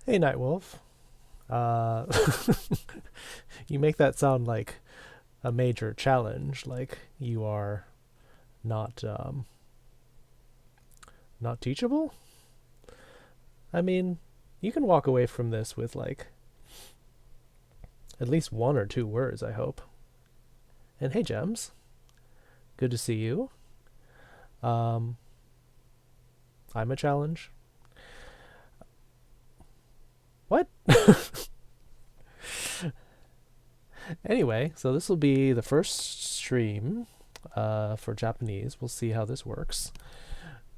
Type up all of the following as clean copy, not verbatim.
Hey, Nightwolf. Uh, you make that sound like a major challenge, like you are not not teachable. I mean, you can walk away from this with like at least one or two words, I hope. And hey, Gems, good to see you. Um, I'm a challenge. What? Anyway, so this will be the first stream for Japanese. We'll see how this works.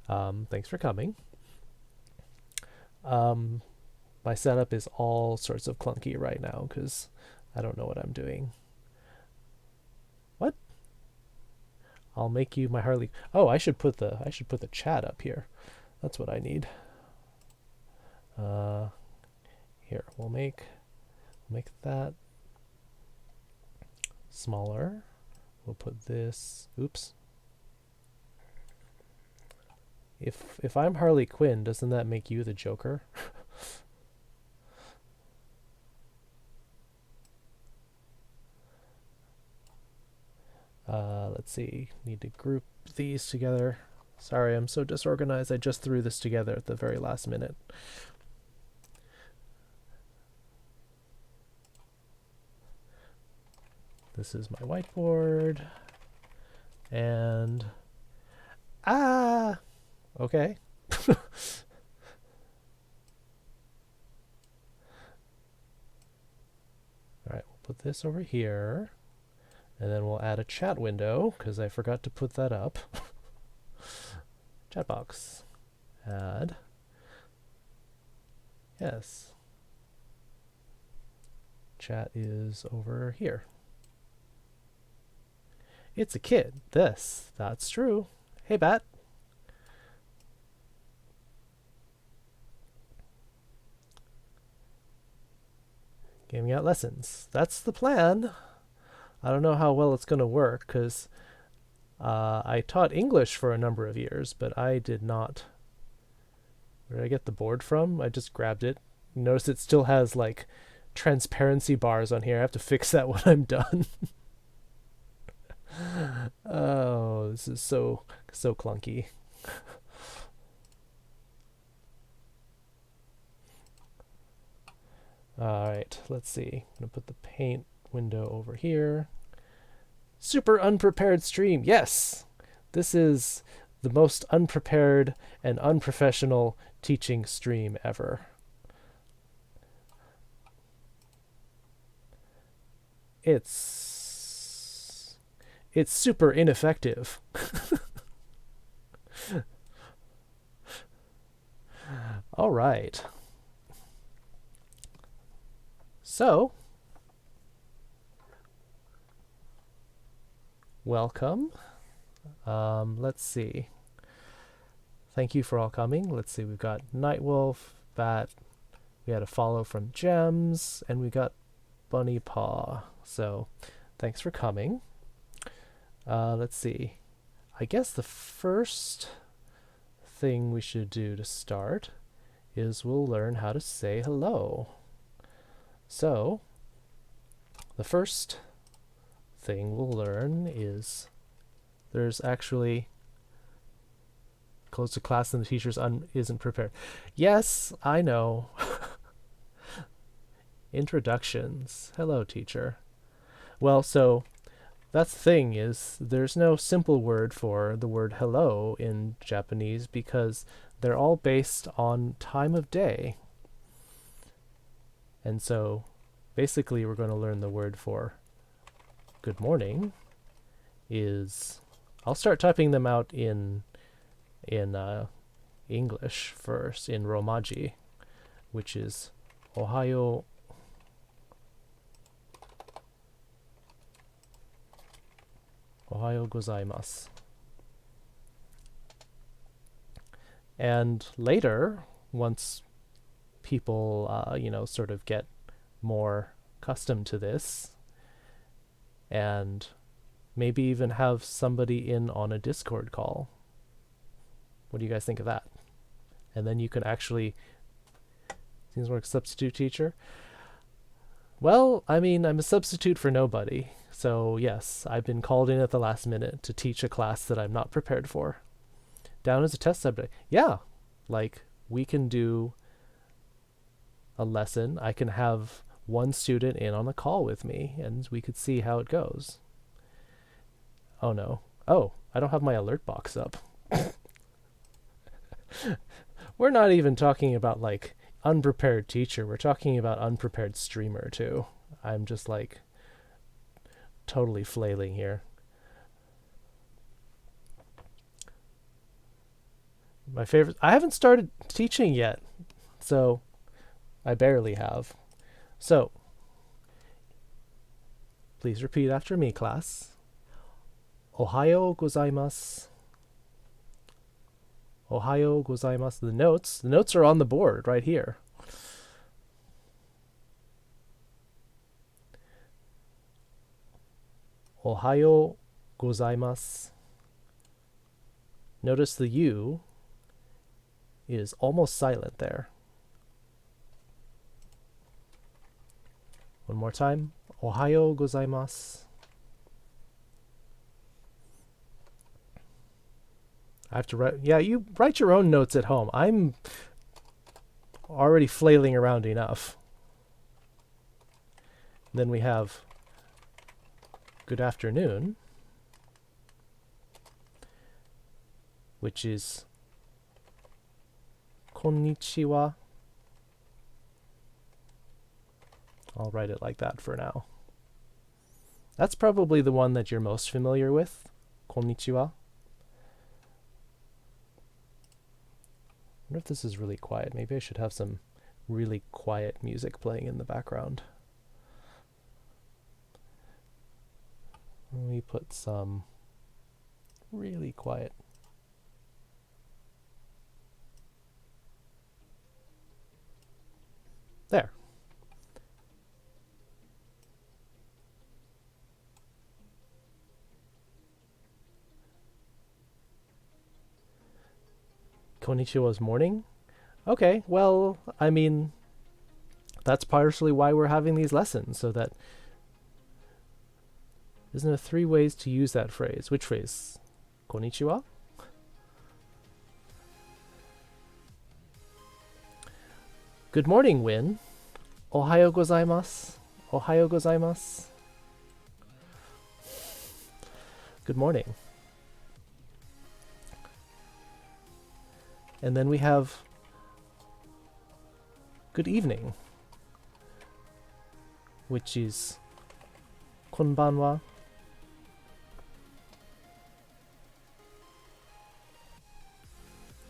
Thanks for coming. My setup is all sorts of clunky right now because I don't know what I'm doing. What? I'll make you my Harley. Oh, I should put the chat up here. That's what I need. Here we'll make that smaller. We'll put this. Oops. If I'm Harley Quinn, doesn't that make you the Joker? Let's see. Need to group these together. Sorry, I'm so disorganized. I just threw this together at the very last minute. This is my whiteboard. And... Okay. Alright, we'll put this over here. And then we'll add a chat window, because I forgot to put that up. Chat box. Add. Yes. Chat is over here. It's a kid. That's true. Hey, Bat. Giving out lessons. That's the plan. I don't know how well it's going to work, because I taught English for a number of years, but I did not... Where did I get the board from? I just grabbed it. Notice it still has, like, transparency bars on here. I have to fix that when I'm done. Oh, this is so clunky. Alright, let's see. I'm going to put the paint window over here. Super unprepared stream. Yes! This is the most unprepared and unprofessional teaching stream ever. It's super ineffective. All right. So, welcome. Let's see. Thank you for all coming. Let's see, we've got Nightwolf, Bat, we had a follow from Gems, and we got Bunny Paw. So, thanks for coming. Let's see. I guess the first thing we should do to start is we'll learn how to say hello. So, the first thing we'll learn is there's actually close to class and the teacher isn't prepared. Yes, I know. Introductions. Hello, teacher. Well, so that's the thing is there's no simple word for the word hello in Japanese because they're all based on time of day. And so basically we're going to learn the word for good morning is, I'll start typing them out in English first, in Romaji, which is Ohayo gozaimasu. And later, once people, sort of get more accustomed to this, and maybe even have somebody in on a Discord call. What do you guys think of that? And then you can actually, seems like a substitute teacher. Well, I mean, I'm a substitute for nobody. So yes, I've been called in at the last minute to teach a class that I'm not prepared for. Down as a test subject. Yeah, like we can do a lesson. I can have one student in on a call with me and we could see how it goes. Oh no. Oh, I don't have my alert box up. We're not even talking about like unprepared teacher. We're talking about unprepared streamer too. I'm just like totally flailing here. My favorite, I haven't started teaching yet, so I barely have. So, please repeat after me, class. Ohayo gozaimasu. Ohayo gozaimasu. The notes are on the board right here. Ohayo gozaimasu. Notice the U is almost silent there. One more time. Ohayo gozaimasu. I have to write. Yeah, you write your own notes at home. I'm already flailing around enough. Then we have good afternoon, which is konnichiwa. I'll write it like that for now. That's probably the one that you're most familiar with, konnichiwa. I wonder if this is really quiet. Maybe I should have some really quiet music playing in the background. Let me put some really quiet. There. Konnichiwa's morning? Okay, well, I mean, that's partially why we're having these lessons, so that... Isn't there 3 ways to use that phrase? Which phrase? Konnichiwa? Good morning, Win. Ohayo gozaimasu. Ohayo gozaimasu. Good morning. And then we have good evening, which is konbanwa.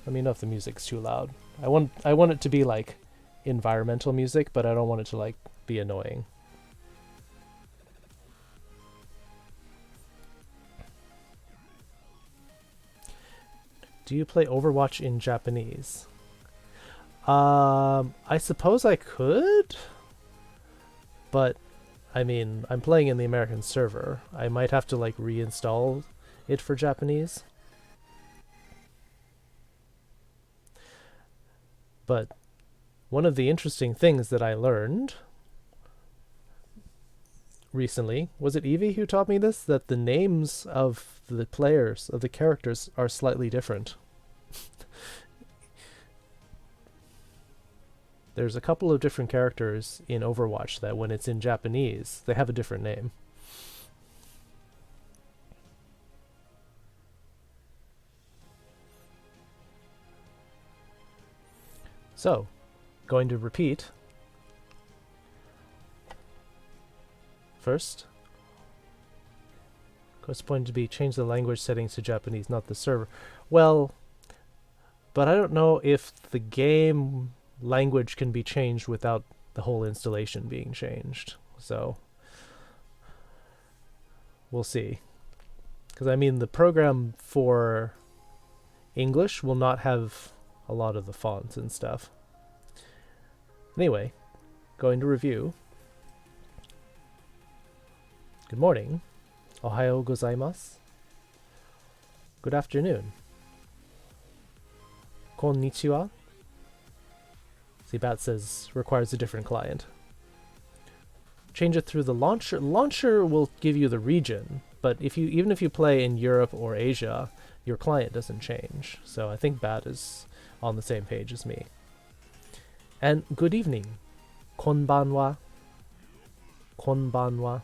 Let me know if the music's too loud. I want it to be like environmental music, but I don't want it to like be annoying. Do you play Overwatch in Japanese? I suppose I could, but I mean, I'm playing in the American server. I might have to like reinstall it for Japanese. But one of the interesting things that I learned recently, was it Evie who taught me this? That the names of the players, of the characters, are slightly different. There's a couple of different characters in Overwatch that when it's in Japanese, they have a different name. So, going to repeat. First, what's the point to be change the language settings to Japanese, not the server? Well, but I don't know if the game language can be changed without the whole installation being changed. So, we'll see. Because, I mean, the program for English will not have a lot of the fonts and stuff. Anyway, going to review. Good morning. Ohayo gozaimasu. Good afternoon. Konnichiwa. See, Bat says requires a different client. Change it through the launcher. Launcher will give you the region, but even if you play in Europe or Asia, your client doesn't change. So I think Bat is on the same page as me. And good evening. Konbanwa. Konbanwa.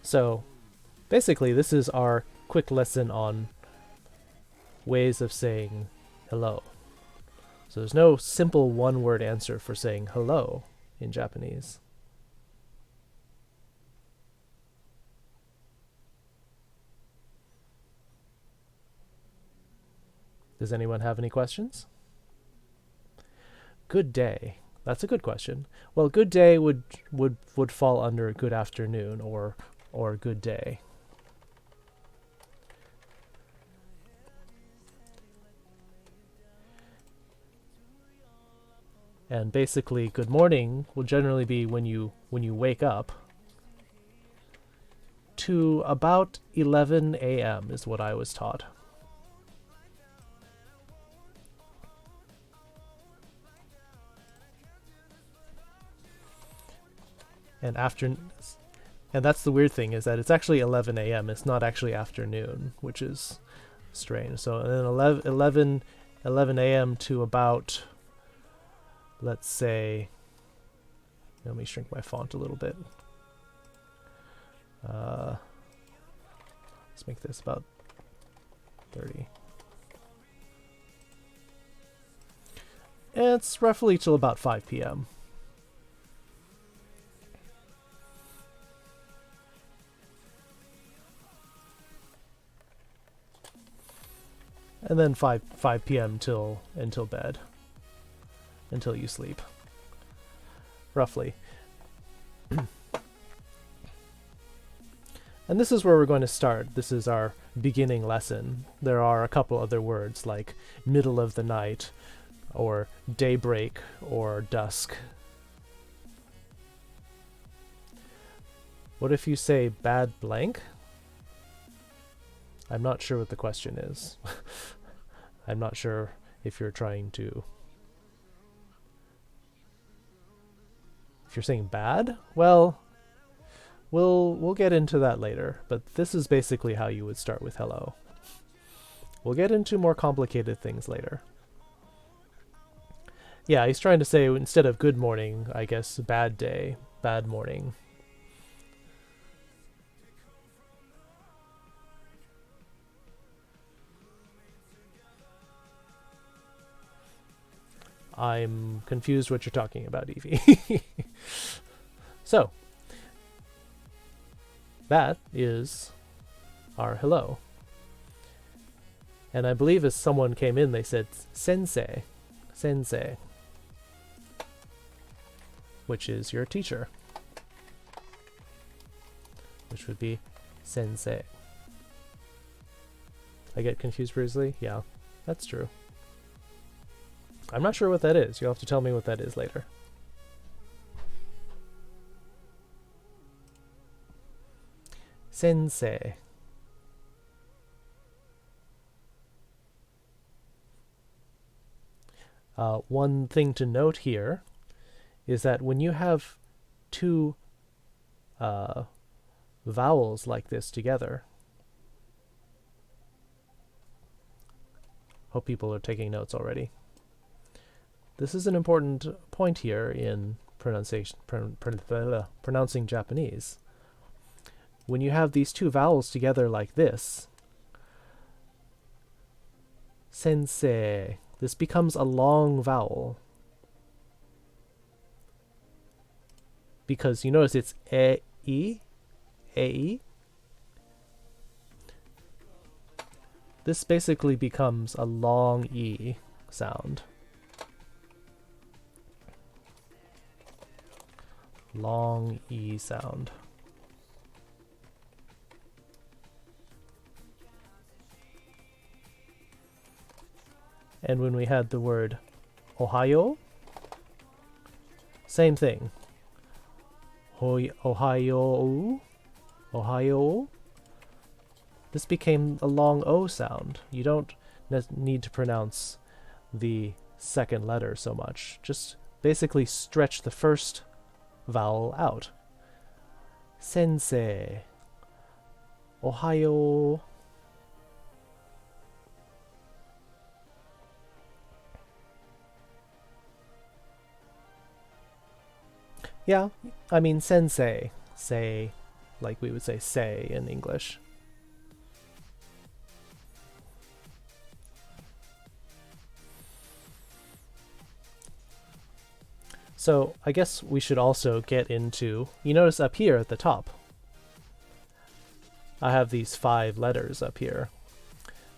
So, basically, this is our quick lesson on ways of saying hello. So there's no simple one-word answer for saying hello in Japanese. Does anyone have any questions? Good day. That's a good question. Well, good day would fall under good afternoon or good day. And basically, good morning will generally be when you wake up. To about 11 a.m. is what I was taught. and and that's the weird thing, is that it's actually 11 a.m. It's not actually afternoon, which is strange. So then 11 a.m. to about, let's say, let me shrink my font a little bit. Let's make this about 30. It's roughly till about 5 p.m. And then 5 p.m. until bed, until you sleep, roughly. And this is where we're going to start. This is our beginning lesson. There are a couple other words like middle of the night, or daybreak, or dusk. What if you say bad blank? I'm not sure what the question is. I'm not sure if you're trying to... If you're saying bad? Well, we'll get into that later, but this is basically how you would start with hello. We'll get into more complicated things later. Yeah, he's trying to say, instead of good morning, I guess bad day, bad morning. I'm confused what you're talking about, Evie. So, that is our hello. And I believe as someone came in, they said sensei, sensei, which is your teacher, which would be sensei. I get confused briefly? Yeah, that's true. I'm not sure what that is. You'll have to tell me what that is later. Sensei. One thing to note here is that when you have two vowels like this together, hope people are taking notes already. This is an important point here in pronouncing Japanese. When you have these two vowels together like this, sensei, this becomes a long vowel. Because you notice it's e, e. This basically becomes a long e sound. Long E sound. And when we had the word Ohayo, same thing. Ohayo, Ohayo. This became a long O sound. You don't need to pronounce the second letter so much. Just basically stretch the first vowel out. Sensei. Ohayo. Yeah, I mean sensei. Say, like we would say in English. So I guess we should also get into, you notice up here at the top, I have these 5 letters up here.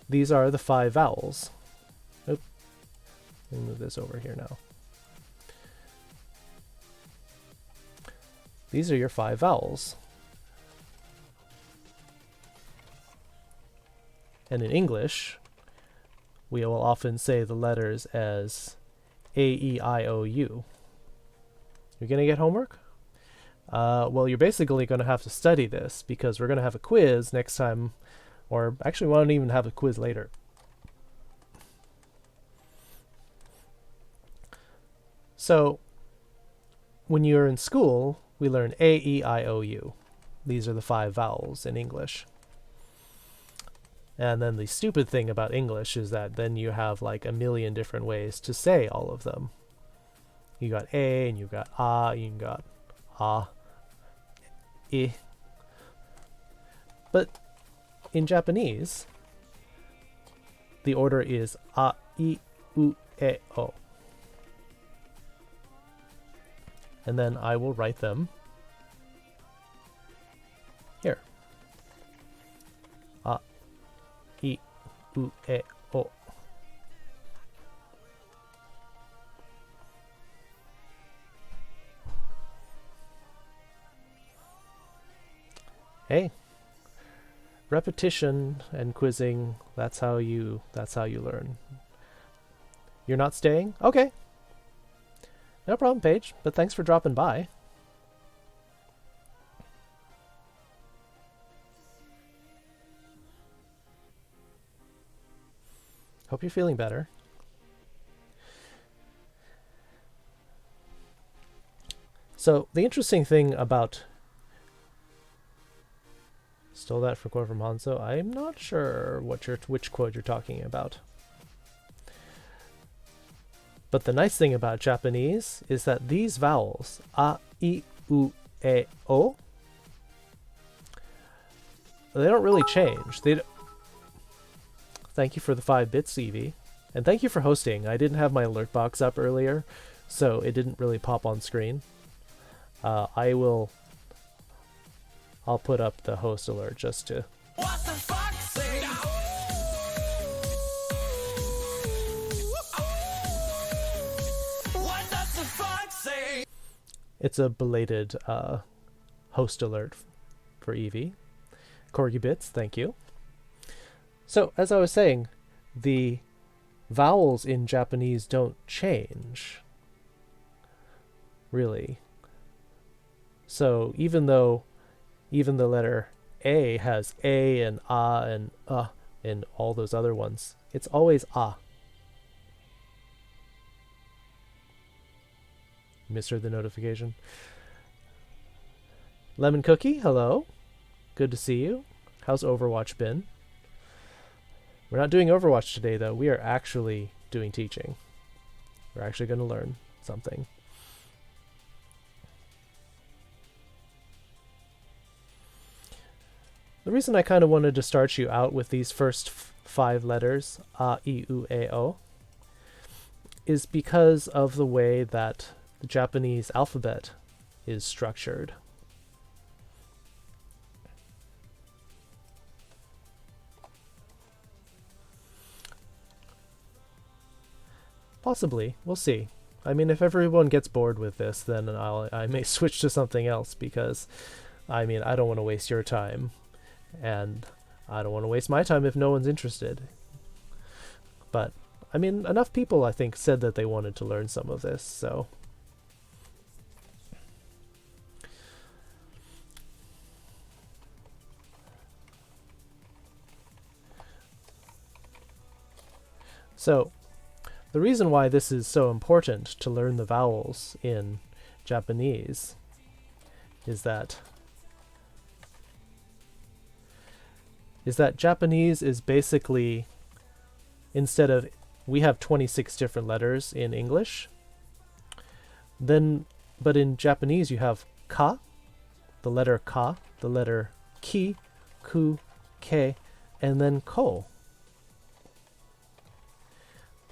These are the 5 vowels. Oop. Let me move this over here now. These are your 5 vowels. And in English, we will often say the letters as A, E, I, O, U. You're going to get homework? Well, you're basically going to have to study this because we're going to have a quiz next time, or actually we won't even have a quiz later. So, when you're in school, we learn A, E, I, O, U. These are the 5 vowels in English. And then the stupid thing about English is that then you have like a million different ways to say all of them. You got A, and you got A, you got A, I. But in Japanese, the order is A, I, U, E, O. And then I will write them here. A, I, U, E, O. Hey, repetition and quizzing, that's how you learn. You're not staying? Okay. No problem, Paige, but thanks for dropping by. Hope you're feeling better. So, the interesting thing about... Stole that for quote from Hanzo. I'm not sure which quote you're talking about. But the nice thing about Japanese is that these vowels, A, I, U, E, O, they don't really change. Thank you for the 5 bits, Evie. And thank you for hosting. I didn't have my alert box up earlier, so it didn't really pop on screen. I'll put up the host alert just to... What the fuck? What does the fuck say? It's a belated host alert for Evie. Corgi Bits, thank you. So, as I was saying, the vowels in Japanese don't change, really. So, even the letter A has A and A and all those other ones, it's always A. Misheard the notification. Lemon Cookie, hello. Good to see you. How's Overwatch been? We're not doing Overwatch today, though. We are actually doing teaching. We're actually going to learn something. The reason I kind of wanted to start you out with these first 5 letters, A, I, U, E, O, is because of the way that the Japanese alphabet is structured. Possibly. We'll see. I mean, if everyone gets bored with this, then I may switch to something else because, I mean, I don't want to waste your time. And I don't want to waste my time if no one's interested. But, I mean, enough people, I think, said that they wanted to learn some of this, so... So, the reason why this is so important to learn the vowels in Japanese is that Japanese is basically, instead of, we have 26 different letters in English, but in Japanese you have ka, the letter ka, the letter ki, ku, ke, and then ko.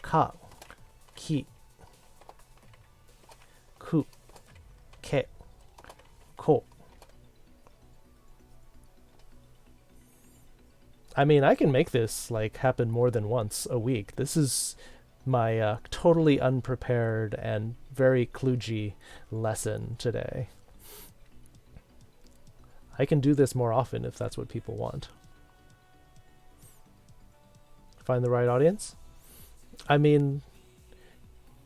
Ka, ki, ku, ke, ko. I mean, I can make this like happen more than once a week. This is my totally unprepared and very kludgy lesson today. I can do this more often if that's what people want. Find the right audience? I mean,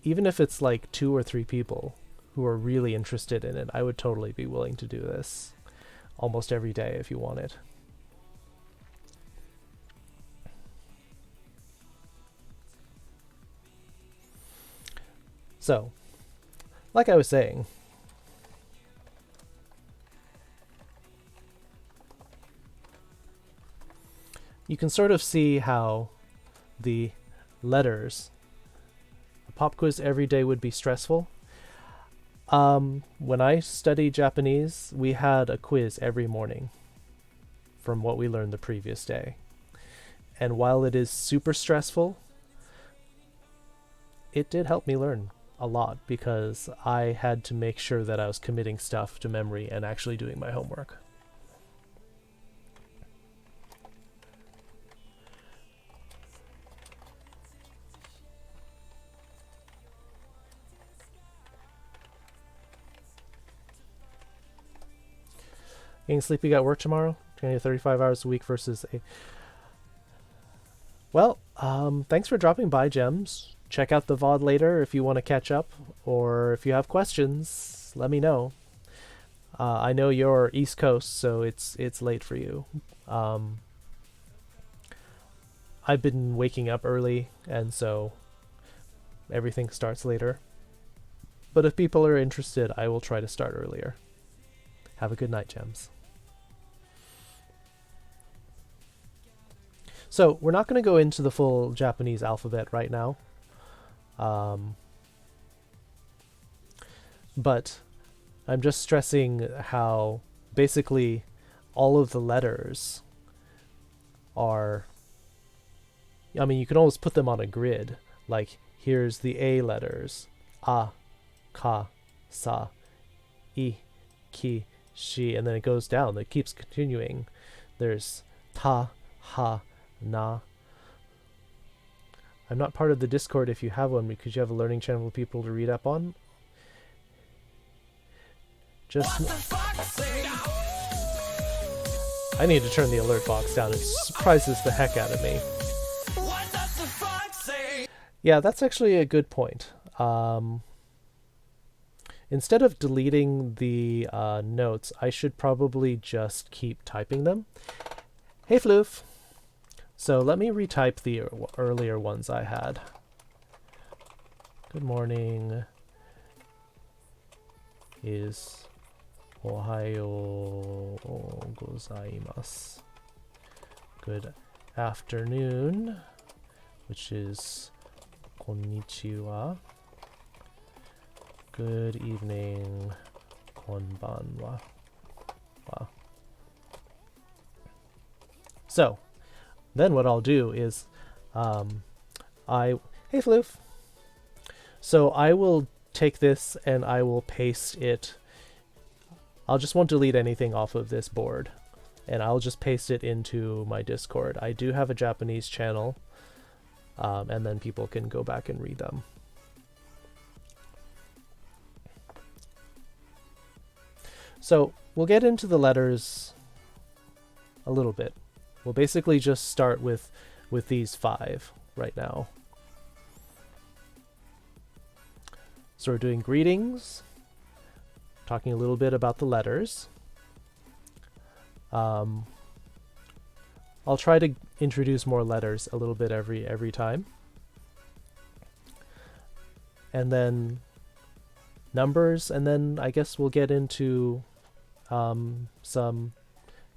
even if it's like 2 or 3 people who are really interested in it, I would totally be willing to do this almost every day if you want it. So, like I was saying, you can sort of see how the letters, a pop quiz every day would be stressful. When I studied Japanese, we had a quiz every morning from what we learned the previous day. And while it is super stressful, it did help me learn a lot because I had to make sure that I was committing stuff to memory and actually doing my homework. Getting sleepy, got work tomorrow? 20 to 35 hours a week versus a... Well, thanks for dropping by, Gems. Check out the VOD later if you want to catch up, or if you have questions, let me know. I know you're East Coast, so it's late for you. I've been waking up early, and so everything starts later. But if people are interested, I will try to start earlier. Have a good night, Gems. So we're not going to go into the full Japanese alphabet right now. But I'm just stressing how basically all of the letters are... I mean, you can always put them on a grid. Like, here's the A letters. A, ka, sa, I, ki, shi. And then it goes down. It keeps continuing. There's ta, ha, na. I'm not part of the Discord if you have one because you have a learning channel for people to read up on. I need to turn the alert box down. It surprises the heck out of me. Yeah, that's actually a good point. Instead of deleting the notes, I should probably just keep typing them. Hey, Floof. So let me retype the earlier ones I had. Good morning is Ohayo gozaimasu. Good afternoon, which is konnichiwa. Good evening, konbanwa. Wow. So, then what I'll do is, hey Floof. So I will take this and I will paste it. I'll just won't delete anything off of this board, and I'll just paste it into my Discord. I do have a Japanese channel, and then people can go back and read them. So we'll get into the letters a little bit. We'll basically just start with these 5 right now. So we're doing greetings, talking a little bit about the letters. I'll try to introduce more letters a little bit every time. And then numbers, and then I guess we'll get into some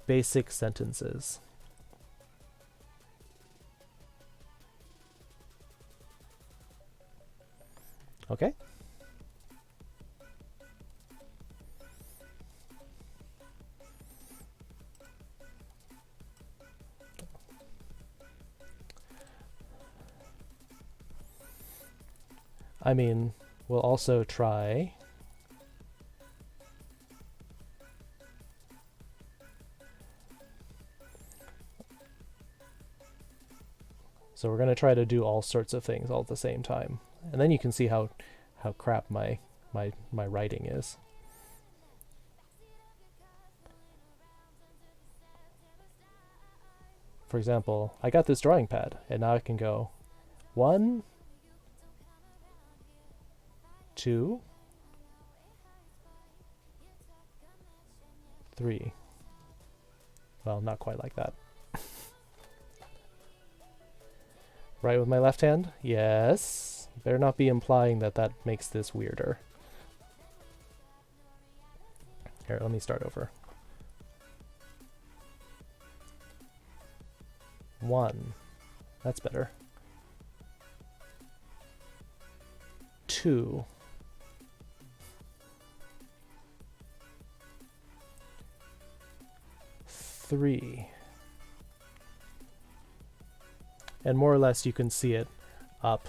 basic sentences. Okay. I mean, we'll also try so we're going to try to do all sorts of things all at the same time. And then you can see how crap my writing is. For example, I got this drawing pad, and now I can go 1, 2, 3. Well, not quite like that. Right with my left hand? Yes. Better not be implying that that makes this weirder. Here, let me start over. 1. That's better. 2. 3. And more or less you can see it up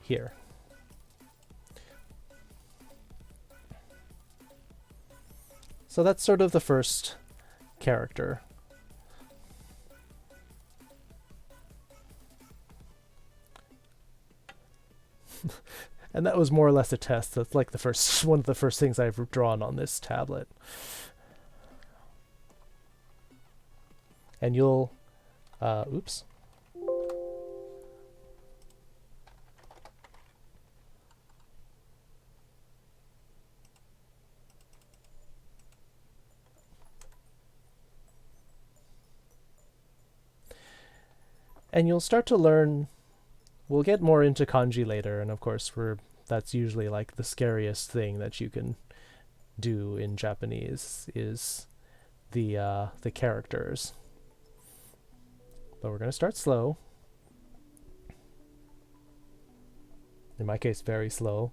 here. So that's sort of the first character. And that was more or less a test. That's like the first one of the first things I've drawn on this tablet. And you'll oops. And you'll start to learn, we'll get more into kanji later, and of course that's usually like the scariest thing that you can do in Japanese is the characters. But we're going to start slow. In my case, very slow.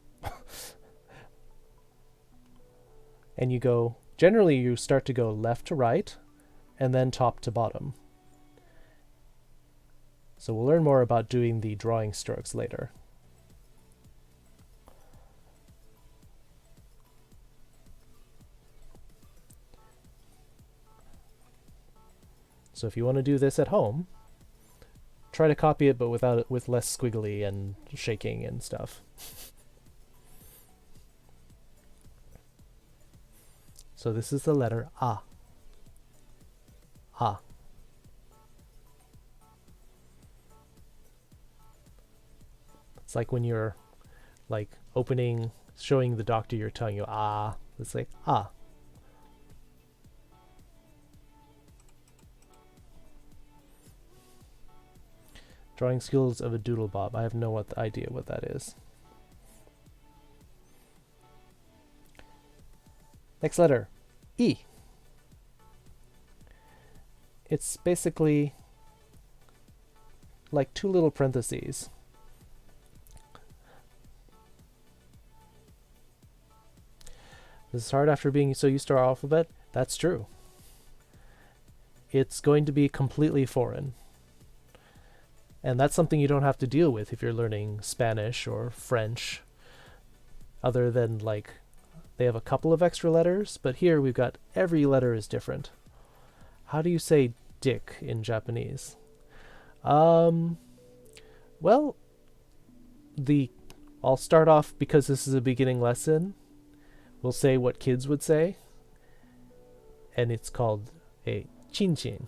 And generally you start to go left to right, and then top to bottom. So we'll learn more about doing the drawing strokes later. So if you want to do this at home, try to copy it, but with less squiggly and shaking and stuff. So this is the letter A. A. It's like when you're like showing the doctor your tongue, you ah. It's like ah. Drawing skills of a doodle bob. I have no idea what that is. Next letter, E. It's basically like two little parentheses. This is hard after being so used to our alphabet. That's true. It's going to be completely foreign. And that's something you don't have to deal with if you're learning Spanish or French, other than like they have a couple of extra letters, but here we've got every letter is different. How do you say dick in Japanese? Well, I'll start off, because this is a beginning lesson, we'll say what kids would say, and it's called a chin chin.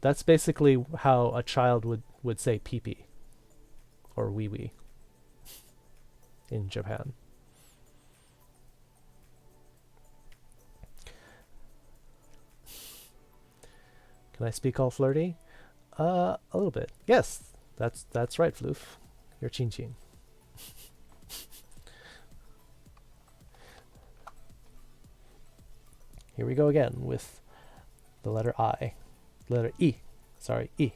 That's basically how a child would say pee pee or wee wee in Japan. Can I speak all flirty? A little bit. Yes, that's right, Floof. You're chin chin. Here we go again with the letter I. Letter E. Sorry, E.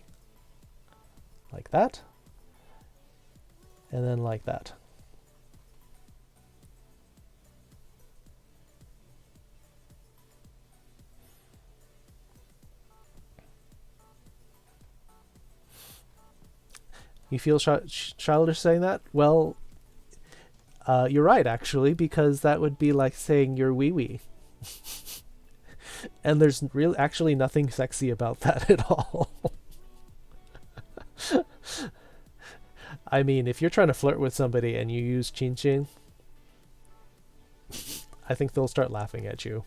Like that. And then like that. You feel childish saying that? Well, you're right, actually, because that would be like saying you're wee wee. And there's actually nothing sexy about that at all. I mean, if you're trying to flirt with somebody and you use chin chin, I think they'll start laughing at you.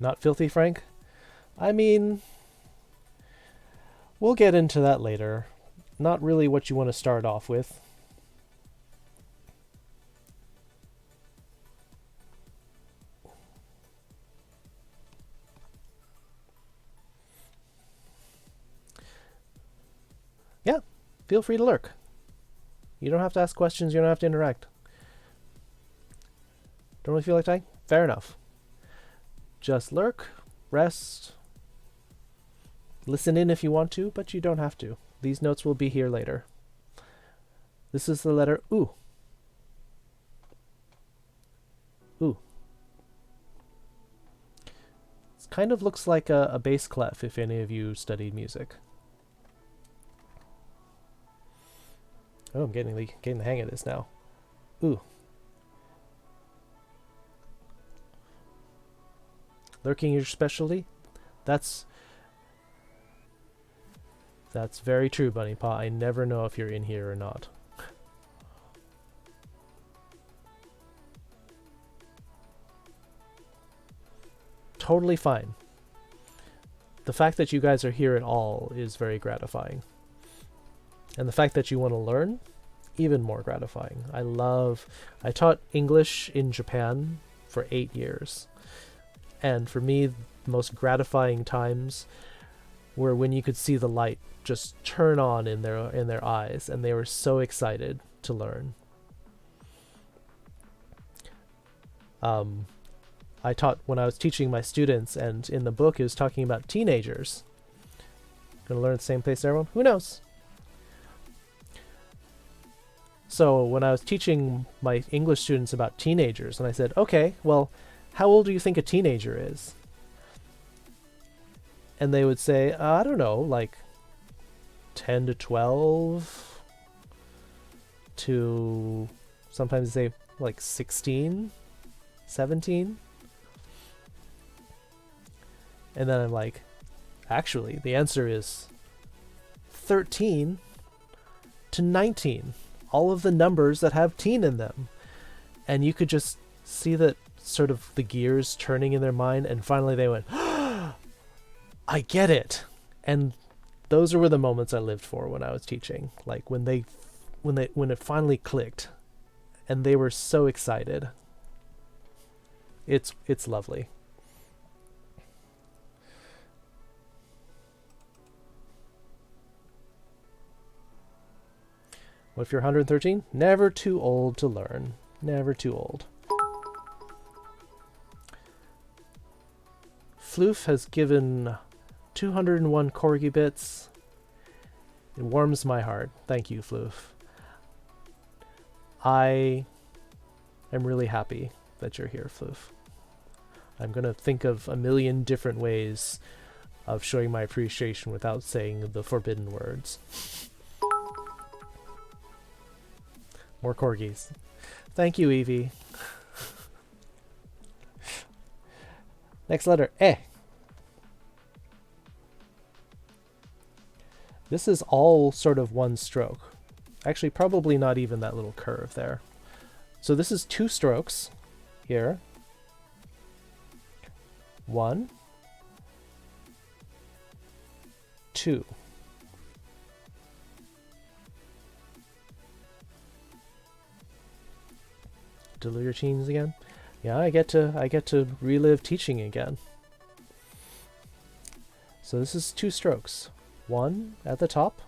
Not filthy, Frank? I mean, we'll get into that later. Not really what you want to start off with. feel free to lurk. You don't have to ask questions, you don't have to interact. Don't really feel like typing? Fair enough. Just lurk, rest, listen in if you want to, but you don't have to. These notes will be here later. This is the letter U. U. It kind of looks like a bass clef if any of you studied music. Oh, I'm getting the hang of this now. U. Lurking your specialty? That's very true, Bunny Paw. I never know if you're in here or not. Totally fine. The fact that you guys are here at all is very gratifying. And the fact that you want to learn, even more gratifying. I taught English in Japan for 8 years. And for me, the most gratifying times were when you could see the light just turn on in their eyes, and they were so excited to learn. I taught when I was teaching my students, and in the book it was talking about teenagers. Gonna learn at the same place as everyone? Who knows? So when I was teaching my English students about teenagers, and I said, okay, well, how old do you think a teenager is? And they would say, I don't know, like 10 to 12 to sometimes they say like 16, 17. And then I'm like, actually, the answer is 13 to 19. All of the numbers that have teen in them. And you could just see that sort of the gears turning in their mind, and finally they went, I get it. And those were the moments I lived for when I was teaching. Like when it finally clicked and they were so excited. It's lovely. What if you're 113? Never too old to learn. Never too old. Floof has given 201 corgi bits. It warms my heart. Thank you, Floof. I am really happy that you're here, Floof. I'm going to think of a million different ways of showing my appreciation without saying the forbidden words. More corgis. Thank you, Evie. Next letter, E. This is all sort of one stroke. Actually, probably not even that little curve there. So this is 2 strokes here. 1, 2. Delete your teens again? Yeah, I get to relive teaching again. So this is 2 strokes. 1 at the top.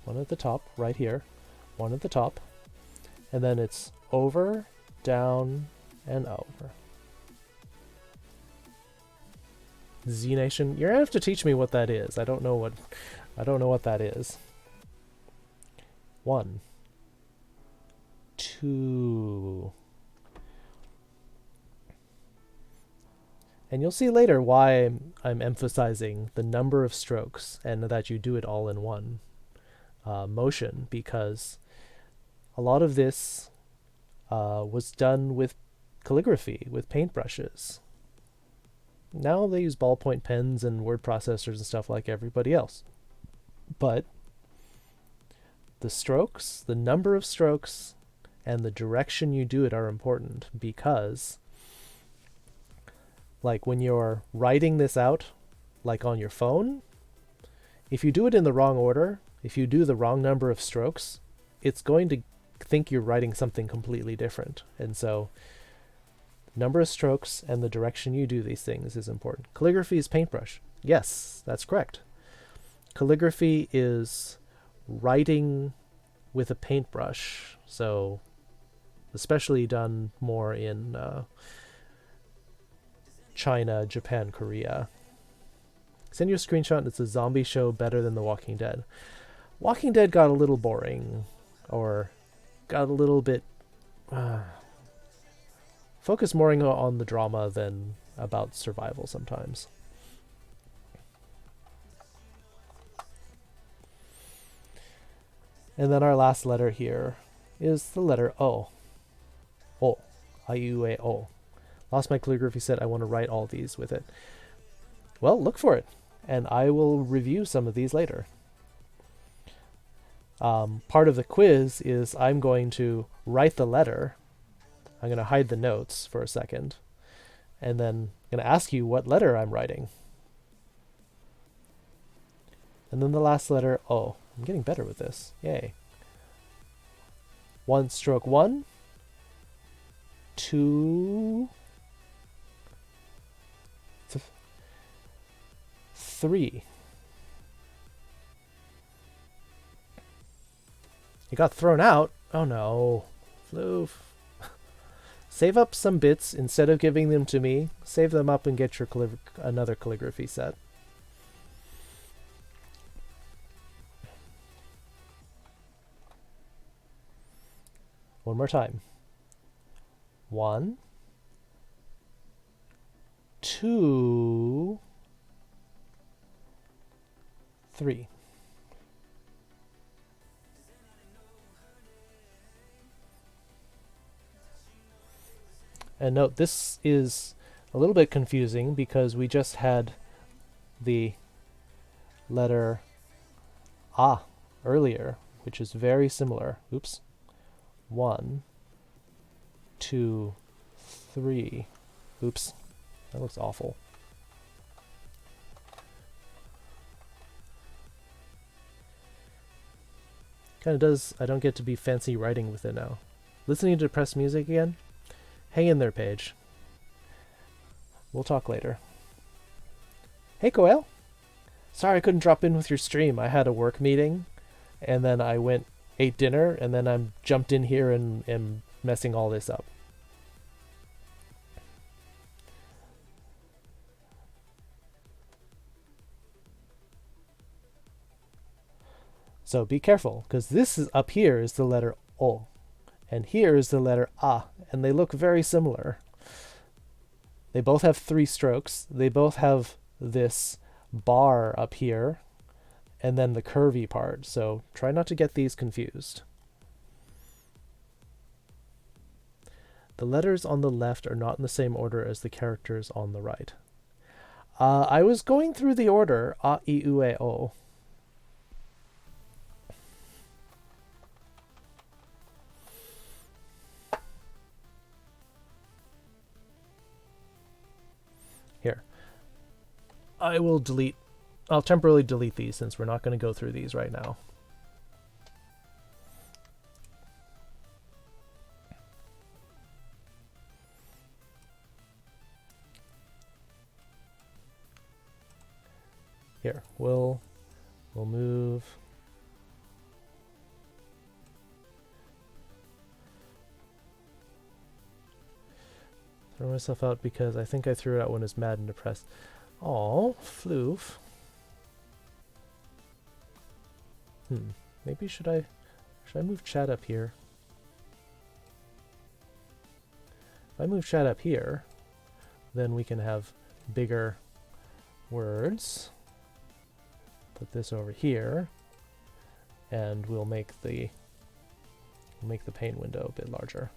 1 at the top, right here. 1 at the top. And then it's over, down, and over. Z Nation, you're gonna have to teach me what that is. I don't know what that is. 1, 2. And you'll see later why I'm emphasizing the number of strokes and that you do it all in one motion, because a lot of this was done with calligraphy, with paintbrushes. Now they use ballpoint pens and word processors and stuff like everybody else. But the strokes, the number of strokes, and the direction you do it are important, because like when you're writing this out, like on your phone, if you do it in the wrong order, if you do the wrong number of strokes, it's going to think you're writing something completely different. And so number of strokes and the direction you do these things is important. Calligraphy is paintbrush. Yes, that's correct. Calligraphy is writing with a paintbrush. So especially done more in China, Japan, Korea. Send you a screenshot. It's a zombie show better than The Walking Dead. Walking Dead got a little boring, or got a little bit focused more on the drama than about survival sometimes. And then our last letter here is the letter O. O. I-U-A-O. Lost my calligraphy set. I want to write all these with it. Well, look for it, and I will review some of these later. Part of the quiz is I'm going to write the letter. I'm going to hide the notes for a second, and then I'm going to ask you what letter I'm writing. And then the last letter, O. I'm getting better with this. Yay. 1 stroke 1, 2, 3. It got thrown out. Oh no. Floof. Save up some bits instead of giving them to me. Save them up and get your another calligraphy set. One more time. 1, 2, 3. And note, this is a little bit confusing because we just had the letter A earlier, which is very similar. Oops. 1, 2, 3. Oops. That looks awful. Kind of does. I don't get to be fancy writing with it now. Listening to depressed music again? Hang in there, Paige. We'll talk later. Hey, Coel. Sorry I couldn't drop in with your stream. I had a work meeting, and then I ate dinner, and then I jumped in here and am messing all this up. So be careful, because this is up here is the letter O, and here is the letter A, and they look very similar. They both have 3 strokes. They both have this bar up here, and then the curvy part. So try not to get these confused. The letters on the left are not in the same order as the characters on the right. I was going through the order, A, I, U, E, O. Here. I'll temporarily delete these since we're not going to go through these right now. Here, we'll move. Throw myself out because I think I threw it out when I was mad and depressed. Oh, floof. Maybe should I move chat up here? If I move chat up here, then we can have bigger words. Put this over here, and we'll make the pane window a bit larger.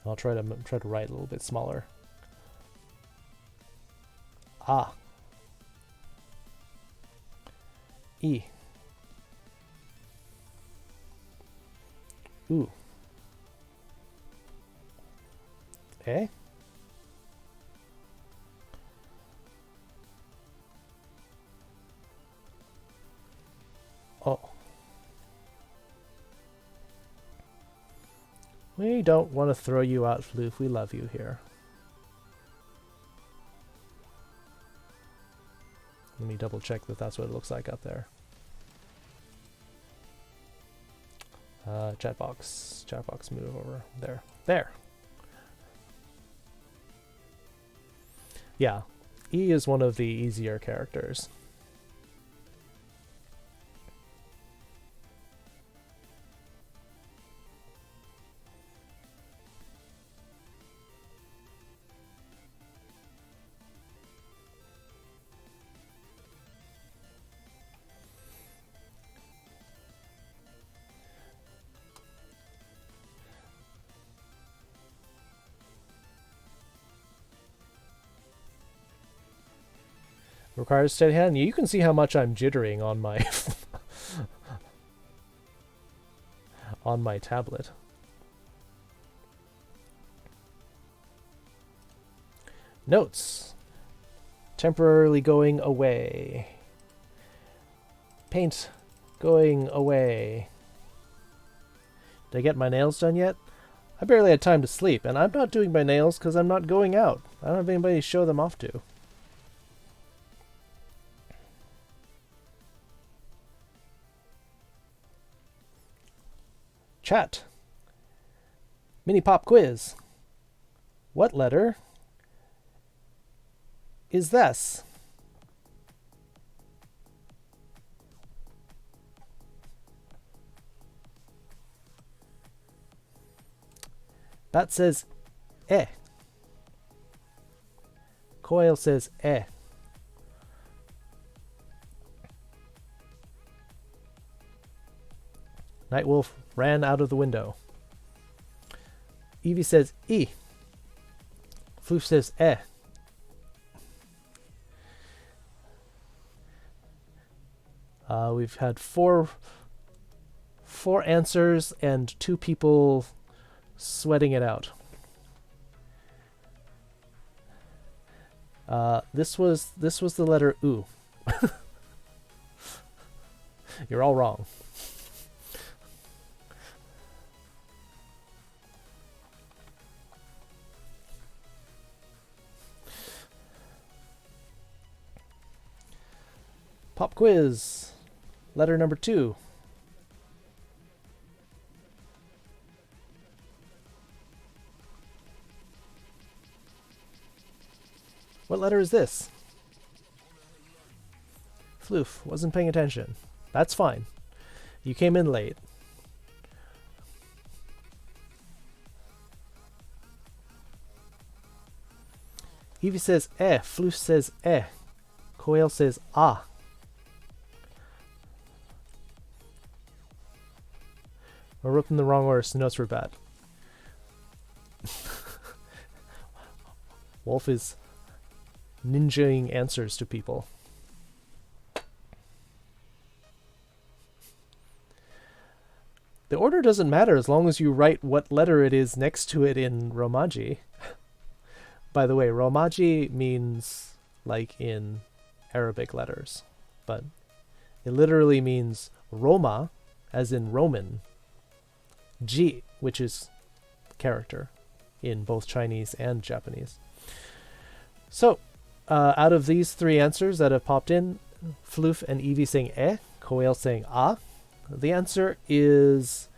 I'll try to write a little bit smaller. A. E. U. Okay. Oh. We don't want to throw you out, Floof. We love you here. Let me double check that that's what it looks like up there. Chat box, move over there. There. Yeah, E is one of the easier characters. Requires steady hand. You can see how much I'm jittering on my on my tablet. Notes. Temporarily going away. Paint going away. Did I get my nails done yet? I barely had time to sleep, and I'm not doing my nails because I'm not going out. I don't have anybody to show them off to. Chat. Mini pop quiz. What letter is this? Bat says eh. Coil says eh. Nightwolf ran out of the window. Evie says E. Floof says eh. We've had four answers and 2 people sweating it out. This was the letter U. You're all wrong. Pop quiz. Letter number 2. What letter is this? Floof wasn't paying attention. That's fine. You came in late. Evie says eh. Floof says eh. Coil says ah. I wrote them in the wrong order, so notes were bad. Wolf is ninjaing answers to people. The order doesn't matter as long as you write what letter it is next to it in Romaji. By the way, Romaji means like in Arabic letters, but it literally means Roma, as in Roman, Ji, which is character in both Chinese and Japanese. So, out of these 3 answers that have popped in, Floof and Evie saying eh, Coel saying ah, the answer is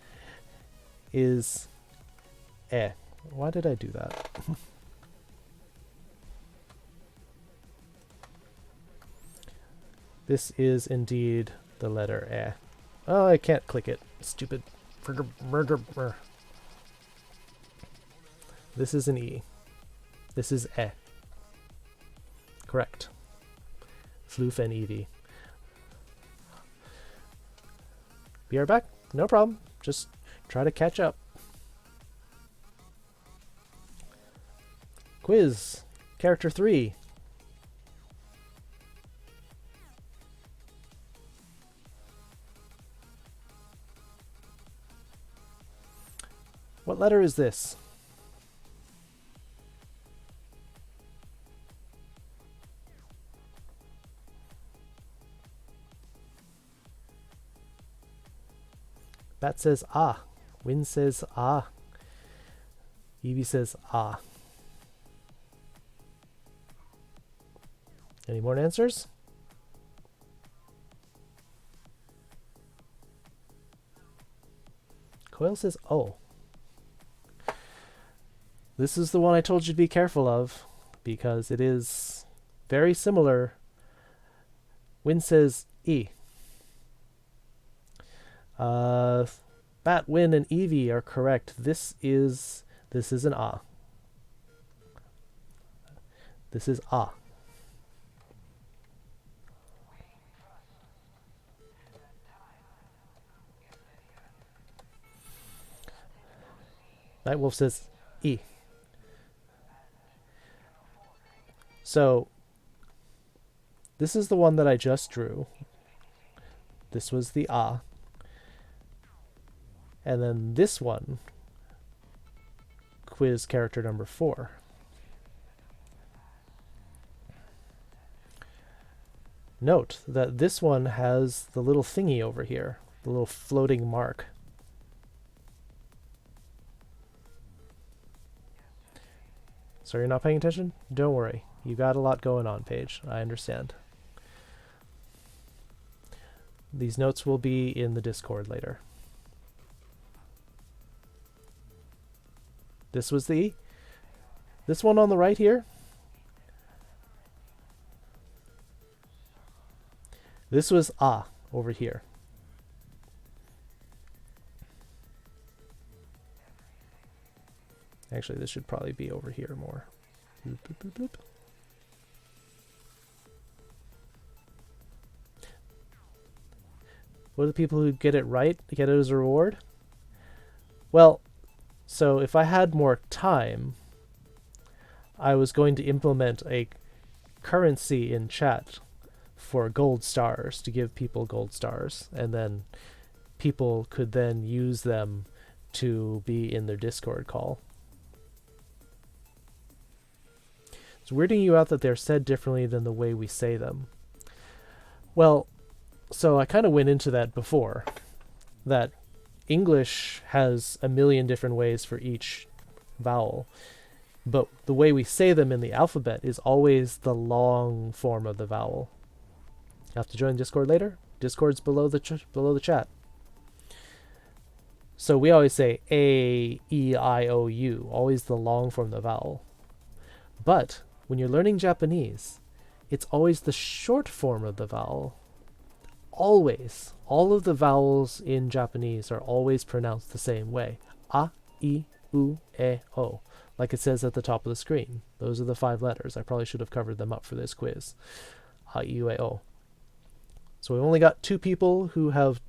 eh. Why did I do that? This is indeed the letter eh. Oh, I can't click it. Stupid. This is an E. This is eh. Correct. Floof and Evie. Be right back. No problem. Just try to catch up. Quiz. Character 3. What letter is this? Bat says ah. Wind says ah. Evie says ah. Any more answers? Coil says O. This is the one I told you to be careful of, because it is very similar. Win says E. Bat, Win, and Evie are correct. This is an A. This is A. Nightwolf says E. So, this is the one that I just drew. This was the A. And then this one, quiz character number 4. Note that this one has the little thingy over here, the little floating mark. So you're not paying attention? Don't worry. You got a lot going on, Paige. I understand. These notes will be in the Discord later. This was the E. This one on the right here. This was A over here. Actually, this should probably be over here more. Bloop, bloop, bloop, bloop. What do the people who get it right get it as a reward? Well, so if I had more time, I was going to implement a currency in chat for gold stars, to give people gold stars, and then people could then use them to be in their Discord call. It's weirding you out that they're said differently than the way we say them. Well, so I kind of went into that before, that English has a million different ways for each vowel, but the way we say them in the alphabet is always the long form of the vowel. You have to join Discord later? Discord's below the chat. So we always say A, E, I, O, U, always the long form of the vowel. But when you're learning Japanese, it's always the short form of the vowel. Always. All of the vowels in Japanese are always pronounced the same way. A, I, U, E, O. Like it says at the top of the screen. Those are the 5 letters. I probably should have covered them up for this quiz. A, I, U, E, O. So we've only got 2 people who have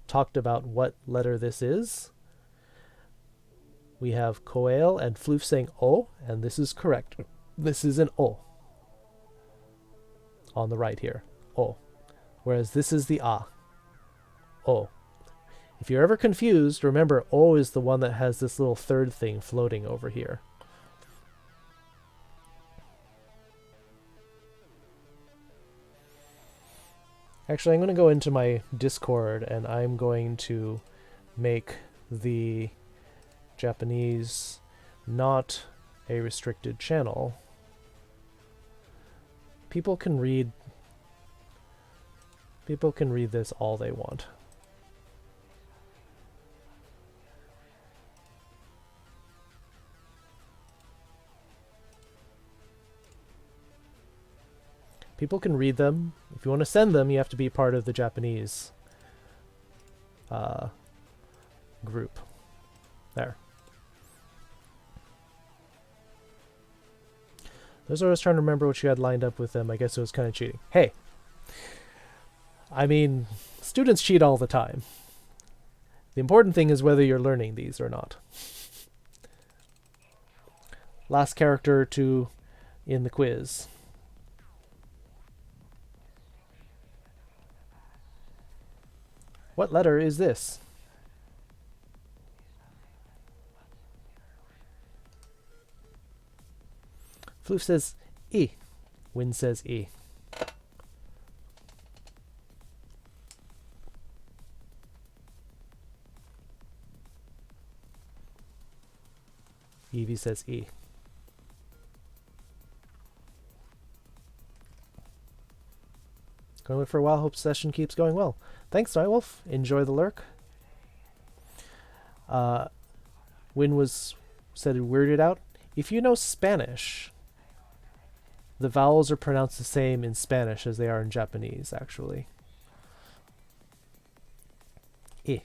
talked about what letter this is. We have Koel and Floof saying O, and this is correct. This is an O. On the right here. O. Whereas this is the A. O. If you're ever confused, remember O is the one that has this little third thing floating over here. Actually, I'm going to go into my Discord and I'm going to make the Japanese not a restricted channel. People can read this all they want. People can read them. If you want to send them, you have to be part of the Japanese group. There. Those are I was trying to remember what you had lined up with them. I guess it was kind of cheating. Hey! I mean, students cheat all the time. The important thing is whether you're learning these or not. Last character to in the quiz. What letter is this? Floof says E. Win says E. Evie says E. Going for a while. Hope session keeps going well. Thanks, Nightwolf. Enjoy the lurk. Win was said weirded out. If you know Spanish, the vowels are pronounced the same in Spanish as they are in Japanese, actually. I.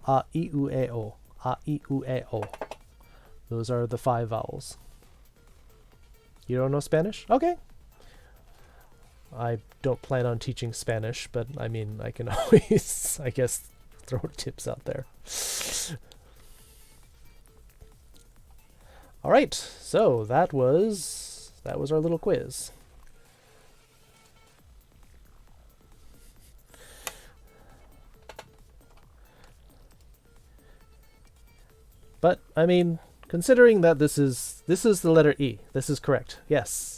A, I, U, E, O. A, I, U, E, O. Those are the 5 vowels. You don't know Spanish? Okay. I don't plan on teaching Spanish, but I mean, I can always, I guess, throw tips out there. All right, so that was our little quiz. But I mean, considering that this is the letter E, this is correct. Yes.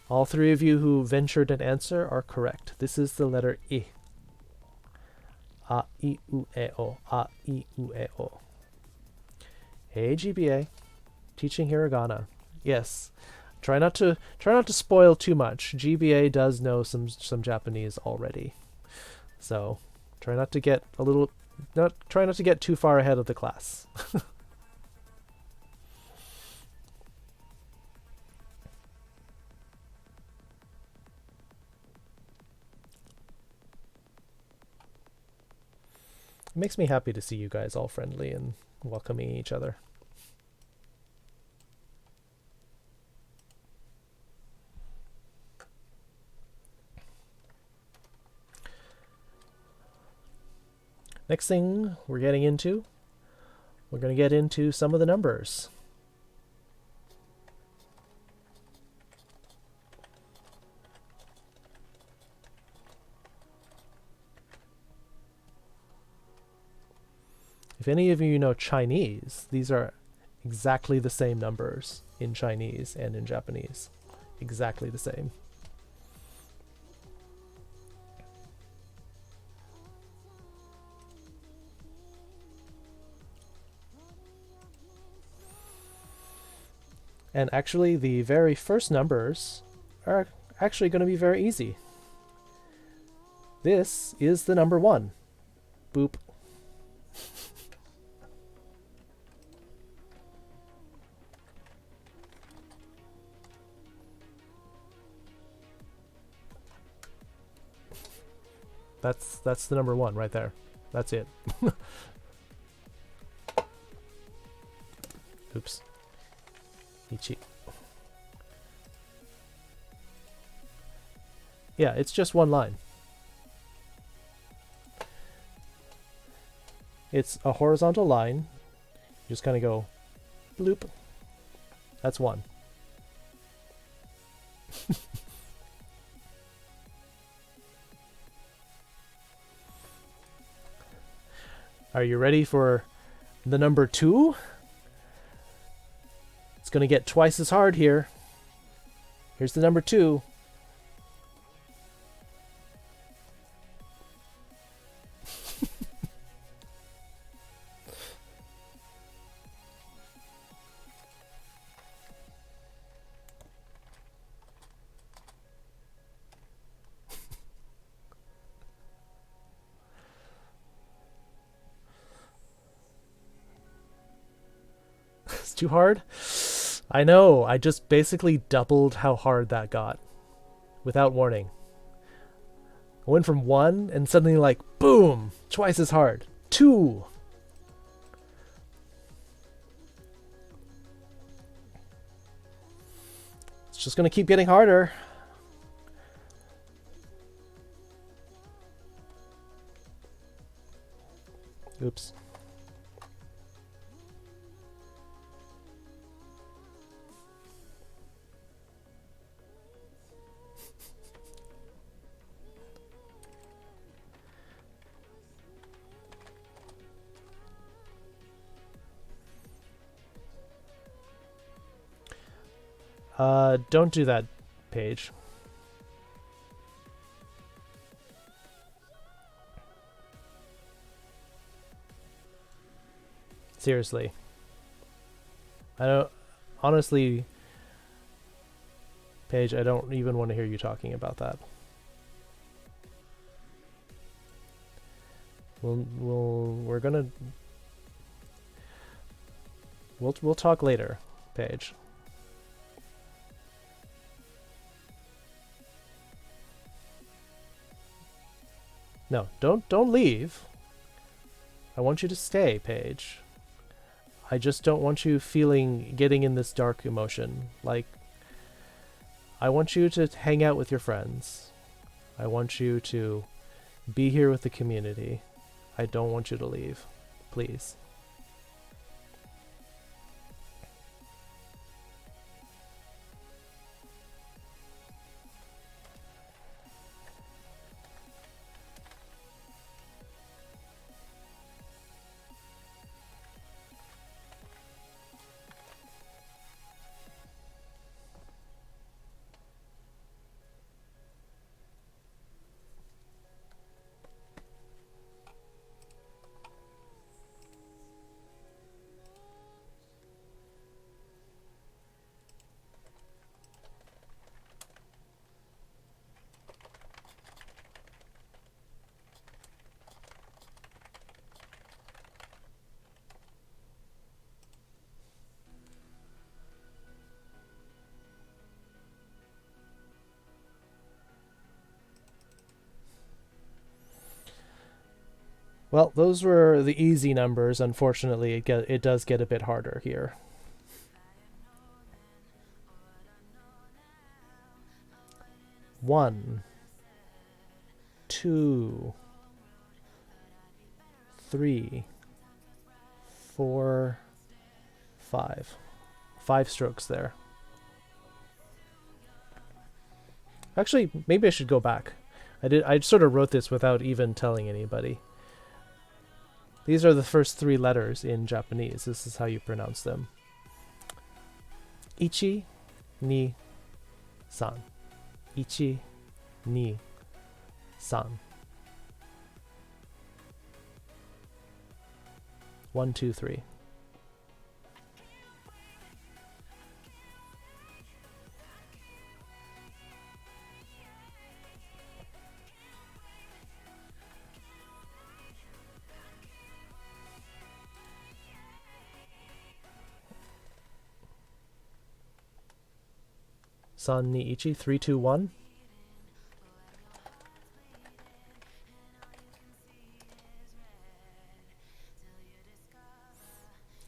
All 3 of you who ventured an answer are correct. This is the letter I. A, I, U, E, O. A, I, U, E, O. Hey, GBA. Teaching hiragana. Yes. Try not to spoil too much. GBA does know some Japanese already. So, try not to get too far ahead of the class. It makes me happy to see you guys all friendly and welcoming each other. Next thing we're going to get into some of the numbers. If any of you know Chinese, these are exactly the same numbers in Chinese and in Japanese. Exactly the same. And actually, the very first numbers are actually going to be very easy. This is the number 1. Boop. That's the number 1 right there. That's it. Oops. Ichi. Yeah, it's just one line. It's a horizontal line. You just kind of go bloop. That's 1. Are you ready for the number 2? It's going to get twice as hard here. Here's the number 2. It's too hard? I know, I just basically doubled how hard that got. Without warning. I went from 1 and suddenly like, boom! Twice as hard. 2! It's just gonna keep getting harder. Oops. Don't do that, Paige. Seriously. I don't honestly, Paige, I don't even want to hear you talking about that. We'll talk later, Paige. No, don't leave. I want you to stay, Paige. I just don't want you getting in this dark emotion. Like, I want you to hang out with your friends. I want you to be here with the community. I don't want you to leave. Please. Well, those were the easy numbers. Unfortunately, it does get a bit harder here. 1, 2, 3, 4, 5. 5 strokes there. Actually, maybe I should go back. I sort of wrote this without even telling anybody. These are the first 3 letters in Japanese. This is how you pronounce them. Ichi, ni, san. Ichi, ni, san. 1, 2, 3. San ni ichi, 3, 2, 1.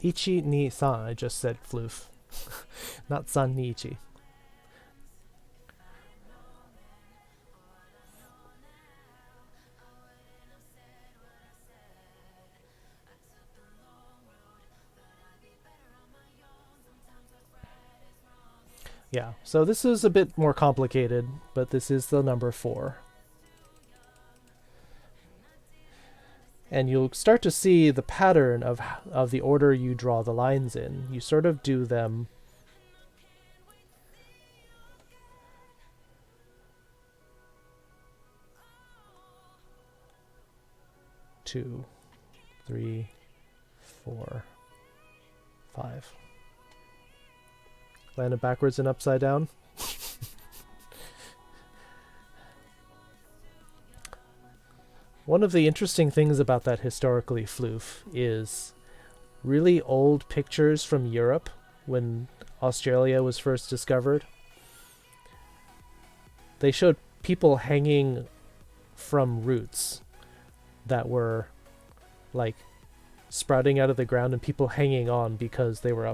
Ichi ni san, I just said floof. Not san ni ichi. Yeah, so this is a bit more complicated, but this is the number 4. And you'll start to see the pattern of the order you draw the lines in. You sort of do them 2, 3, 4, 5. Land it backwards and upside down. One of the interesting things about that historically floof is really old pictures from Europe when Australia was first discovered. They showed people hanging from roots that were like sprouting out of the ground and people hanging on because they were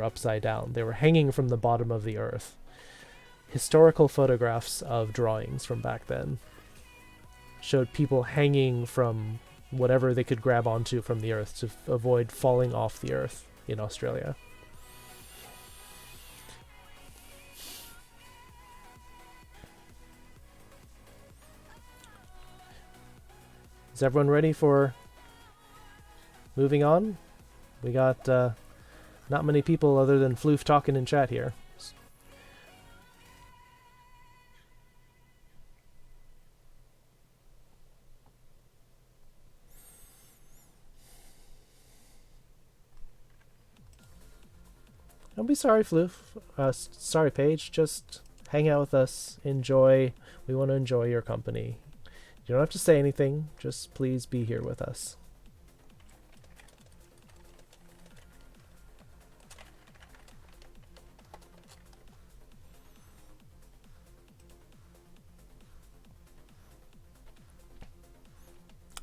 upside down. They were hanging from the bottom of the earth. Historical photographs of drawings from back then showed people hanging from whatever they could grab onto from the earth to avoid falling off the earth in Australia. Is everyone ready for moving on? We got not many people other than Floof talking in chat here. Don't be sorry, Floof. Sorry, Paige. Just hang out with us. Enjoy. We want to enjoy your company. You don't have to say anything. Just please be here with us.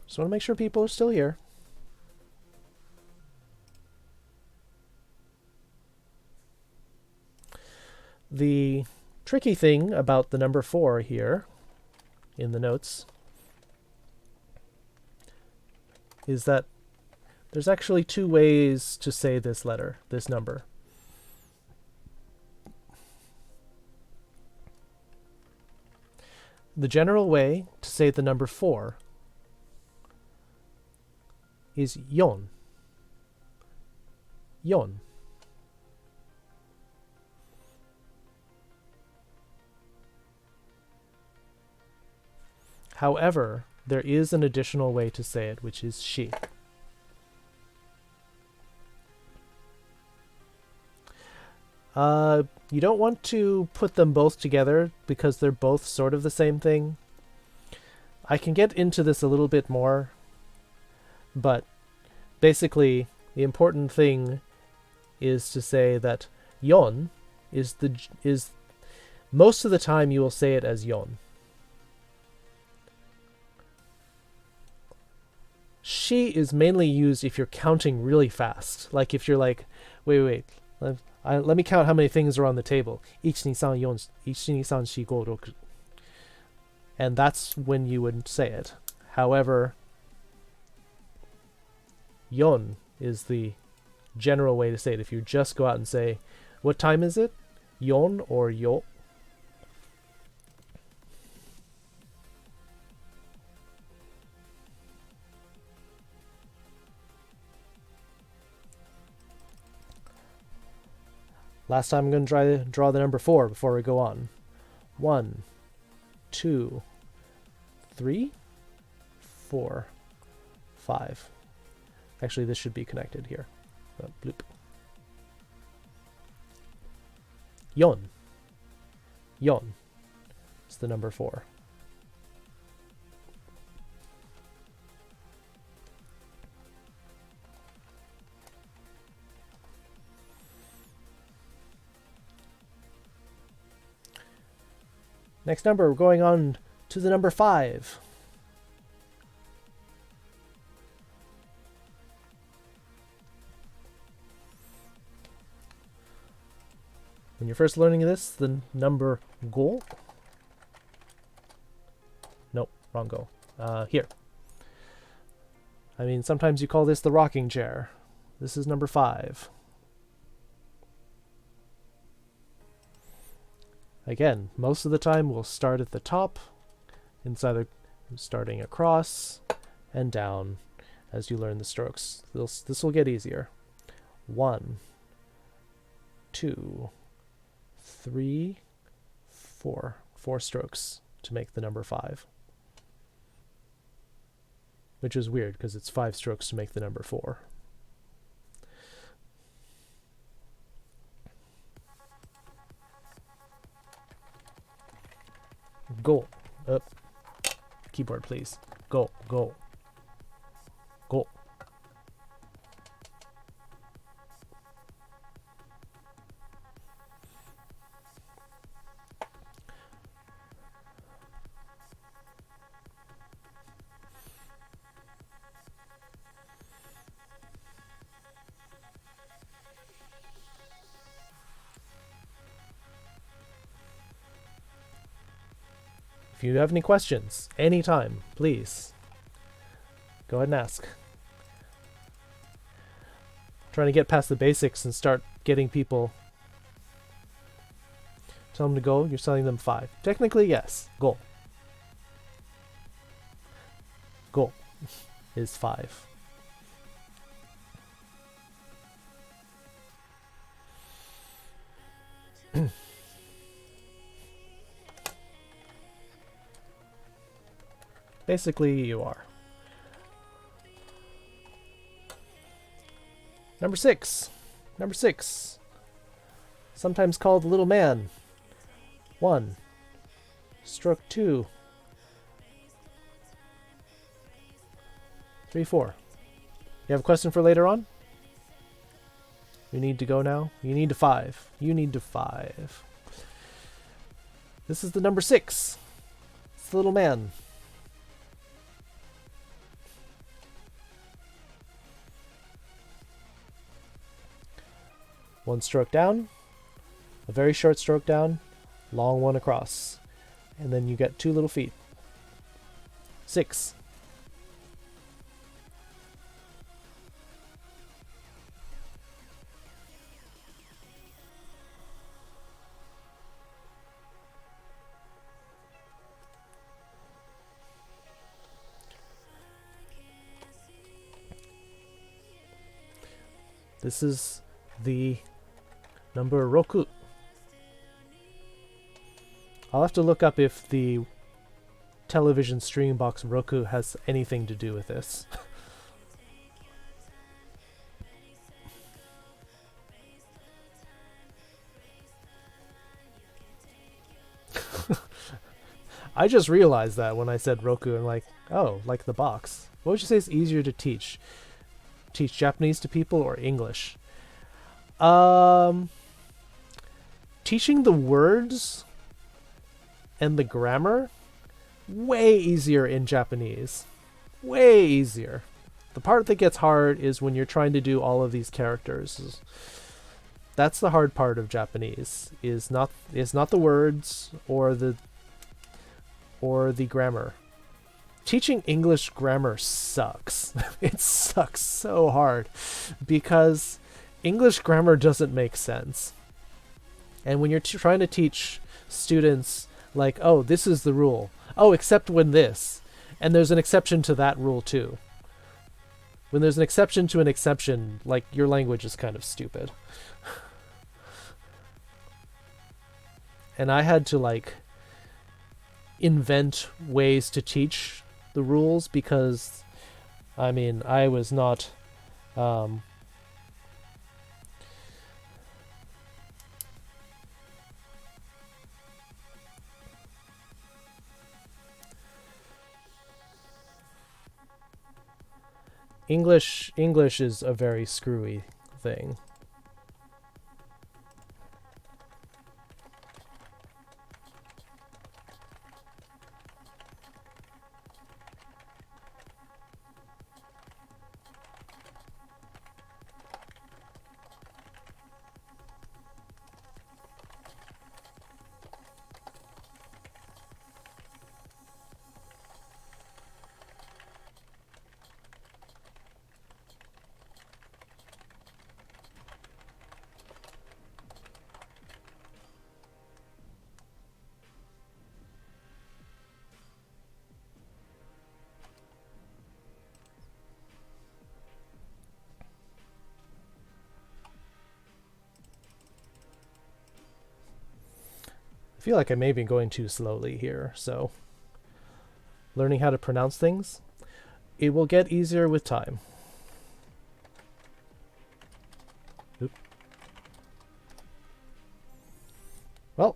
Just want to make sure people are still here. The tricky thing about the number 4 here in the notes is that there's actually 2 ways to say this letter, this number. The general way to say the number 4 is yon. Yon. However, there is an additional way to say it, which is shi. You don't want to put them both together because they're both sort of the same thing. I can get into this a little bit more, but basically the important thing is to say that yon is most of the time you will say it as yon. Shi is mainly used if you're counting really fast. Like if you're like, wait, let me count how many things are on the table. 1, 2, 3, 4, 1, 2, 3, 4, 5, 6. And that's when you would say it. However, yon is the general way to say it. If you just go out and say, what time is it? Yon or yo. Last time I'm going to try to draw the number 4 before we go on. 1, 2, 3, 4, 5. Actually, this should be connected here. Bloop. Yon. Yon. It's the number 4. Next number, we're going on to the number 5. When you're first learning this, the number go. Nope, wrong go. Here. I mean, sometimes you call this the rocking chair. This is number 5. Again, most of the time we'll start at the top, inside the starting across and down as you learn the strokes. This will get easier. 1, 2, 3, 4. 4 strokes to make the number 5. Which is weird because it's 5 strokes to make the number 4. Go. Up. Keyboard, please. Go. Go. Go. If you have any questions, anytime, please, go ahead and ask. I'm trying to get past the basics and start getting people. Tell them to go, you're telling them 5. Technically, yes, go. Go is 5. Basically, you are. Number 6. Number 6. sometimes called little man. 1. Stroke 2. 3, 4. You have a question for later on? You need to go now? You need to 5. You need to 5. This is the number 6. It's the little man. One stroke down, a very short stroke down, long one across. And then you get 2 little feet. 6. This is the number Roku. I'll have to look up if the television stream box Roku has anything to do with this. I just realized that when I said Roku, I'm like, oh, like the box. What would you say is easier to teach? Teach Japanese to people or English? Teaching the words and the grammar, way easier in Japanese. Way easier. The part that gets hard is when you're trying to do all of these characters. That's the hard part of Japanese, is not the words or the grammar. Teaching English grammar sucks. It sucks so hard because English grammar doesn't make sense. And when you're trying to teach students, like, oh, this is the rule. Oh, except when this. And there's an exception to that rule too. When there's an exception to an exception, like, your language is kind of stupid. And I had to, like, invent ways to teach the rules because, I mean, I was not... English is a very screwy thing. I feel like I may be going too slowly here, so learning how to pronounce things, it will get easier with time. Oop. Well,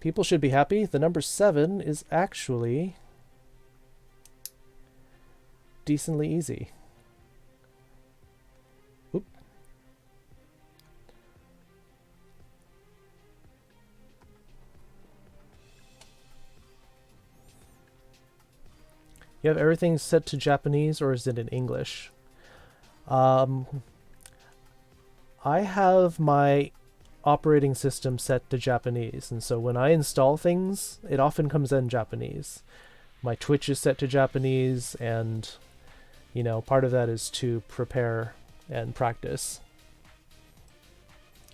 people should be happy. The number 7 is actually decently easy. Oop. You have everything set to Japanese, or is it in English? I have my operating system set to Japanese, and so when I install things, it often comes in Japanese. My Twitch is set to Japanese, and, you know, part of that is to prepare and practice.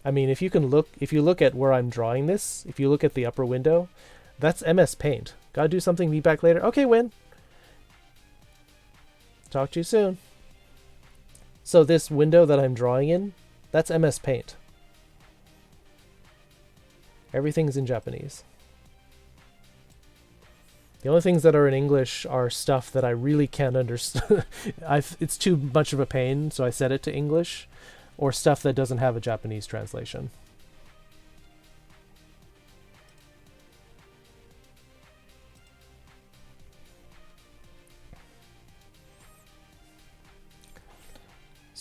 I mean, if you look at where I'm drawing this, if you look at the upper window, that's MS Paint. Gotta do something, be back later. Okay, Win. Talk to you soon. So this window that I'm drawing in, that's MS Paint. Everything's in Japanese. The only things that are in English are stuff that I really can't understand. It's too much of a pain, so I set it to English, or stuff that doesn't have a Japanese translation.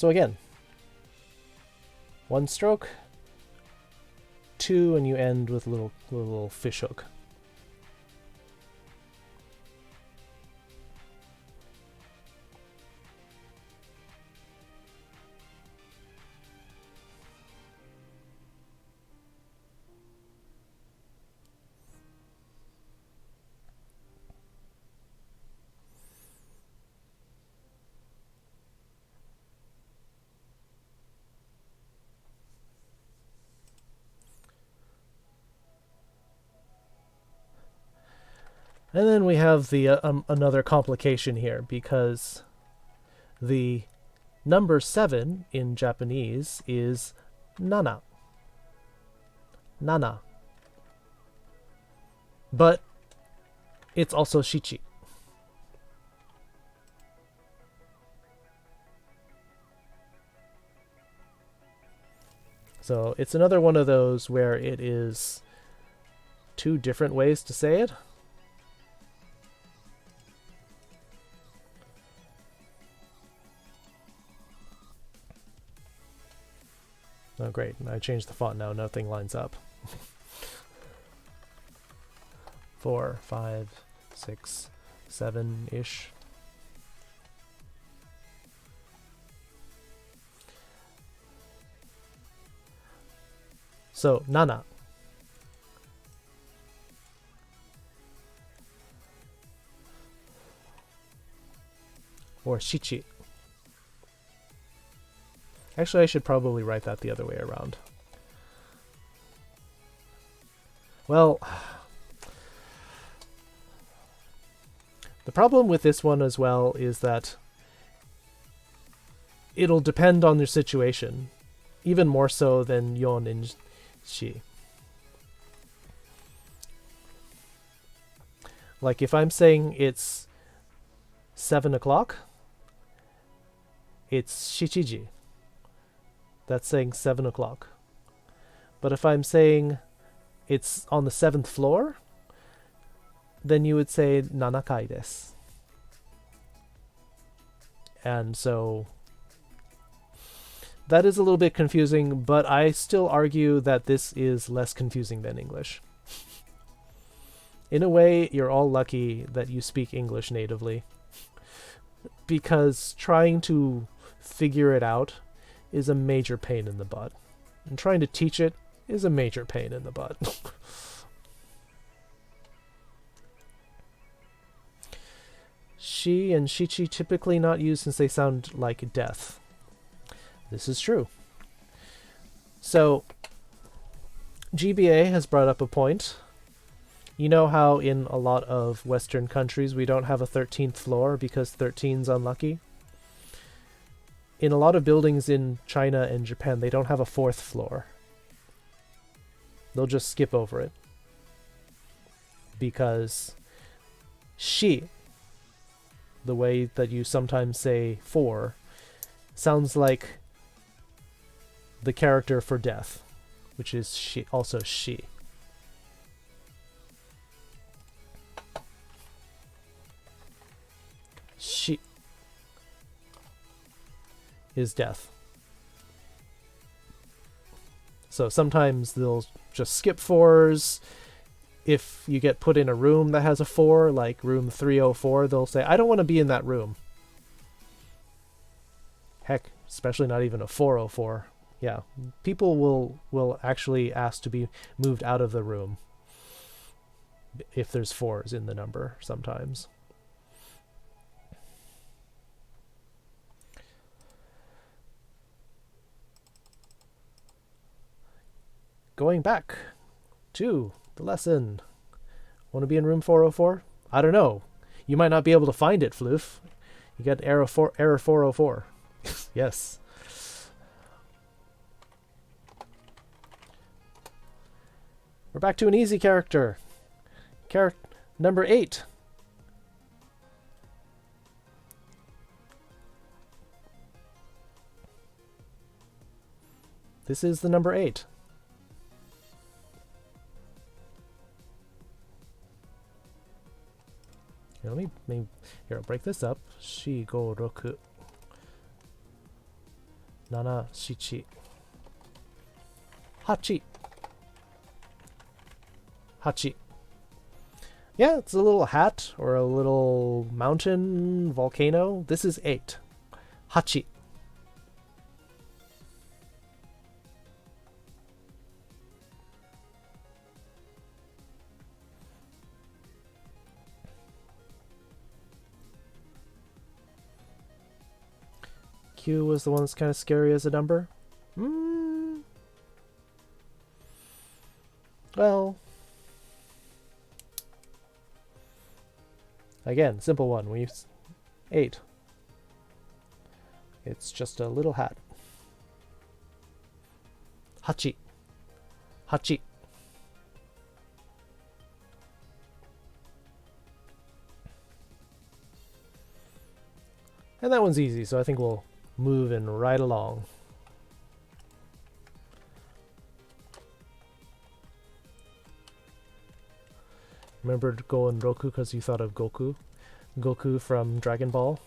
So again, 1 stroke, 2, and you end with a little fish hook. And then we have the another complication here, because the number 7 in Japanese is nana. Nana. But it's also shichi. So it's another one of those where it is 2 different ways to say it. Oh great, I changed the font now, nothing lines up. 4, 5, 6, 7-ish. So, nana. Or shichi. Actually, I should probably write that the other way around. Well, the problem with this one as well is that it'll depend on your situation, even more so than yon and shi. Like if I'm saying it's 7 o'clock, it's shichiji. That's saying 7 o'clock. But if I'm saying it's on the 7th floor, then you would say nanakai desu. And so that is a little bit confusing, but I still argue that this is less confusing than English. In a way, you're all lucky that you speak English natively, because trying to figure it out is a major pain in the butt. And trying to teach it is a major pain in the butt. Shi and shichi typically not used since they sound like death. This is true. So, GBA has brought up a point. You know how in a lot of Western countries we don't have a 13th floor because 13's unlucky? In a lot of buildings in China and Japan, they don't have a 4th floor. They'll just skip over it. Because shi, the way that you sometimes say 4, sounds like the character for death, which is she, also she. She is death. So sometimes they'll just skip 4s. If you get put in a room that has a 4, like room 304, they'll say, I don't want to be in that room. Heck, especially not even a 404. Yeah, people will actually ask to be moved out of the room if there's 4s in the number sometimes. Going back to the lesson. Want to be in room 404? I don't know. You might not be able to find it, Floof. You got error 404. Yes. We're back to an easy character. Number 8. This is the number 8. Here, here, I'll break this up. Shi, go, roku. Nana, shichi. Hachi. Hachi. Yeah, it's a little hat or a little mountain volcano. This is 8. Hachi. Q was the one that's kind of scary as a number. Well, again, simple one. 8. It's just a little hat. Hachi. Hachi. And that one's easy, so I think we'll move in right along. Remember Goen Roku because you thought of Goku? Goku from Dragon Ball?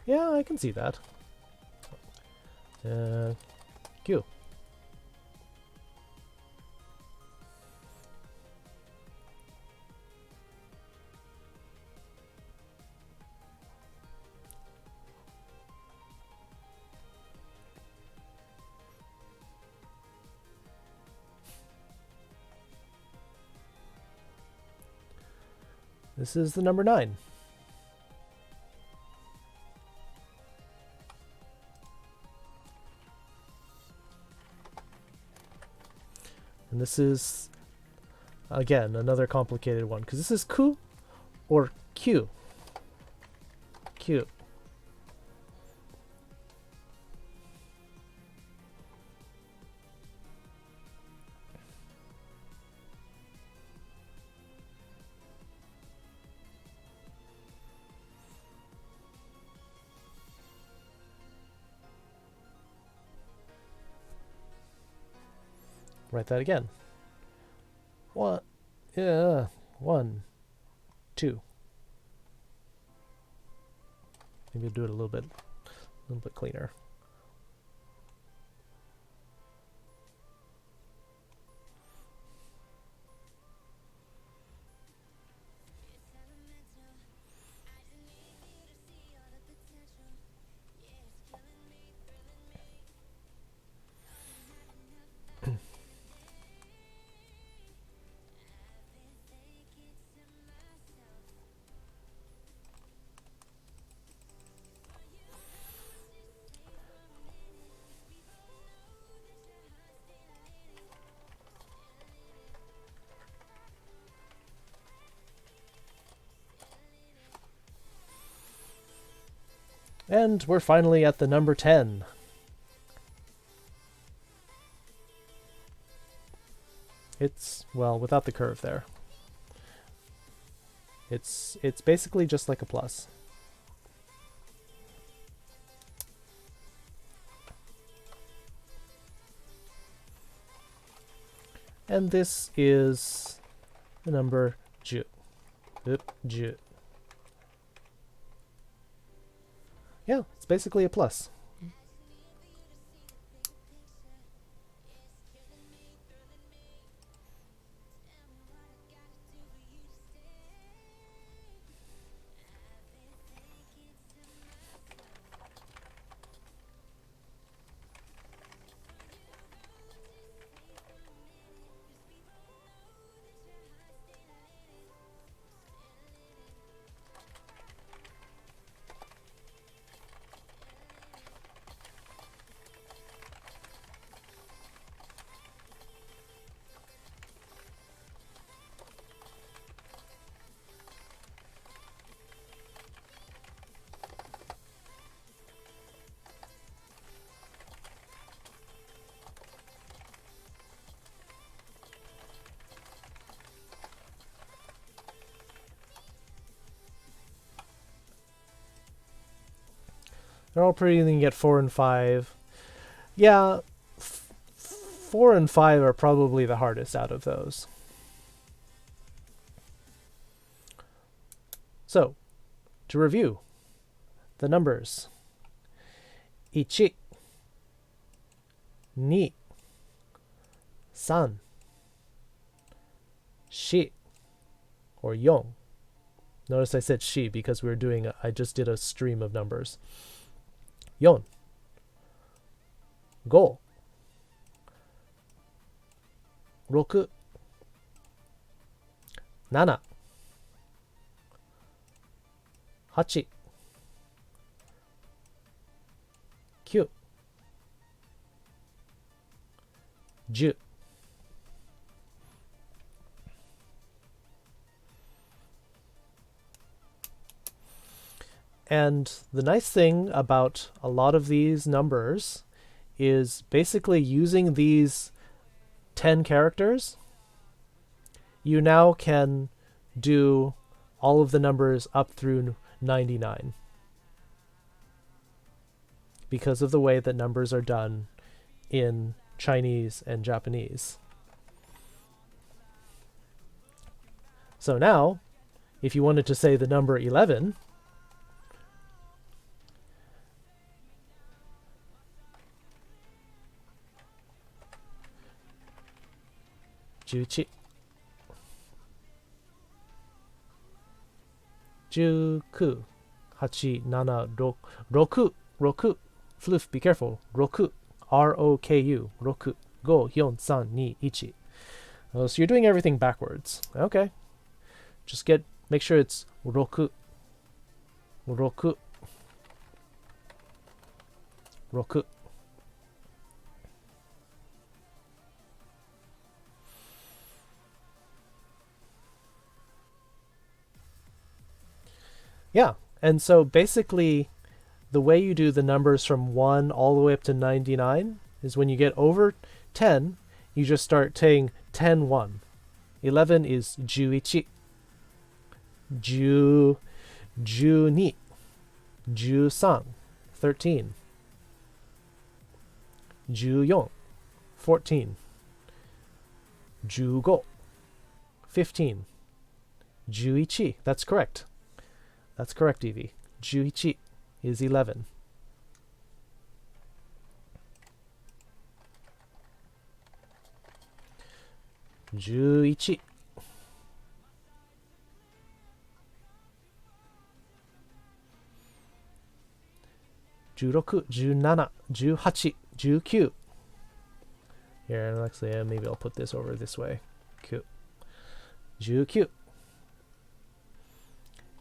Yeah, I can see that. Q. This is the number 9. And this is, again, another complicated one, because this is ku or q. Q. Write that again. 1, 2. Maybe do it a little bit cleaner. And we're finally at the number 10. It's, well, without the curve there. It's basically just like a plus. And this is the number ju. Ju. Yeah, it's basically a plus. They're all pretty, then you get 4 and 5. Yeah, 4 and 5 are probably the hardest out of those. So, to review, the numbers 1、2、3、4, or 4. Notice I said she because I just did a stream of numbers. 4、5、6、7、8、9、10。And the nice thing about a lot of these numbers is basically using these 10 characters, you now can do all of the numbers up through 99 because of the way that numbers are done in Chinese and Japanese. So now, if you wanted to say the number 11, Juchi, 19、8、7、6、Floof, be careful. 6、ROKU, 6、5、4、3、2、1. Oh, so you're doing everything backwards. Okay. Just make sure it's 6、6、6. Yeah, and so basically the way you do the numbers from 1 all the way up to 99 is when you get over 10, you just start saying 10, 1. 11 is 11, 10, 12, 13, 13, 14, 14, 15, 15, 11. That's correct. That's correct, Evie. 11 is 11. Juichi. 16, 17, 18, 19. Here, actually, maybe I'll put this over this way. 19.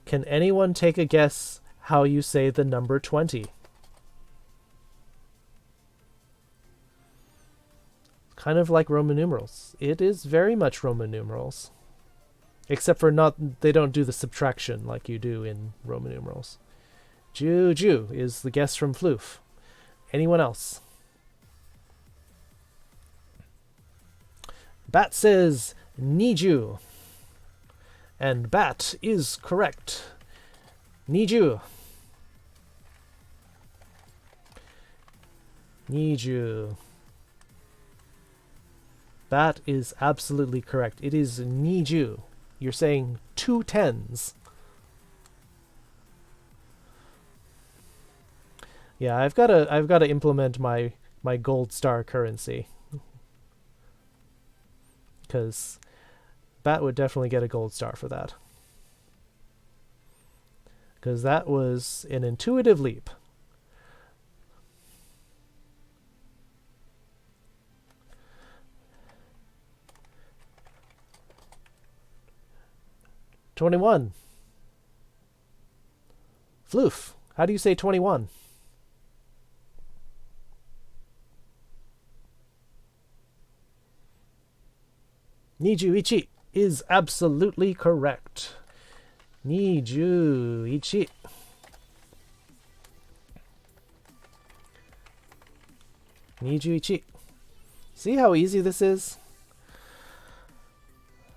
Can anyone take a guess how you say the number 20? Kind of like Roman numerals. It is very much Roman numerals. Except for they don't do the subtraction like you do in Roman numerals. Juju is the guess from Floof. Anyone else? Bat says Niju. And Bat is correct. Niju. Niju. Bat is absolutely correct. It is Niju. You're saying 2 tens. Yeah, I've got to implement my gold star currency. Because Bat would definitely get a gold star for that. Because that was an intuitive leap. $21. Floof, how do you say 21? Nijuichi is absolutely correct. Nijuichi. Nijuichi. See how easy this is?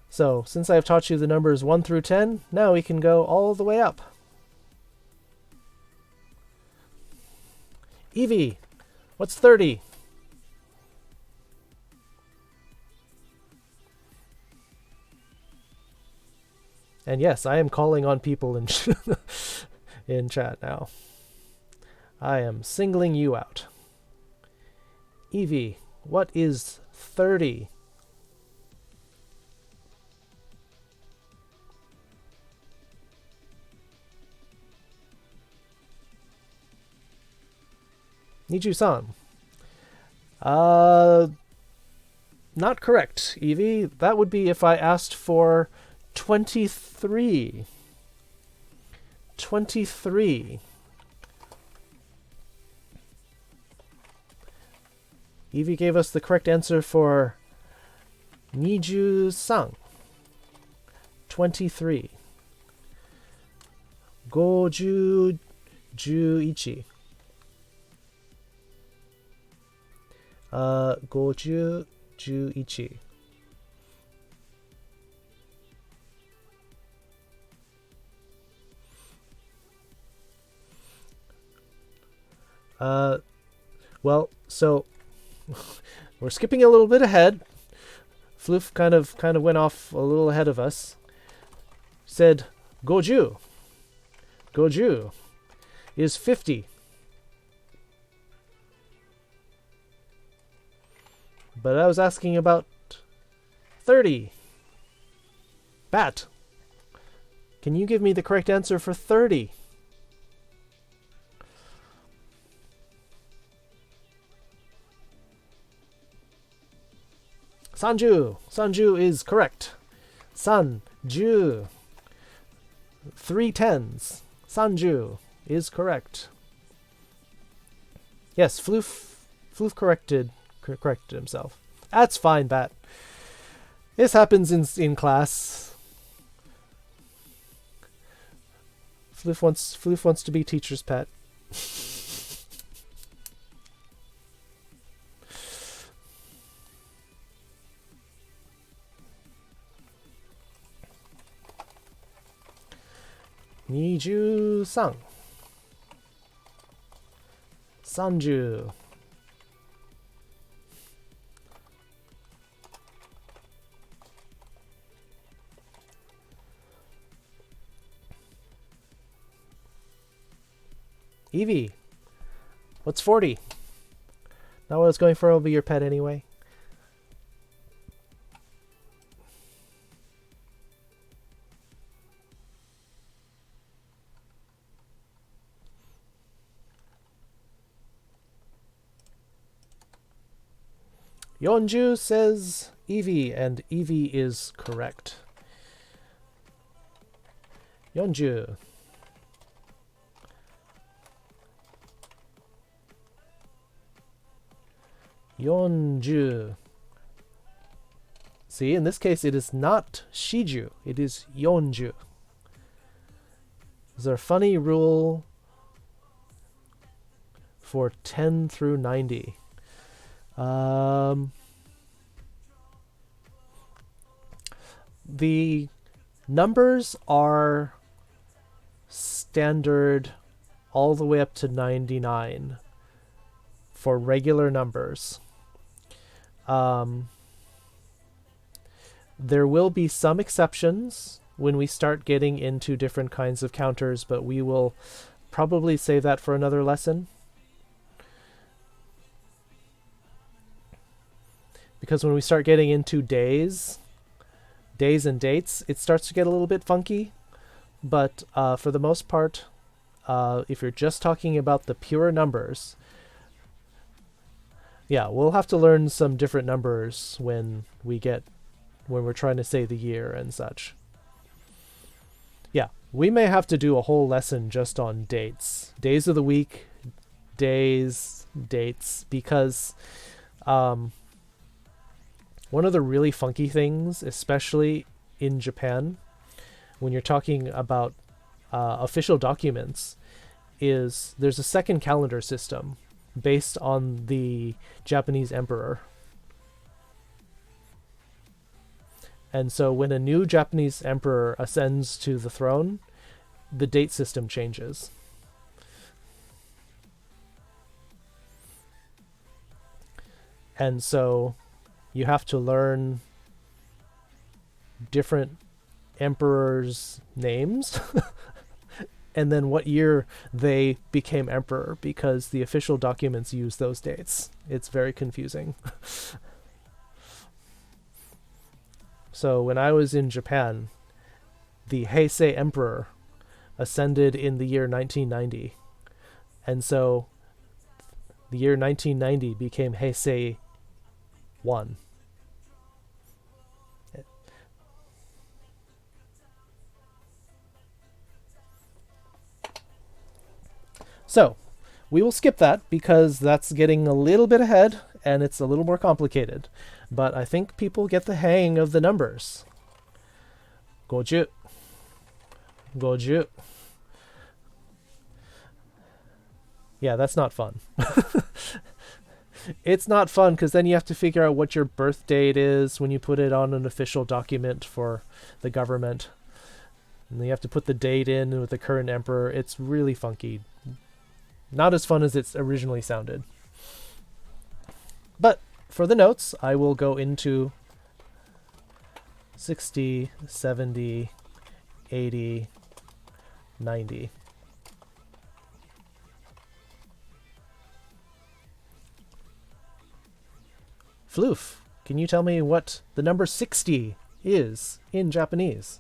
So, since I've taught you the numbers 1 through 10, now we can go all the way up. Evie, what's 30? And yes, I am calling on people in in chat now. I am singling you out. Evie, what is 30? Niju-san. Not correct, Evie. That would be if I asked for 23. 23. Evie gave us the correct answer for Niju-san. 23. 50, 11. 50, 11. Well, so we're skipping a little bit ahead. Floof kind of went off a little ahead of us. Said Goju. Goju is 50. But I was asking about 30. Bat, can you give me the correct answer for 30? Sanju. Sanju is correct. Sanju. 3 tens. Sanju is correct. Yes, Floof corrected himself. That's fine, Bat. This happens in class. Floof wants to be teacher's pet. Niju-san. Sanju. Evie, what's 40? Not what I was going for, will be your pet anyway. Yonju says Evie, and Evie is correct. Yonju. Yonju. See, in this case, it is not Shiju. It is Yonju. There's a funny rule for 10 through 90. The numbers are standard all the way up to 99 for regular numbers. There will be some exceptions when we start getting into different kinds of counters, but we will probably save that for another lesson. Because when we start getting into days and dates, it starts to get a little bit funky. But for the most part, if you're just talking about the pure numbers, yeah, we'll have to learn some different numbers when we're trying to say the year and such. Yeah, we may have to do a whole lesson just on dates. Days of the week, dates, because one of the really funky things, especially in Japan, when you're talking about official documents, is there's a second calendar system based on the Japanese emperor. And so when a new Japanese emperor ascends to the throne, the date system changes. And so you have to learn different emperors' names and then what year they became emperor, because the official documents use those dates. It's very confusing. So when I was in Japan, the Heisei emperor ascended in the year 1990. And so the year 1990 became Heisei 1. So we will skip that because that's getting a little bit ahead and it's a little more complicated. But I think people get the hang of the numbers. 50. 50. Yeah, that's not fun. It's not fun because then you have to figure out what your birth date is when you put it on an official document for the government. And then you have to put the date in with the current emperor. It's really funky. Not as fun as it's originally sounded. But for the notes, I will go into 60, 70, 80, 90. Floof, can you tell me what the number 60 is in Japanese?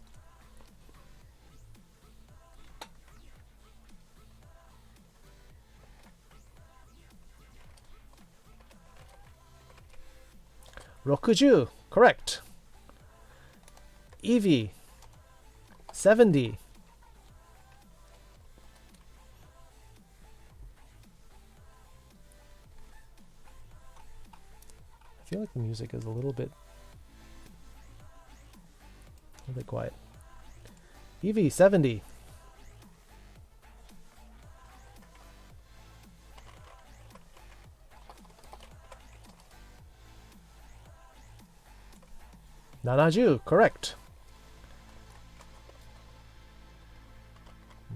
Rokuju, correct. Evie, 70. I feel like the music is a little bit quiet. Evie, 70. Nanaju, correct.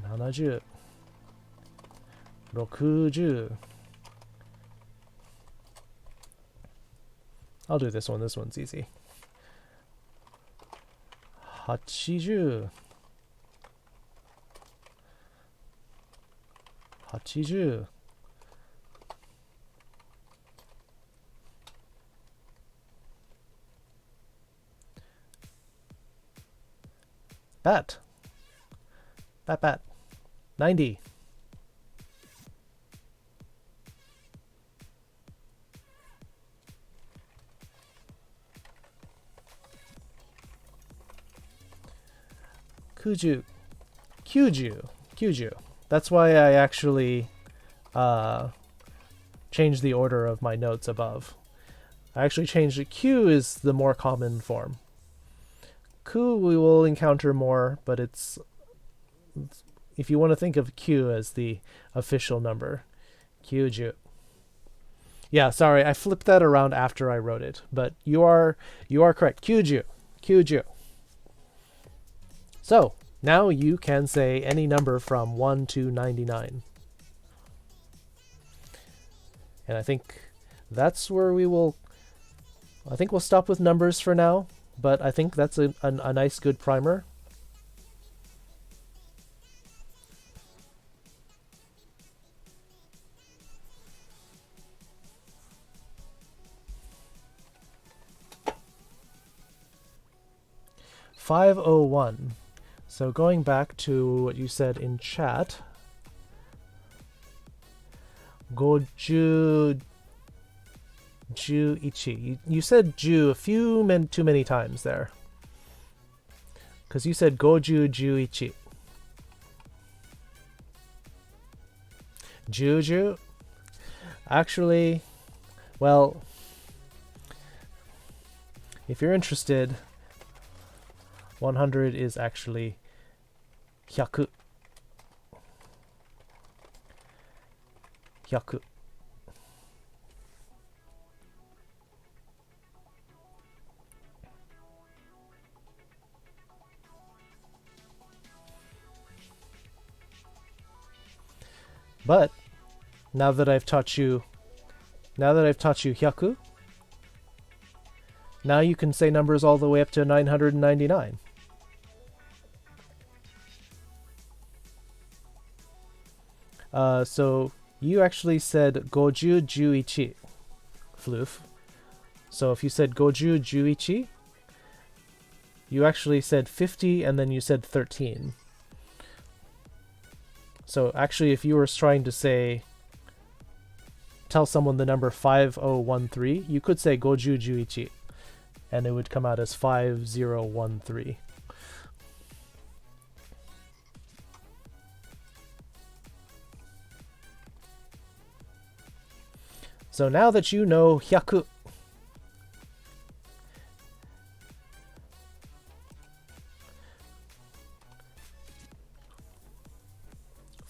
70. 60. I'll do this one. This one's easy. 80. 80. Bat. Bat bat. 90. Kuju. Kyuju. That's why I actually changed the order of my notes above. I actually changed it. Q is the more common form. Ku we will encounter more, but it's if you want to think of Q as the official number. Kyuju. Yeah, sorry, I flipped that around after I wrote it, but you are correct. Kyuju. So, now you can say any number from 1 to 99. And I think that's where we'll stop with numbers for now, but I think that's a nice good primer. .501. So going back to what you said in chat, 50 11. You said ju a few too many times there. Because you said 50 11. Juju? Actually, well, if you're interested, 100 is actually 100. 100. But now that I've taught you 100, now you can say numbers all the way up to 999. So you actually said goju juichi, Floof. So if you said goju juichi, you actually said 50 and then you said 13. So actually, if you were trying to say, tell someone the number 5013, you could say goju juichi, and it would come out as 5013. So now that you know hyaku,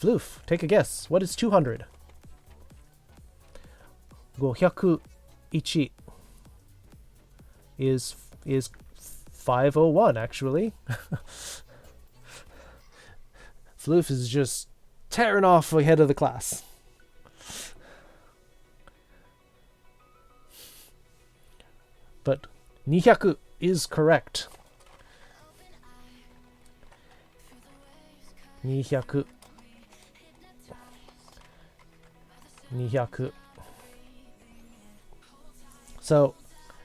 Floof, take a guess. What is 200? 501 is 501 actually. Floof is just tearing off ahead of the class. But 200 is correct. 200. 200. So,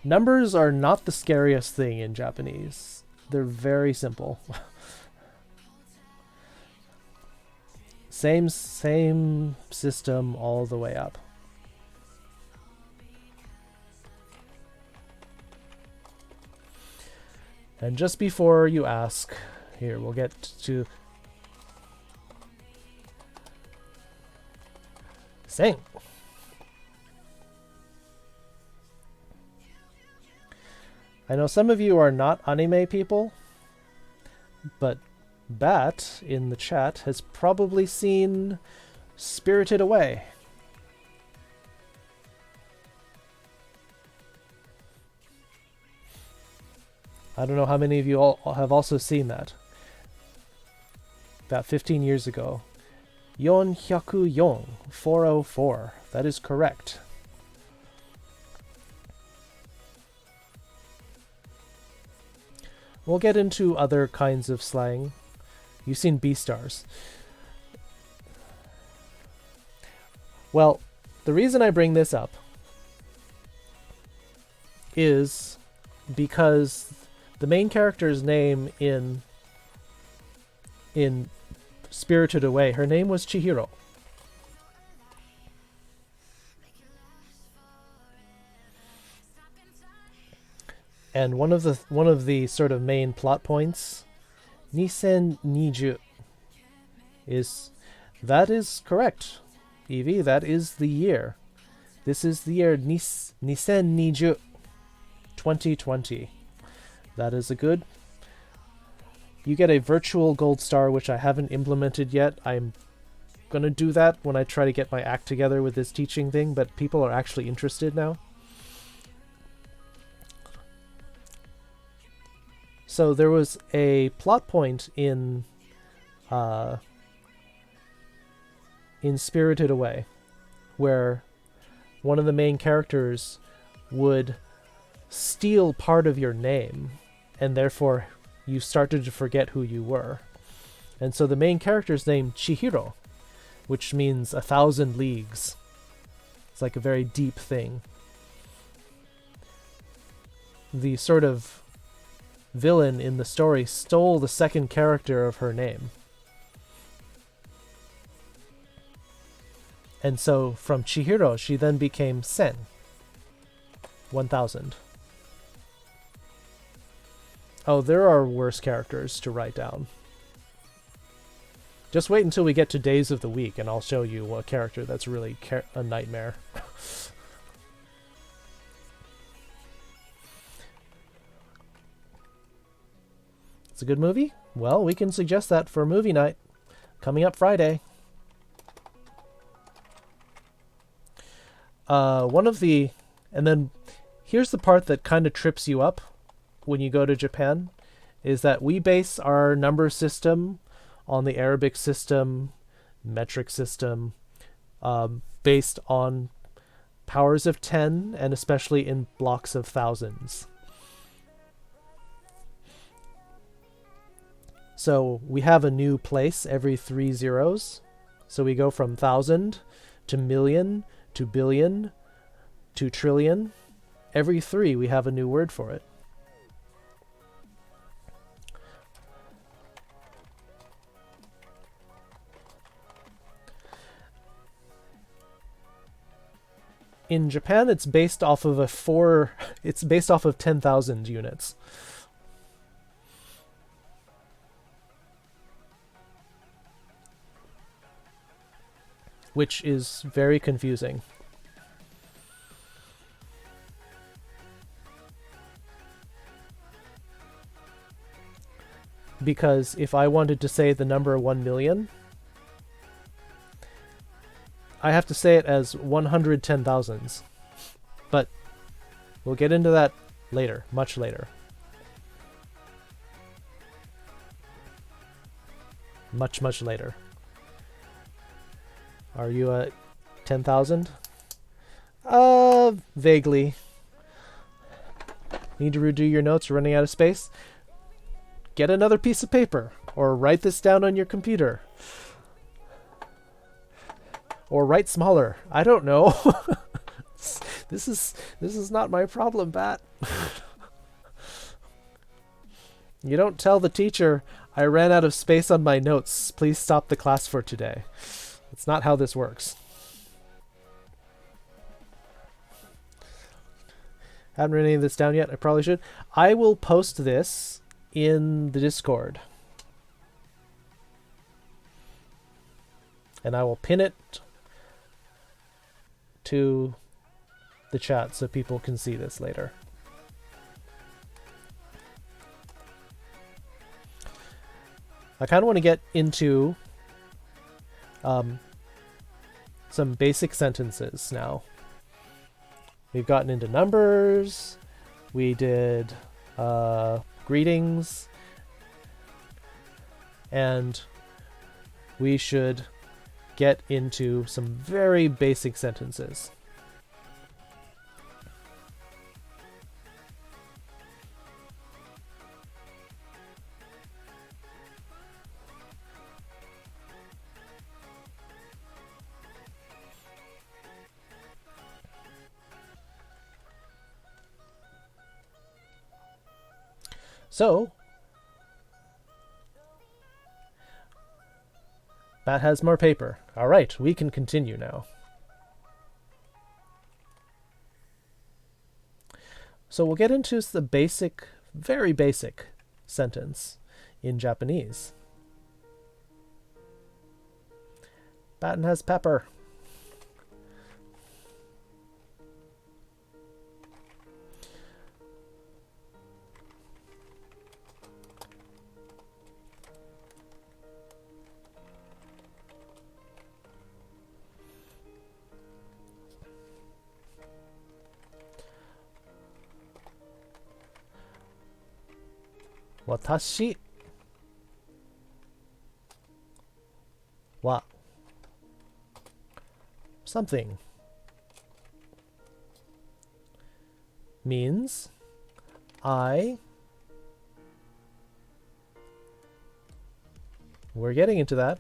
numbers are not the scariest thing in Japanese. They're very simple. Same system all the way up. And just before you ask, here, we'll get to sing. I know some of you are not anime people, but Bat in the chat has probably seen Spirited Away. I don't know how many of you all have also seen that. About 15 years ago. 404, 404. That is correct. We'll get into other kinds of slang. You've seen B-stars. Well, the reason I bring this up is because the main character's name in Spirited Away, her name was Chihiro. And one of the sort of main plot points, 2020, that is correct, Evie. That is the year. This is the year 2020. 2020. That is a good. You get a virtual gold star, which I haven't implemented yet. I'm gonna do that when I try to get my act together with this teaching thing, but people are actually interested now. So there was a plot point in Spirited Away where one of the main characters would steal part of your name, and therefore you started to forget who you were. And so the main character's named Chihiro, which means 1,000 leagues. It's like a very deep thing. The sort of villain in the story stole the second character of her name. And so from Chihiro, she then became Sen. 1,000. Oh, there are worse characters to write down. Just wait until we get to Days of the Week, and I'll show you a character that's really a nightmare. It's a good movie? Well, we can suggest that for movie night. Coming up Friday. And then here's the part that kind of trips you up when you go to Japan, is that we base our number system on the Arabic system, metric system, based on powers of 10, and especially in blocks of thousands. So we have a new place every 3 zeros. So we go from thousand to million to billion to trillion. Every 3 we have a new word for it. In Japan, it's based off of it's based off of 10,000 units. Which is very confusing. Because if I wanted to say the number 1 million, I have to say it as 110,000s. But we'll get into that later, much later. Much, much later. Are you at 10,000? Vaguely. Need to redo your notes? You're running out of space? Get another piece of paper, or write this down on your computer. Or write smaller. I don't know. This is not my problem, Bat. You don't tell the teacher, I ran out of space on my notes. Please stop the class for today. It's not how this works. Haven't written any of this down yet. I probably should. I will post this in the Discord. And I will pin it to the chat so people can see this later. I kind of want to get into some basic sentences now. We've gotten into numbers, we did greetings, and we should get into some very basic sentences. So, Bat has more paper. All right, we can continue now. So we'll get into the basic, very basic sentence in Japanese. Batten has pepper. Watashi wa something means we're getting into that.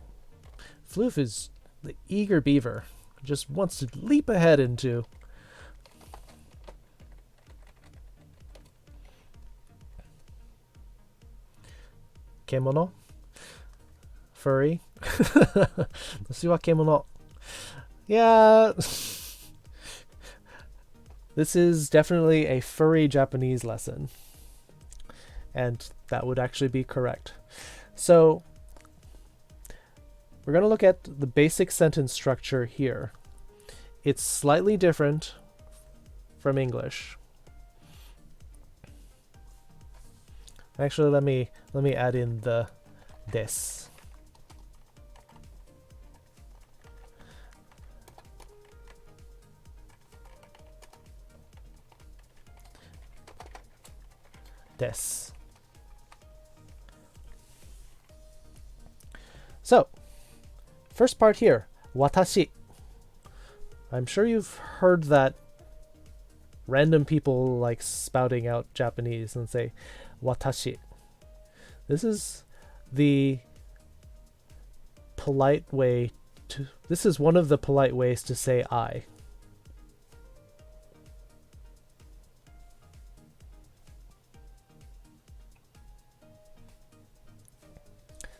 Floof is the eager beaver, just wants to leap ahead into kemono, furry. Let's see what kemono. Yeah, this is definitely a furry Japanese lesson, and that would actually be correct. So we're going to look at the basic sentence structure here. It's slightly different from English. Actually, let me add in the des. Des. So, first part here, watashi. I'm sure you've heard that random people like spouting out Japanese and say watashi. This is the polite way this is one of the polite ways to say I.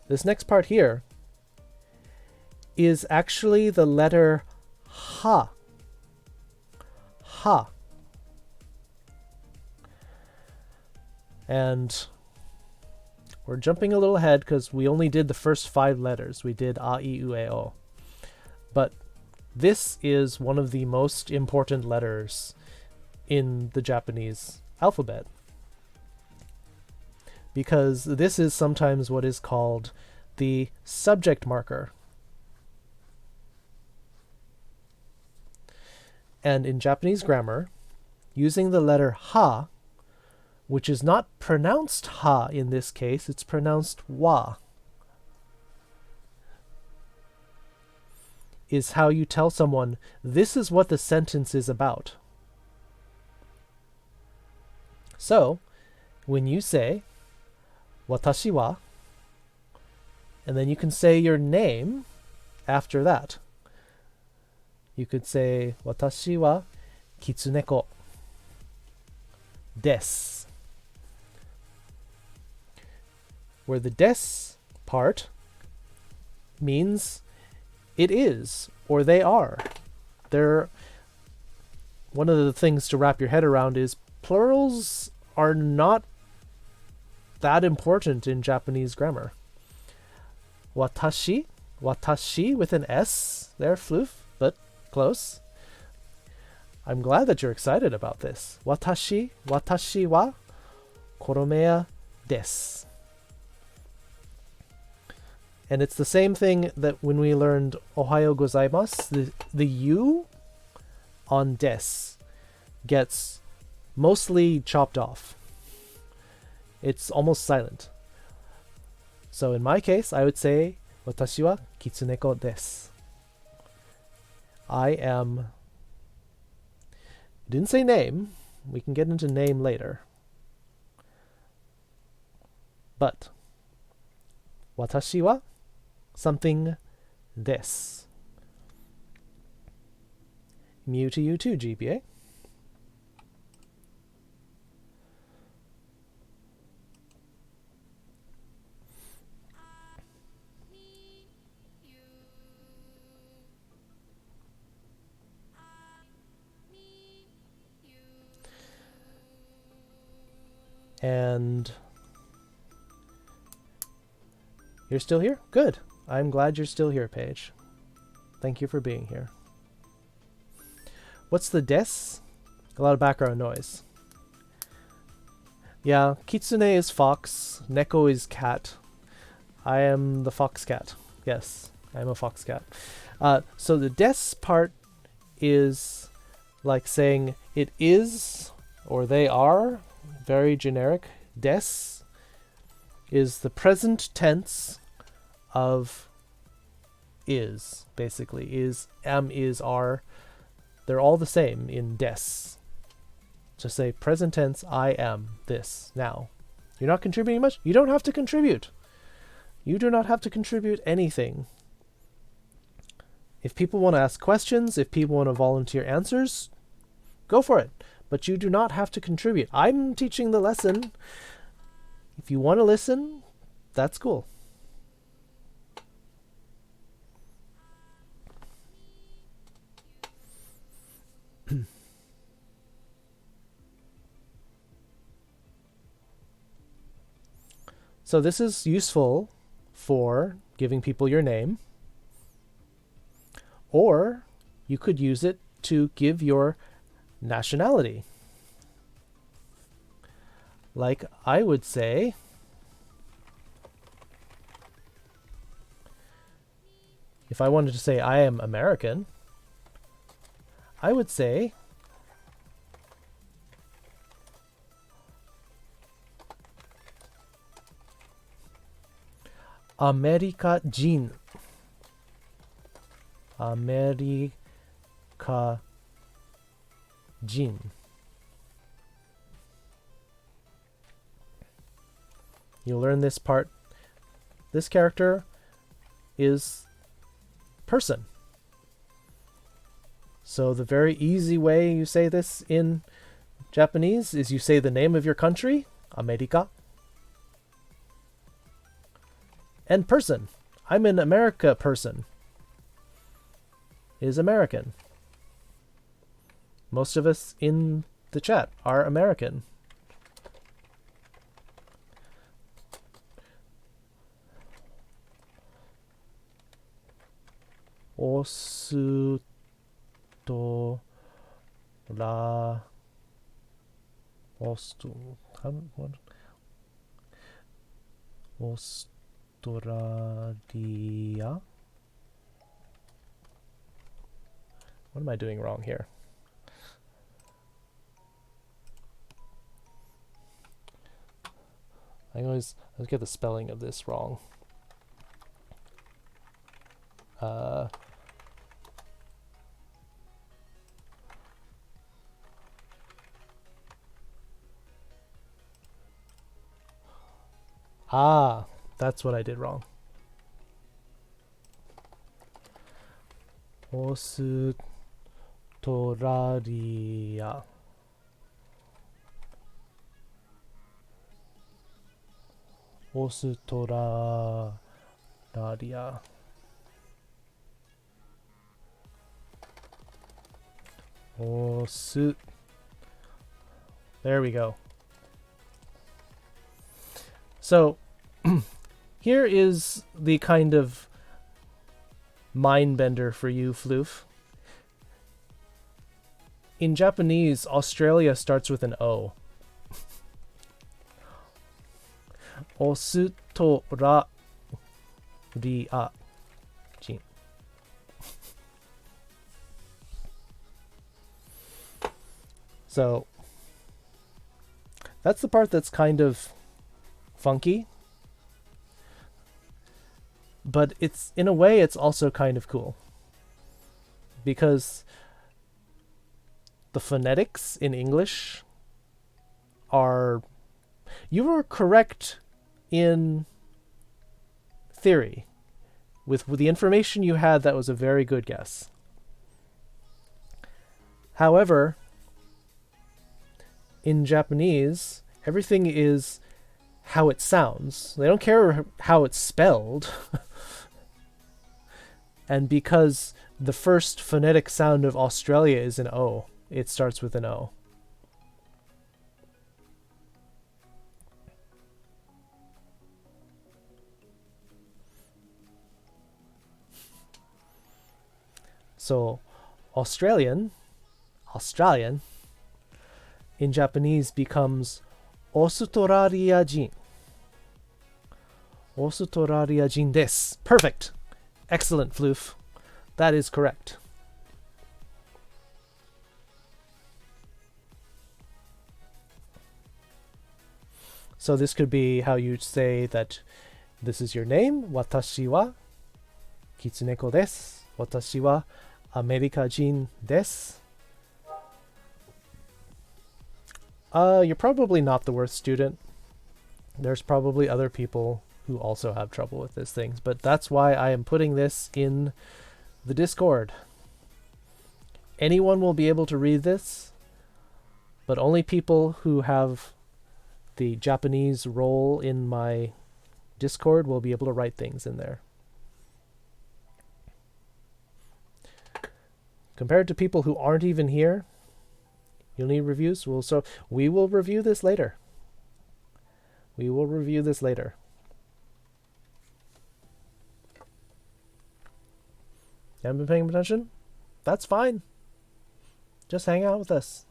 This next part here is actually the letter ha. Ha. And we're jumping a little ahead because we only did the first 5 letters. We did a, I, U, E, O. But this is one of the most important letters in the Japanese alphabet, because this is sometimes what is called the subject marker. And in Japanese grammar, using the letter ha, which is not pronounced ha in this case, it's pronounced wa, is how you tell someone, this is what the sentence is about. So, when you say, watashi wa, and then you can say your name after that. You could say, watashi wa Kitsuneko desu. Where the des part means it is, or they are. One of the things to wrap your head around is plurals are not that important in Japanese grammar. Watashi with an S there, floof, but close. I'm glad that you're excited about this. Watashi wa koromeya desu. And it's the same thing that when we learned Ohayo gozaimasu, the U on des gets mostly chopped off. It's almost silent. So in my case, I would say, watashi wa Kitsuneko desu. I am... Didn't say name. We can get into name later. But, watashi wa something desu. Mu to you too, GPA. And you're still here? Good. I'm glad you're still here, Paige. Thank you for being here. What's the des? A lot of background noise. Yeah, kitsune is fox, neko is cat. I am the fox cat. Yes, I'm a fox cat. So the des part is like saying it is or they are. Very generic. Des is the present tense of is, basically. Is, am, is, are. They're all the same in des. Just say present tense, I am this now. You're not contributing much? You don't have to contribute. You do not have to contribute anything. If people want to ask questions, if people want to volunteer answers, go for it. But you do not have to contribute. I'm teaching the lesson. If you want to listen, that's cool. So this is useful for giving people your name. Or you could use it to give your nationality. Like I would say, if I wanted to say I am American, I would say America Jin. America Jin. You'll learn this part. This character is person. So the very easy way you say this in Japanese is you say the name of your country, America, and person. I'm an America person. Is American. Most of us in the chat are American. Osu to ra Australia. What am I doing wrong here? I always get the spelling of this wrong. That's what I did wrong. Australia. Australia. There we go. So here is the kind of mind bender for you, Floof. In Japanese, Australia starts with an O. Osutora ria jin. So that's the part that's kind of funky. But it's, in a way, it's also kind of cool. Because the phonetics in English are... You were correct in theory. With the information you had, that was a very good guess. However, in Japanese, everything is how it sounds. They don't care how it's spelled. And because the first phonetic sound of Australia is an O, it starts with an O. So, Australian, in Japanese becomes Australia jin. Australia jin desu. Perfect. Excellent, Floof. That is correct. So this could be how you say that this is your name. Watashi wa Kitsuneko desu. Watashi wa America jin desu. You're probably not the worst student. There's probably other people who also have trouble with these things, but that's why I am putting this in the Discord. Anyone will be able to read this, but only people who have the Japanese role in my Discord will be able to write things in there. Compared to people who aren't even here, you'll need reviews. So we will review this later. We will review this later. You haven't been paying attention? That's fine. Just hang out with us.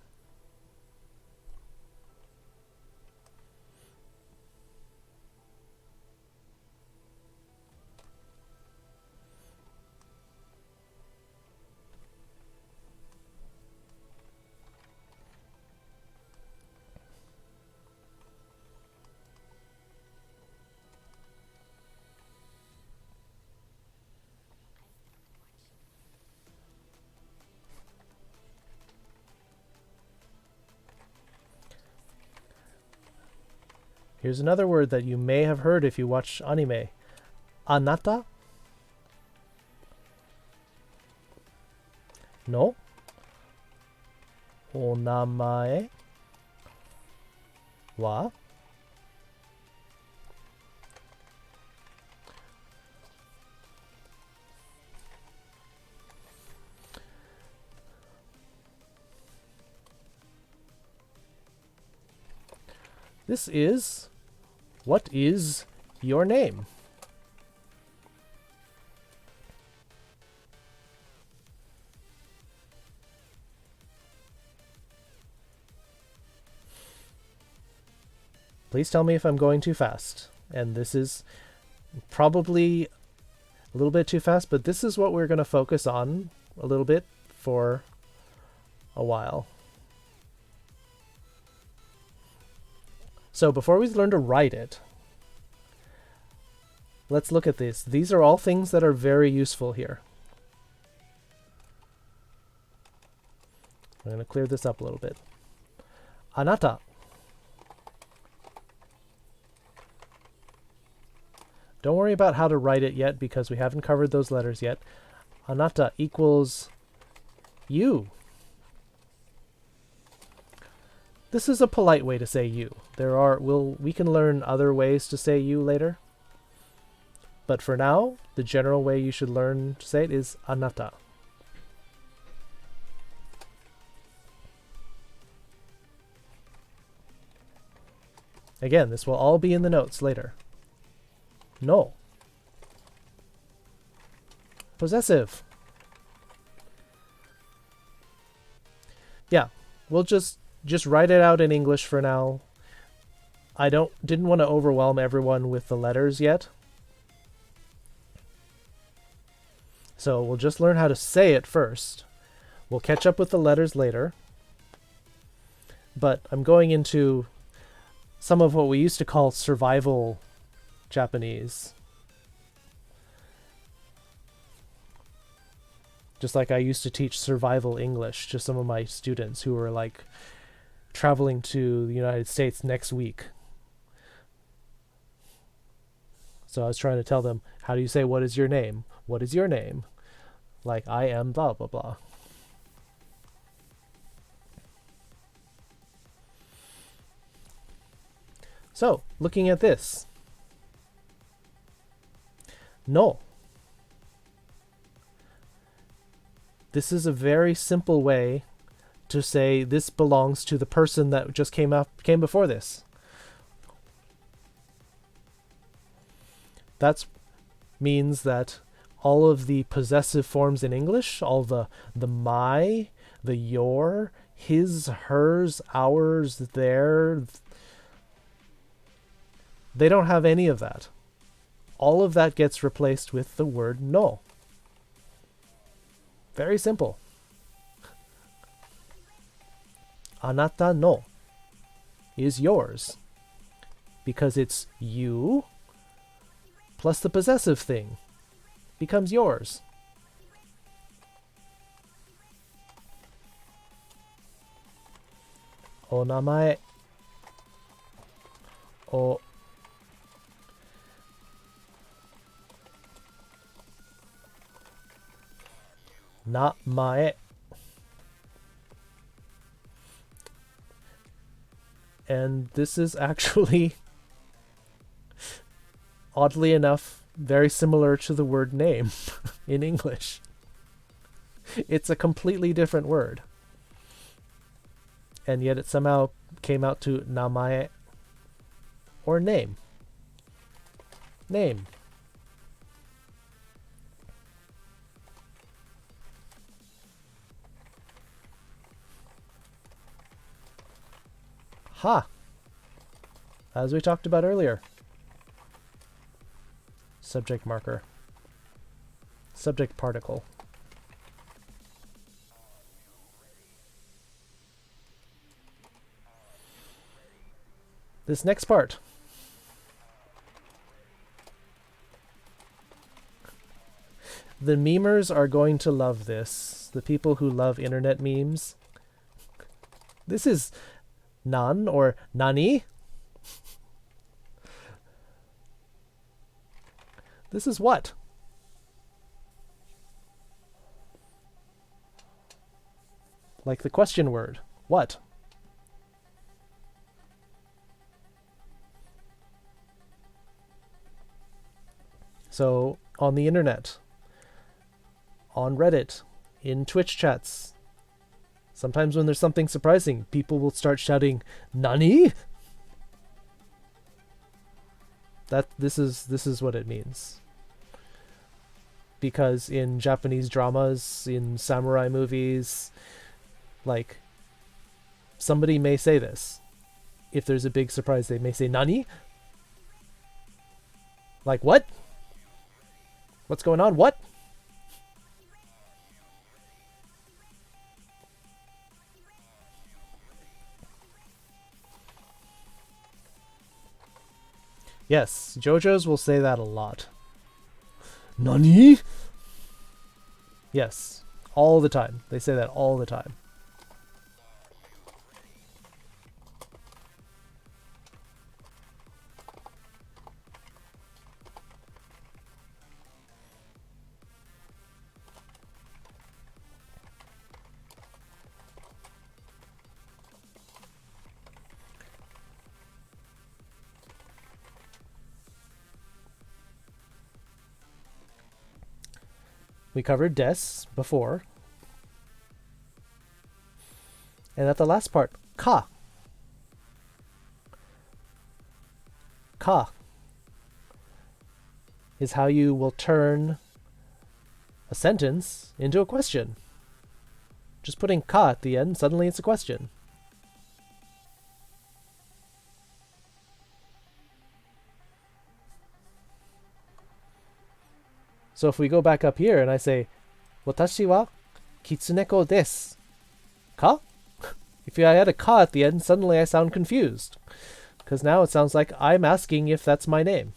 Here's another word that you may have heard if you watch anime. Anata. No. Onamae wa. This is, what is your name? Please tell me if I'm going too fast. And this is probably a little bit too fast, but this is what we're going to focus on a little bit for a while. So before we learn to write it, let's look at this. These are all things that are very useful here. I'm going to clear this up a little bit. Anata. Don't worry about how to write it yet because we haven't covered those letters yet. Anata equals you. This is a polite way to say you. We can learn other ways to say you later. But for now, the general way you should learn to say it is anata. Again, this will all be in the notes later. No. Possessive. Yeah, we'll just write it out in English for now. I didn't want to overwhelm everyone with the letters yet. So we'll just learn how to say it first. We'll catch up with the letters later. But I'm going into some of what we used to call survival Japanese. Just like I used to teach survival English to some of my students who were like traveling to the United States next week. So I was trying to tell them, how do you say, what is your name? What is your name? Like, I am blah, blah, blah. So, looking at this. No. This is a very simple way to say this belongs to the person that just came before this. That means that all of the possessive forms in English, all the my, the your, his, hers, ours, their, they don't have any of that. All of that gets replaced with the word no. Very simple. Anata no is yours because it's you plus the possessive thing becomes yours. Onamae o namae. And this is actually, oddly enough, very similar to the word name in English. It's a completely different word. And yet it somehow came out to namae or name. Name. Ha! As we talked about earlier. Subject marker. Subject particle. This next part. The memers are going to love this. The people who love internet memes. This is nan or nani. This is what? like the question word. What? So on the internet, on Reddit, in Twitch chats, sometimes when there's something surprising, people will start shouting, "Nani?" This is what it means. Because in Japanese dramas, in samurai movies, like, somebody may say this. If there's a big surprise, they may say, "Nani?" Like, what? What's going on? What? Yes, JoJo's will say that a lot. "Nani?" Yes, all the time. They say that all the time. We covered des before. And at the last part, ka. Ka is how you will turn a sentence into a question. Just putting ka at the end, suddenly it's a question. So if we go back up here and I say, "Watashi wa Kitsuneko desu." Ka? If I add a ka at the end, suddenly I sound confused. Because now it sounds like I'm asking if that's my name.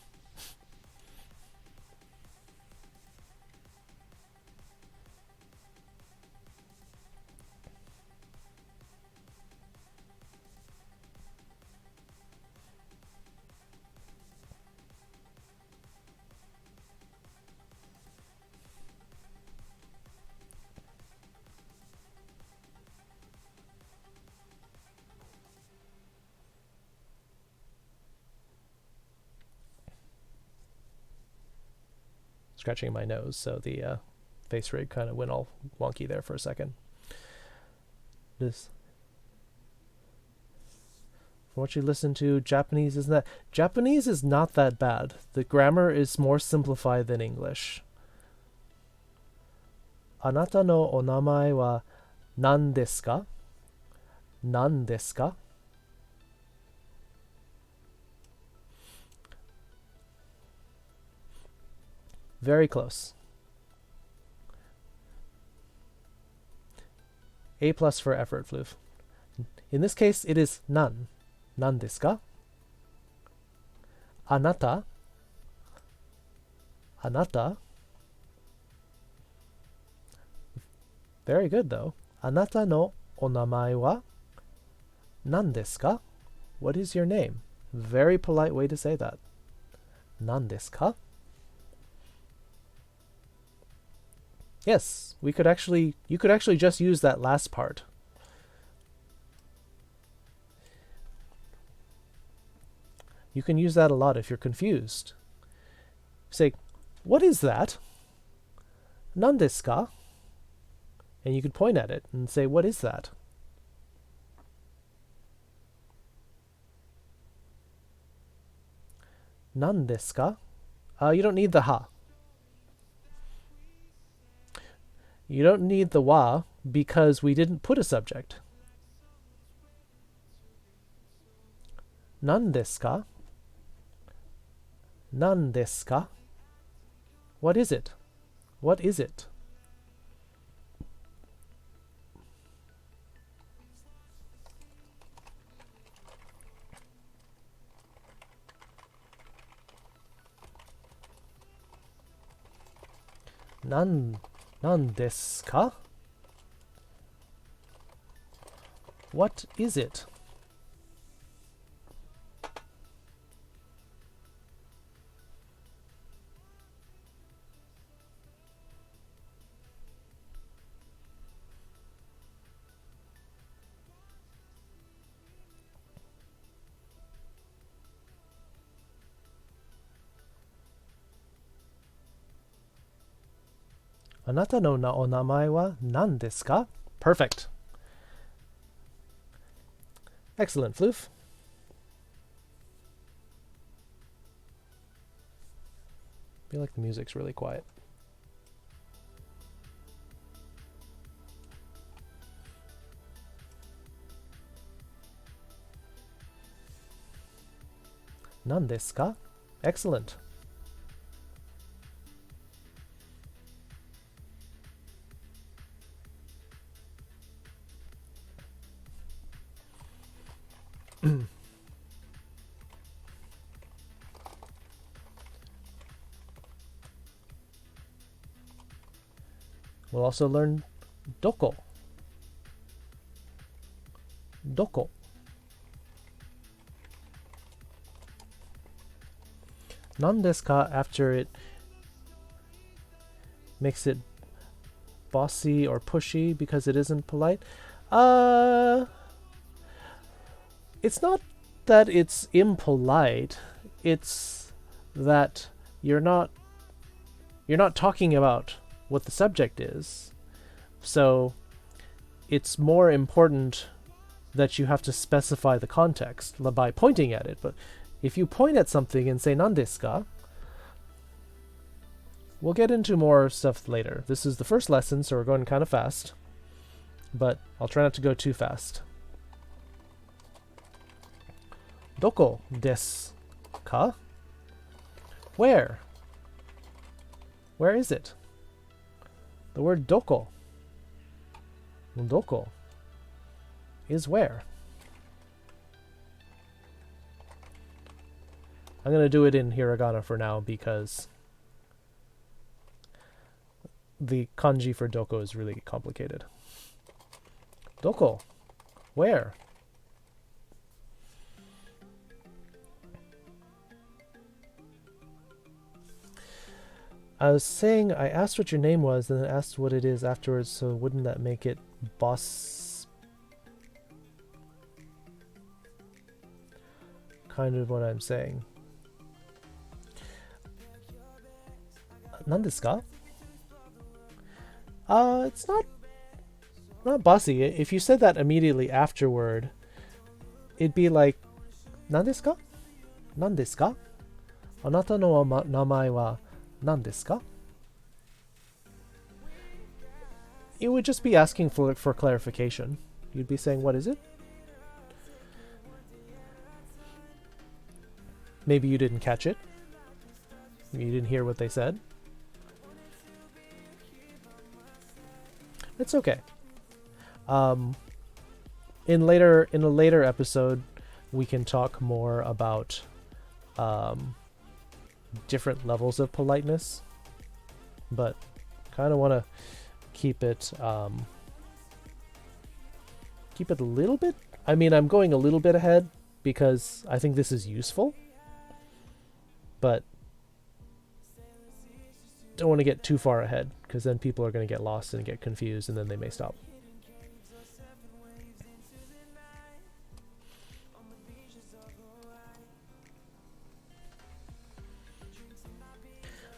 Scratching my nose, so the face rig kind of went all wonky there for a second. This, from what you listen to, Japanese is not that bad. The grammar is more simplified than English. Anata no onamae wa nan desu ka? Nan desu ka? Very close. A+ for effort, Floof. In this case, it is nan. Nan desu ka? Anata. Anata. Very good, though. Anata no onamae wa nan desu ka? What is your name? Very polite way to say that. Nan desu ka? Yes, you could actually just use that last part. You can use that a lot if you're confused. Say, "What is that?" "Nan desu ka?" And you could point at it and say, "What is that?" "Nan desu ka?" You don't need the ha. You don't need the wa because we didn't put a subject. Nan desu ka? Nan desu ka? What is it? What is it? Nan desu ka? What is it? Anata no na o namae wa nan desu ka? Perfect. Excellent, Floof. I feel like the music's really quiet. Nan desu ka? Excellent. We'll also learn doko. Doko. Nan desu ka after it makes it bossy or pushy because it isn't polite. It's not that it's impolite. It's that you're not talking about what the subject is. So it's more important that you have to specify the context by pointing at it. But if you point at something and say "nan desu ka," we'll get into more stuff later. This is the first lesson, so we're going kind of fast. But I'll try not to go too fast. Doko desu ka? Where? Where is it? The word doko. Doko is where? I'm going to do it in hiragana for now because the kanji for doko is really complicated. Doko. Where? I was saying I asked what your name was and then asked what it is afterwards, so wouldn't that make it boss? Kind of what I'm saying. Nan desu ka? It's not bossy. If you said that immediately afterward, it'd be like, "Nan desu ka? Nan desu ka? Anata no namae wa nan desu ka?" You would just be asking for clarification. You'd be saying, "What is it?" Maybe you didn't catch it. You didn't hear what they said. It's okay. In a later episode, we can talk more about different levels of politeness, but kind of want to keep it a little bit. I mean, I'm going a little bit ahead because I think this is useful, but don't want to get too far ahead because then people are going to get lost and get confused and then they may stop.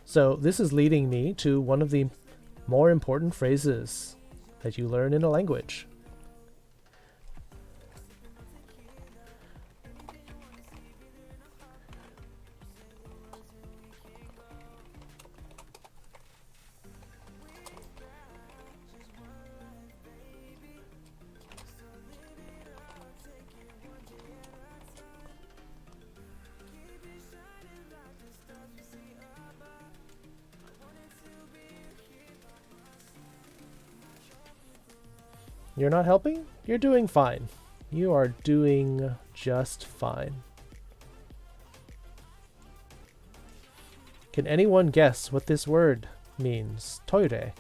So this is leading me to one of the more important phrases that you learn in a language. You're not helping? You're doing fine. You are doing just fine. Can anyone guess what this word means? Toire.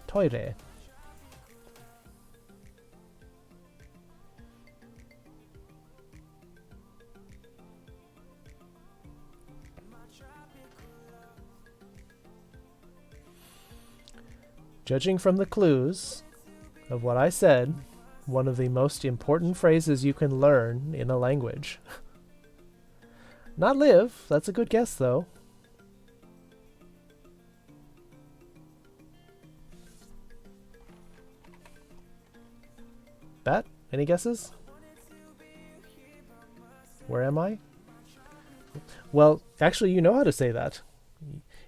Toire. Judging from the clues of what I said, one of the most important phrases you can learn in a language. Not live, that's a good guess though. Bat? Any guesses? Where am I? Well, actually, you know how to say that.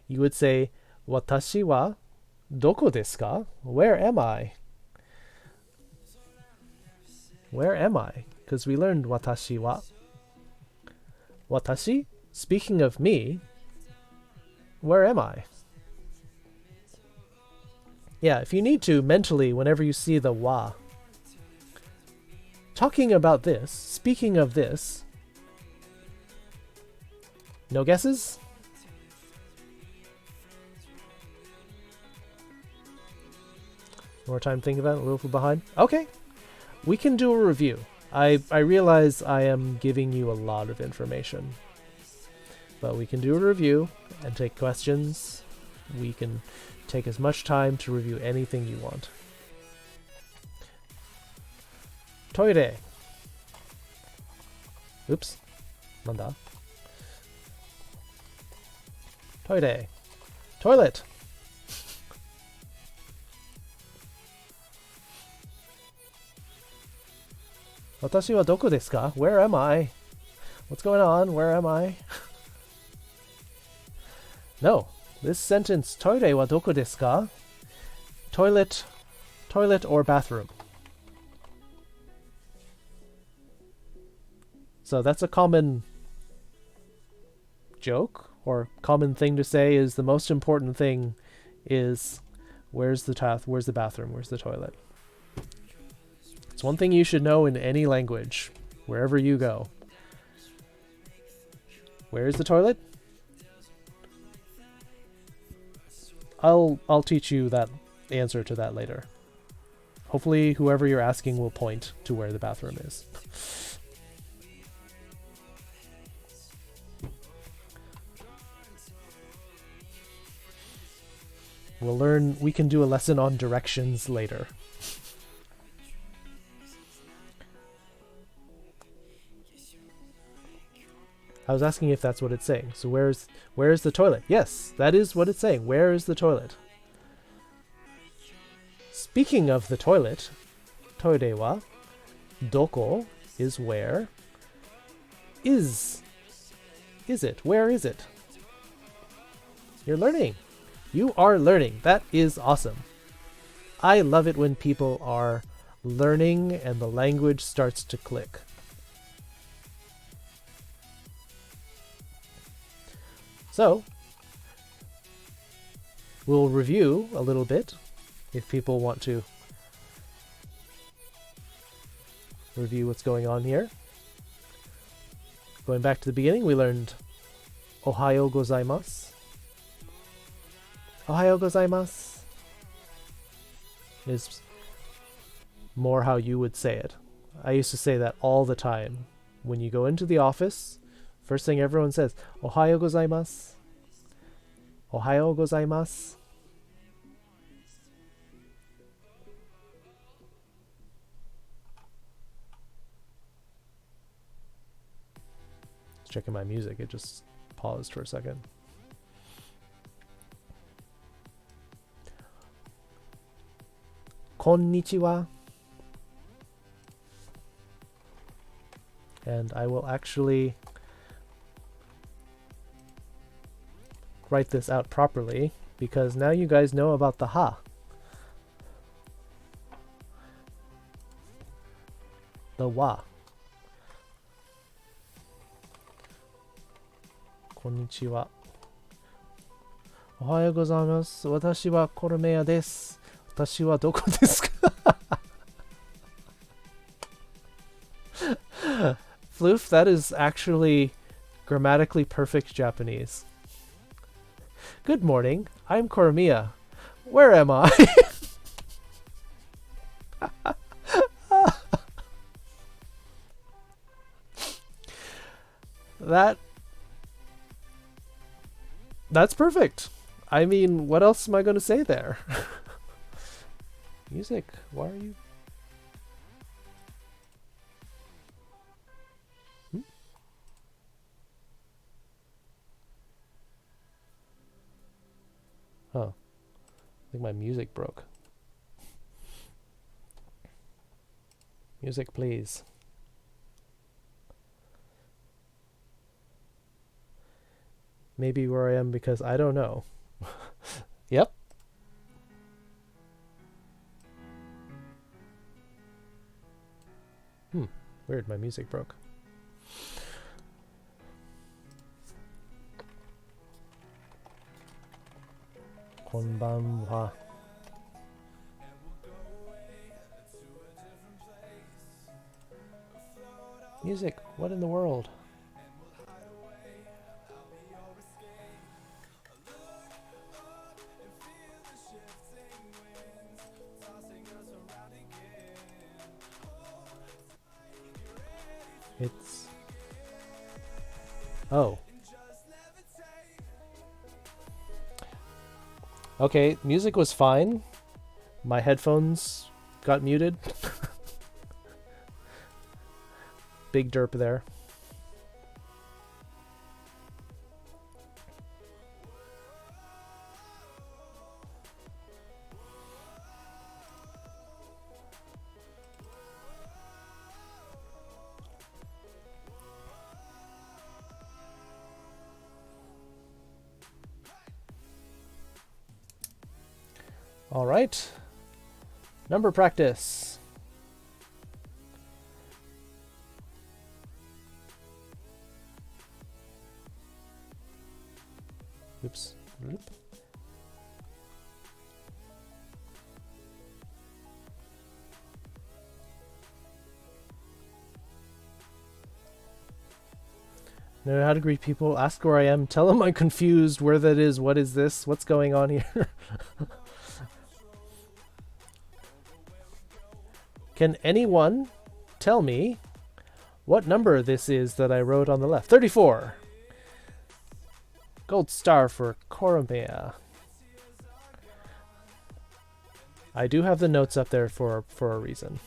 You would say, Watashi wa doko desu ka? Where am I? Where am I? Because we learned watashi wa. Watashi? Speaking of me, where am I? Yeah, if you need to, mentally, whenever you see the wa. Talking about this, speaking of this. No guesses? More time thinking about it, a little behind? Okay. We can do a review. I realize I am giving you a lot of information. But we can do a review and take questions. We can take as much time to review anything you want. Toire. Oops. Nanda. Toire. Toilet. Watashi wa doko desu ka? Where am I? What's going on? Where am I? No. This sentence, toire wa doko desu ka? Toilet or bathroom. So that's a common joke or common thing to say is the most important thing is where's the bathroom, where's the toilet. It's one thing you should know in any language, wherever you go. Where's the toilet? I'll teach you that answer to that later. Hopefully whoever you're asking will point to where the bathroom is. We'll learn, we can do a lesson on directions later. I was asking if that's what it's saying. So where's the toilet? Yes, that is what it's saying. Where is the toilet? Speaking of the toilet, toire wa doko is where. Is it? Where is it? You're learning. You are learning. That is awesome. I love it when people are learning and the language starts to click. So, we'll review a little bit if people want to review what's going on here. Going back to the beginning, we learned Ohayo gozaimasu. Ohayo gozaimasu is more how you would say it. I used to say that all the time. When you go into the office, first thing everyone says, Ohayo gozaimasu. Ohayo gozaimasu. Checking my music, it just paused for a second. Konnichiwa. And I will actually write this out properly because now you guys know about the ha. The wa. Konnichiwa. Ohayo gozaimasu. Watashi wa Koromeya desu. Watashi wa doko desu ka? Floof, that is actually grammatically perfect Japanese. Good morning, I'm Koromiya. Where am I? That's perfect. I mean, what else am I going to say there? Music, why are you... Oh, I think my music broke. Music, please. Maybe where I am because I don't know. Yep. Weird, my music broke. Konbanwa. Music, what in the world? It's... Oh. Okay, music was fine. My headphones got muted. Big derp there. All right. Number practice. Oops. Bloop. Know how to greet people. Ask where I am. Tell them I'm confused. Where that is. What is this? What's going on here? Can anyone tell me what number this is that I wrote on the left? 34. Gold star for Koromea. I do have the notes up there for a reason.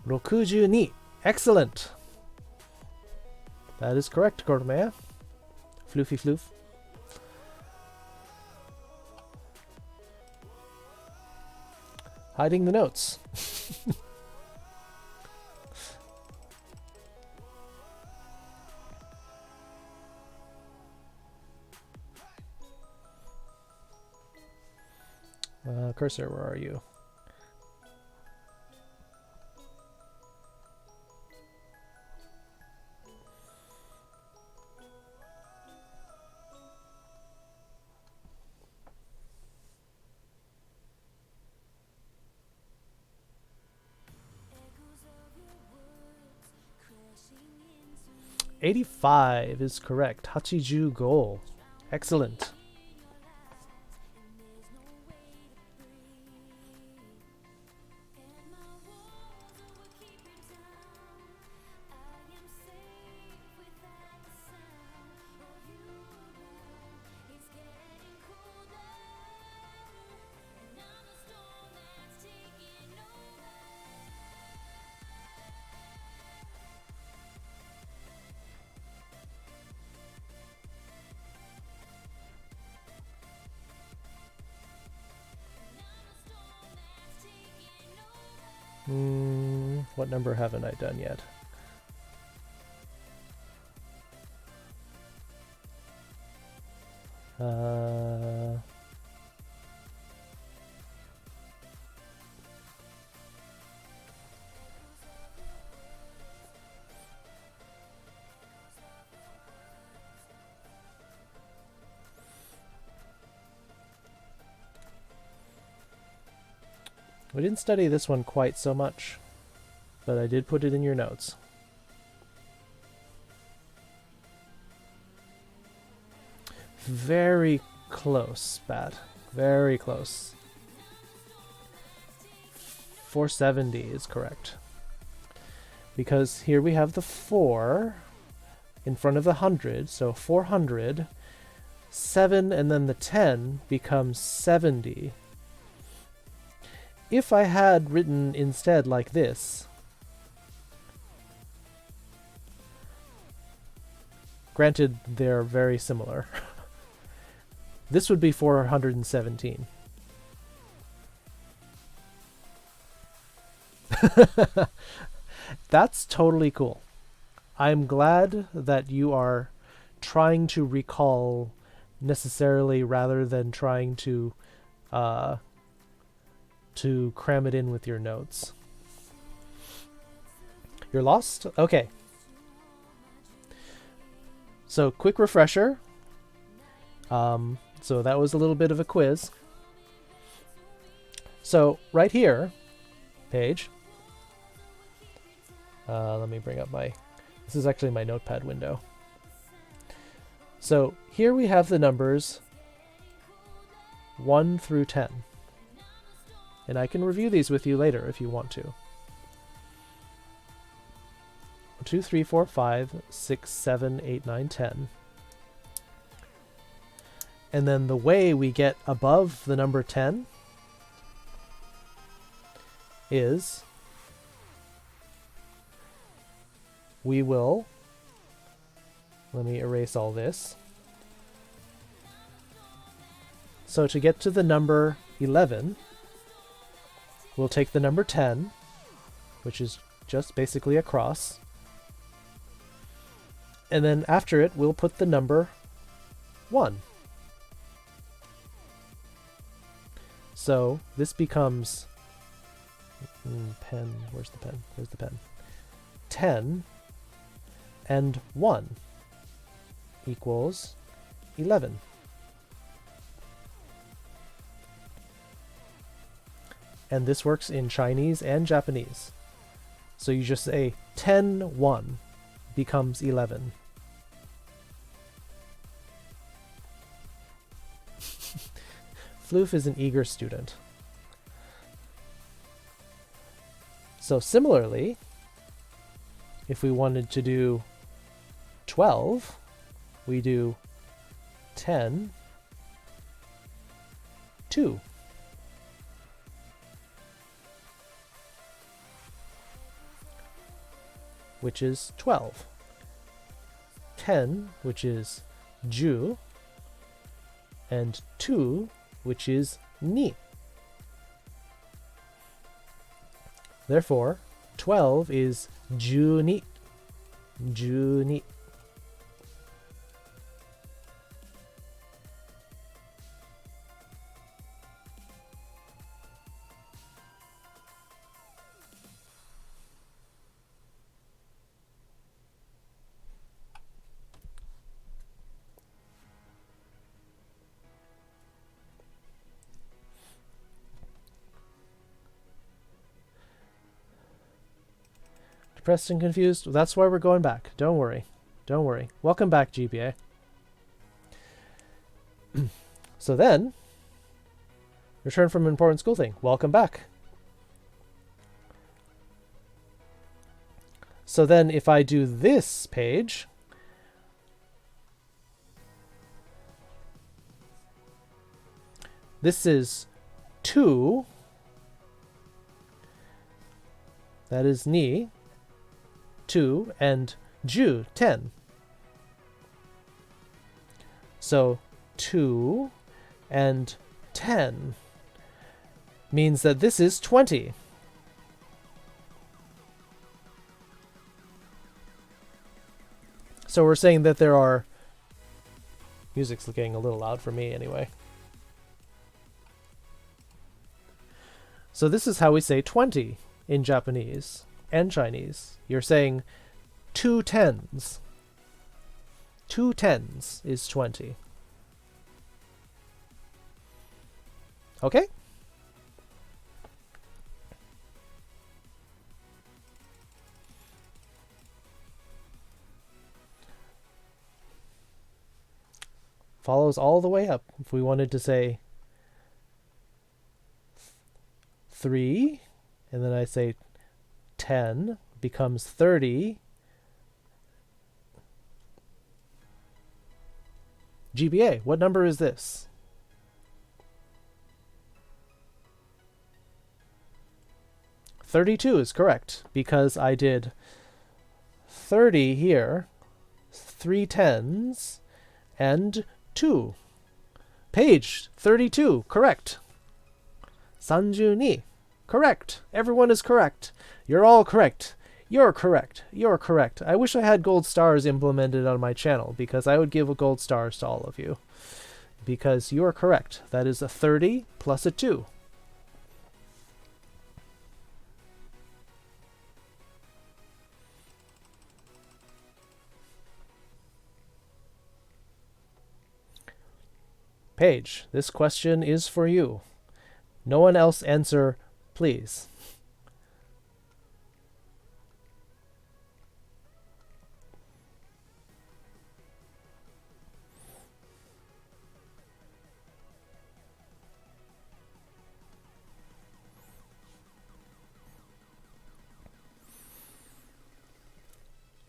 Rokujuni. Excellent. That is correct, Koromea. Floofy floof. Hiding the notes. Cursor, where are you? $85 is correct. Hachiju goal. Excellent. What number haven't I done yet? We didn't study this one quite so much, but I did put it in your notes. Very close, Bat. Very close. 470 is correct. because here we have the 4 in front of the 100, so 400. 7 and then the 10 becomes 70. If I had written instead like this, granted they're very similar, this would be 417. That's totally cool. I'm glad that you are trying to recall necessarily rather than trying to cram it in with your notes. You're lost? Okay. So quick refresher. So that was a little bit of a quiz. So right here, page. Let me bring up my... This is actually my notepad window. So here we have the numbers 1 through 10. And I can review these with you later if you want to. 2, 3, 4, 5, 6, 7, 8, 9, 10. And then the way we get above the number 10 is we will, let me erase all this. So to get to the number 11, we'll take the number 10, which is just basically a cross. And then after it, we'll put the number 1. So this becomes pen, where's the pen? Where's the pen? 10 and 1 equals 11. And this works in Chinese and Japanese. So you just say 10, 1 becomes 11. Floof is an eager student. So similarly, if we wanted to do 12, we do 10, 2. Which is 12. 10, which is ju, and 2, which is ni. Therefore, 12 is ju ni. Ju ni. Depressed and confused? That's why we're going back. Don't worry. Don't worry. Welcome back, GBA. So then, return from an important school thing. Welcome back. So then if I do this page, this is 2. That is ni. 2 and ju 10. So 2 and 10 means that this is 20. So we're saying that there are... Music's getting a little loud for me anyway. So this is how we say 20 in Japanese and Chinese. You're saying 2 tens. 2 tens is 20. Okay? Follows all the way up. If we wanted to say 3, and then I say 10, becomes 30 GBA. What number is this? $32 is correct because I did 30 here, 3 tens, and 2. Page 32, correct. 32, correct. Everyone is correct. You're all correct. You're correct. You're correct. I wish I had gold stars implemented on my channel because I would give a gold stars to all of you. Because you're correct. That is a 30 plus a 2. Paige, this question is for you. No one else answer, please.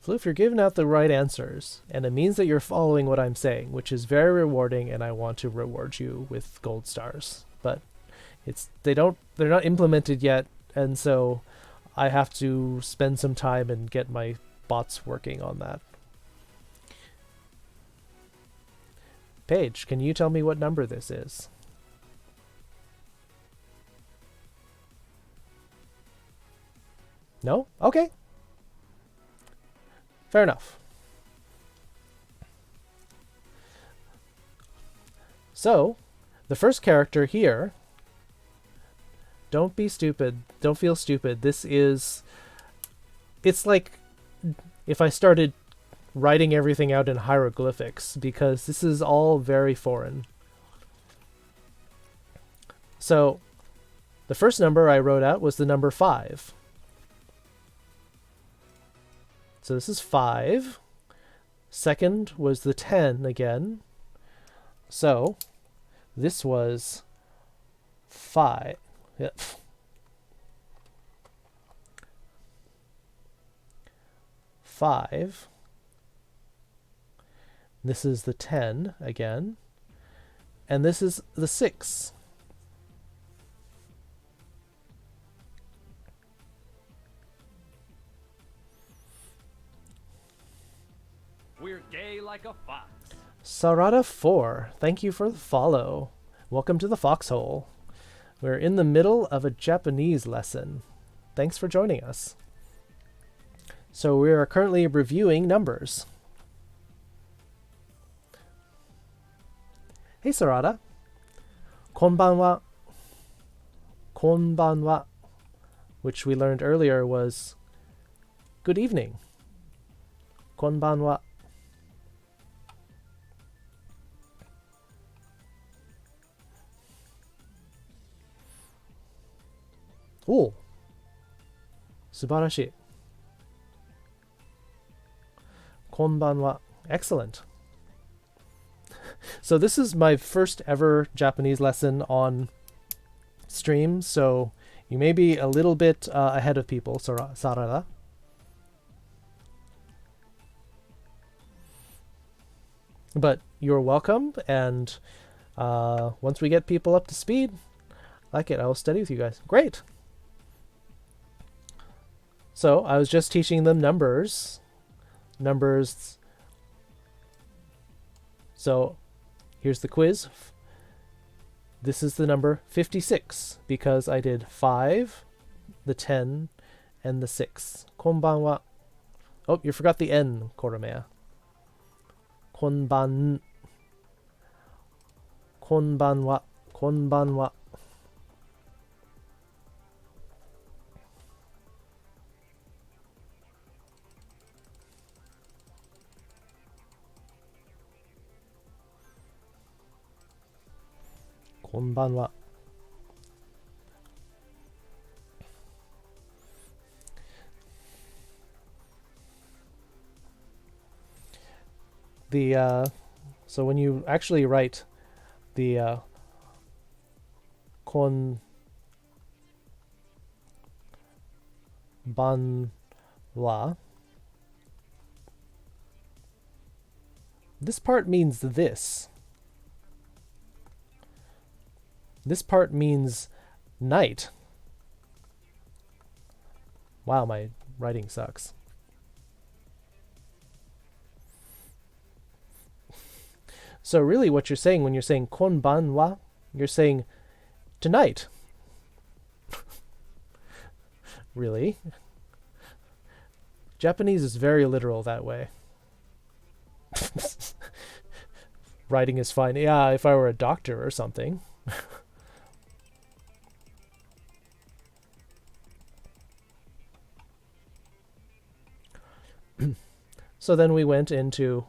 So if you're giving out the right answers, and it means that you're following what I'm saying, which is very rewarding, and I want to reward you with gold stars. But they're not implemented yet, and so I have to spend some time and get my bots working on that. Paige, can you tell me what number this is? No? Okay. Fair enough. So, the first character here, don't be stupid, don't feel stupid. It's like if I started writing everything out in hieroglyphics, because this is all very foreign. So, the first number I wrote out was the number 5. So this is 5. Second was the 10 again. So this was 5. Yep. 5. This is the 10 again. And this is the 6. We're gay like a fox. Sarada4, thank you for the follow. Welcome to the Foxhole. We're in the middle of a Japanese lesson. Thanks for joining us. So we are currently reviewing numbers. Hey Sarada. Konbanwa. Konbanwa, which we learned earlier was good evening. Konbanwa. Oh, 素晴らしい. Konbanwa. Excellent. So this is my first ever Japanese lesson on stream, so you may be a little bit ahead of people, Sarada. But you're welcome, and once we get people up to speed, like it, I'll study with you guys. Great! So I was just teaching them numbers. So here's the quiz. This is the number 56 because I did 5, the 10, and the 6. Konbanwa. Oh, you forgot the N, Koromeya. Konban. Konbanwa. Konbanwa. Konbanwa. So when you actually write the konbanwa wa. This part means this. This part means night. Wow, my writing sucks. So really what you're saying when you're saying konban wa, you're saying tonight. Really? Japanese is very literal that way. Writing is fine. Yeah, if I were a doctor or something. So then we went into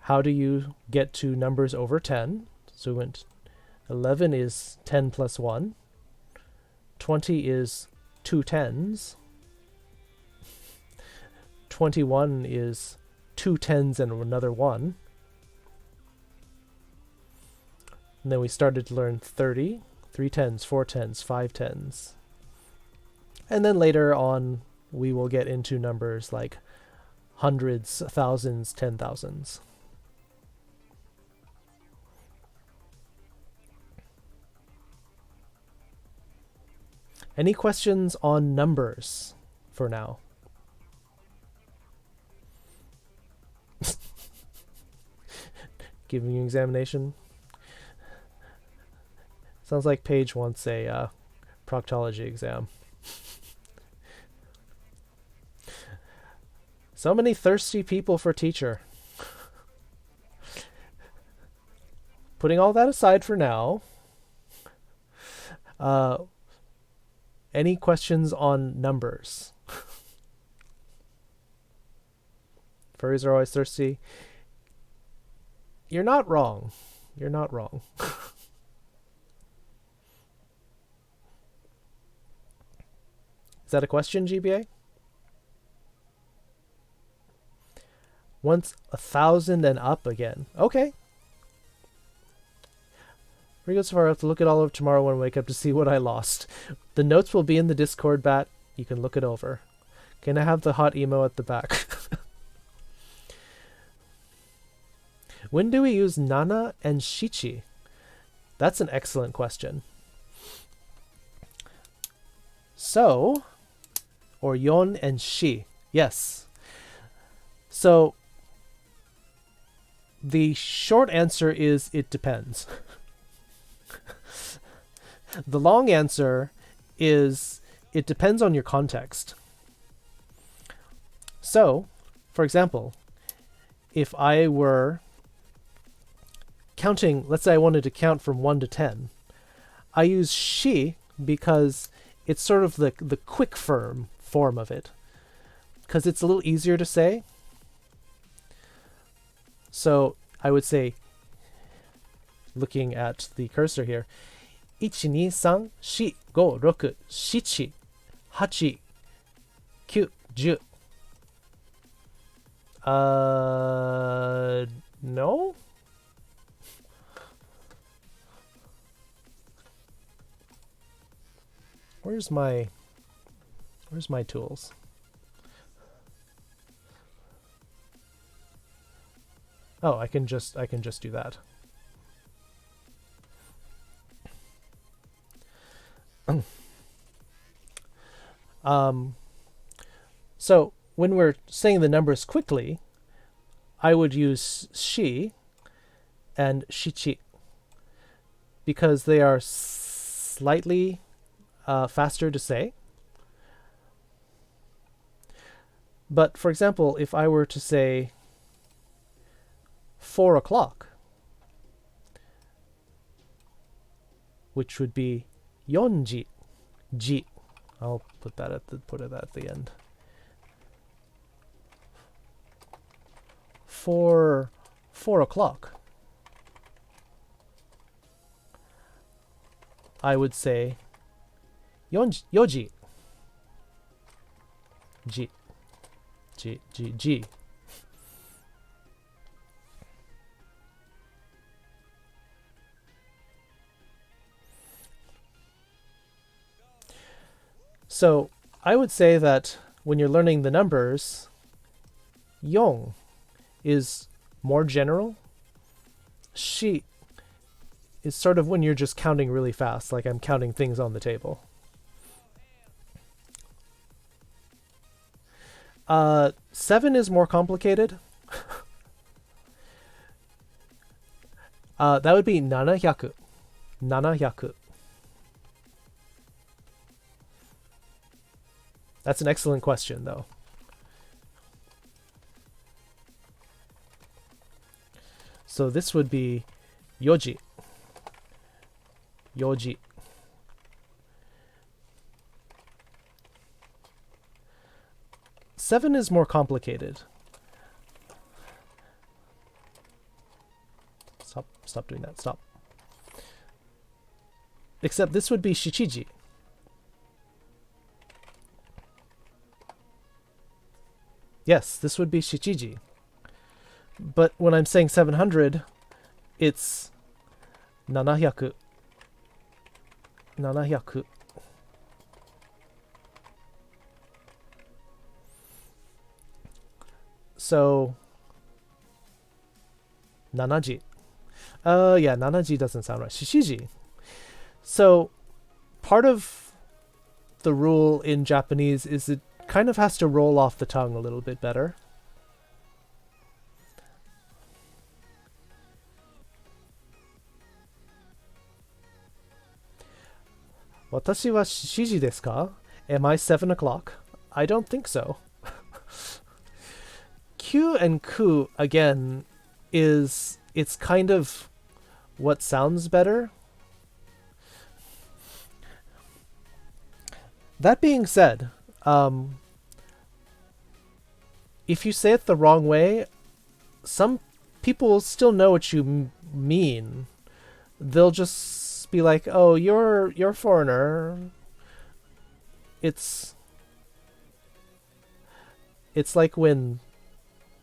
how do you get to numbers over 10. So we went 11 is 10 plus 1. 20 is 2 tens. 21 is 2 tens and another 1. And then we started to learn 30, 3 tens, 4 tens, 5 tens. And then later on, we will get into numbers like hundreds, thousands, 10,000s. Any questions on numbers for now? Giving you an examination? Sounds like Paige wants a proctology exam. So many thirsty people for teacher. Putting all that aside for now, any questions on numbers? Furries are always thirsty. You're not wrong. You're not wrong. Is that a question, GBA? Once 1,000 and up again. Okay. We're good so far. I have to look it all over tomorrow when I wake up to see what I lost. The notes will be in the Discord bat. You can look it over. Can I have the hot emo at the back? When do we use nana and shichi? That's an excellent question. So, or yon and shi. Yes. So, the short answer is it depends. The long answer is it depends on your context. So, for example, if I were counting, let's say I wanted to count from 1 to 10, I use shi because it's sort of the quick form of it, because it's a little easier to say. So I would say, looking at the cursor here, 1, 2, 3, 4, 5, 6, 7, 8, 9, 10. No? Where's my tools? Oh, I can just do that. So when we're saying the numbers quickly, I would use shi and shichi because they are slightly faster to say. But for example, if I were to say 4 o'clock, which would be yonji, ji. I'll put it at the end. 4 o'clock. I would say yoji. Ji. Ji, ji, ji. So I would say that when you're learning the numbers, yon is more general. Shi is sort of when you're just counting really fast, like I'm counting things on the table. 7 is more complicated. That would be 700. 700. That's an excellent question, though. So this would be yoji. Yoji. Seven is more complicated. Stop doing that. Stop. Except this would be shichiji. Yes, this would be shichiji. But when I'm saying 700, it's 700. 700. So 7ji. Yeah, 7ji doesn't sound right. Shishiji. So part of the rule in Japanese is it kind of has to roll off the tongue a little bit better. Watashi wa shishiji desu ka? Am I 7 o'clock? I don't think so. Q and ku, again, it's kind of what sounds better. That being said, if you say it the wrong way, some people still know what you mean. They'll just be like, "Oh, you're a foreigner." It's like when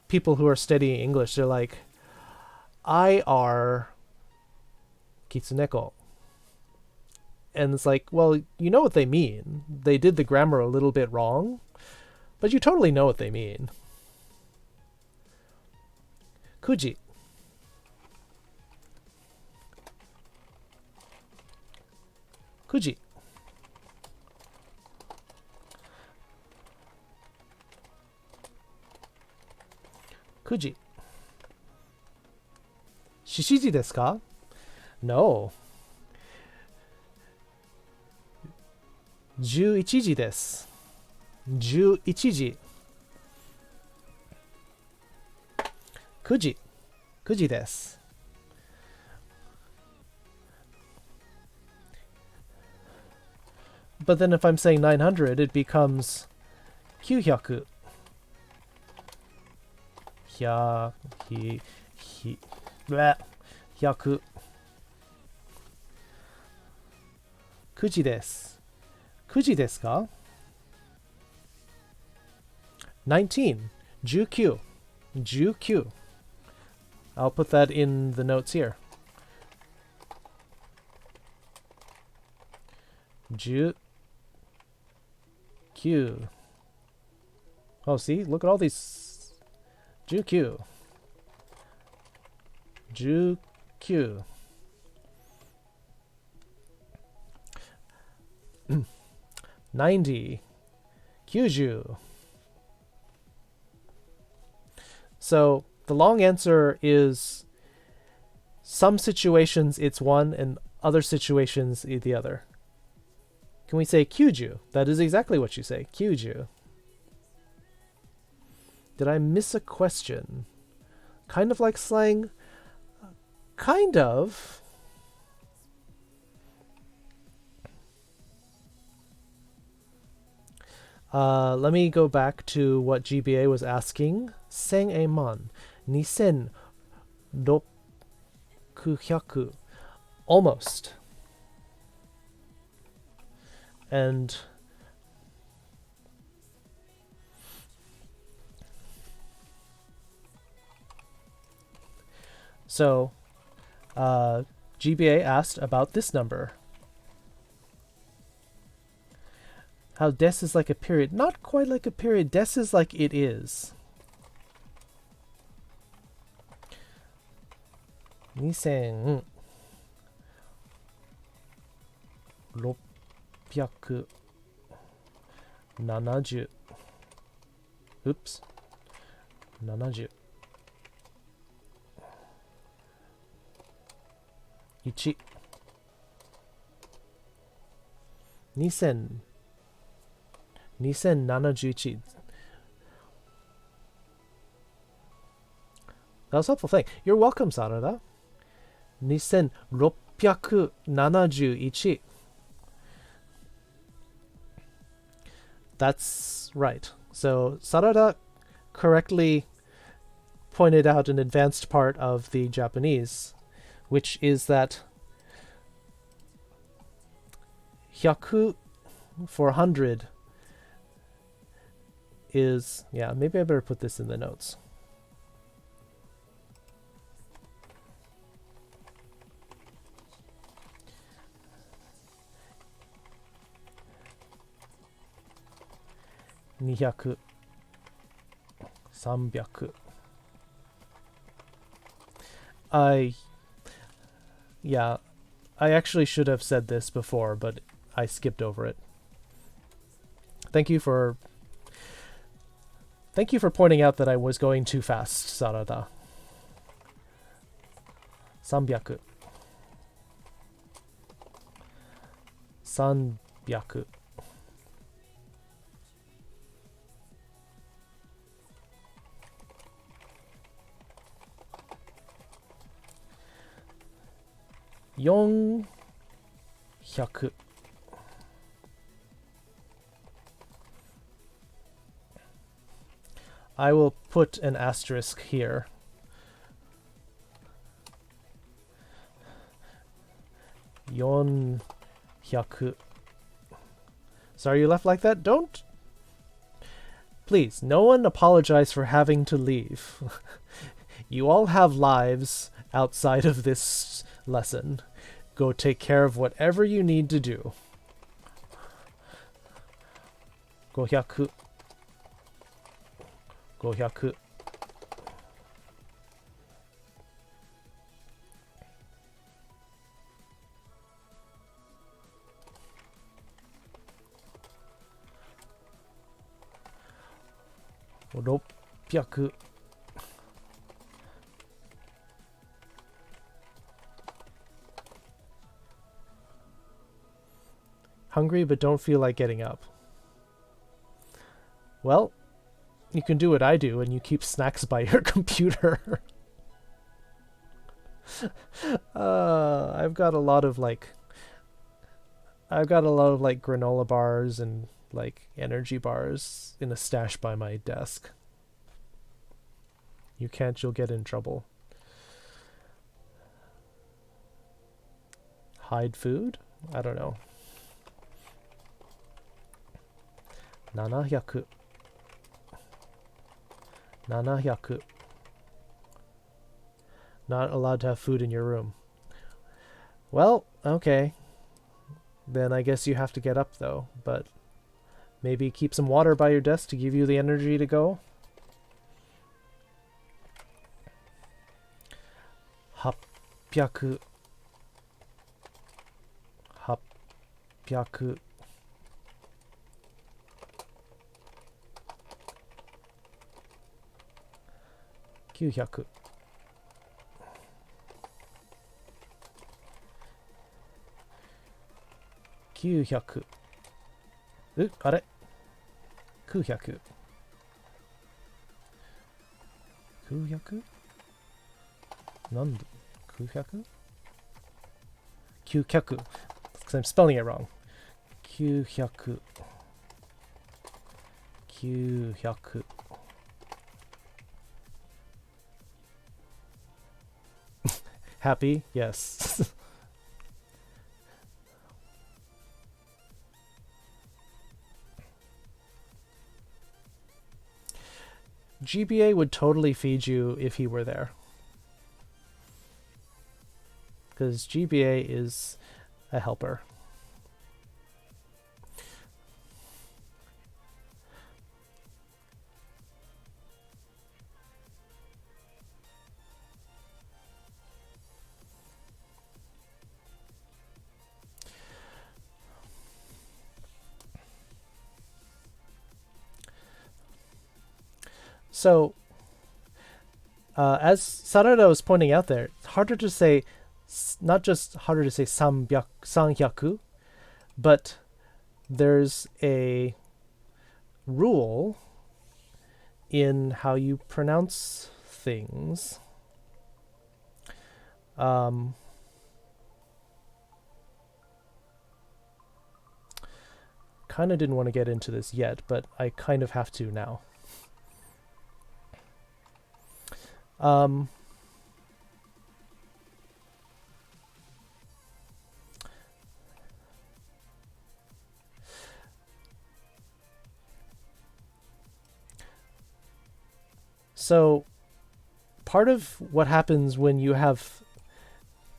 people who are studying English, they're like, "I are Kitsuneko." And it's like, well, you know what they mean. They did the grammar a little bit wrong, but you totally know what they mean. Kuji. Kuji. Kuji. Shishiji desu ka? No. 11時です。11時。9時。9時です。But then if I'm saying 900, it becomes 900. 100. 100. 9時です。9時ですか ?19. 19. 19. I'll put that in the notes here. 19. Oh, see? Look at all these. 19. 19. 90. 90. So the long answer is some situations it's one and other situations the other. Can we say kyuju? That is exactly what you say. Kyuju. Did I miss a question? Kind of like slang? Kind of. Let me go back to what GBA was asking. 1000円万。2600. Almost. And so GBA asked about this number. How des is like a period. Not quite like a period. Des is like it is. 2670 oops 70 1 2000 2071 That was a helpful thing. You're welcome, Sarada. 2671 That's right. So Sarada correctly pointed out an advanced part of the Japanese, which is that 100 for 100 is, yeah, maybe I better put this in the notes. Nihaku, 300. Yeah, I actually should have said this before, but I skipped over it. Thank you for pointing out that I was going too fast, Sarada. 300. 300. 400 I will put an asterisk here. 400 Sorry you left like that? Don't... Please, no one apologize for having to leave. You all have lives outside of this lesson. Go take care of whatever you need to do. 500 500 600 Hungry but don't feel like getting up. Well, you can do what I do and you keep snacks by your computer. I've got a lot of granola bars and like energy bars in a stash by my desk. You can't, you'll get in trouble. Hide food? I don't know. 700 700 Not allowed to have food in your room. Well, okay. Then I guess you have to get up though, but maybe keep some water by your desk to give you the energy to go. 800 800 900 900あれ900 900なんで900 900 because I'm spelling it wrong. 900 900 Happy? Yes. GBA would totally feed you if he were there. Because GBA is a helper. So, as Sarada was pointing out there, it's harder to say, not just harder to say sanhyaku, but there's a rule in how you pronounce things. Kind of didn't want to get into this yet, but I kind of have to now. So part of what happens when you have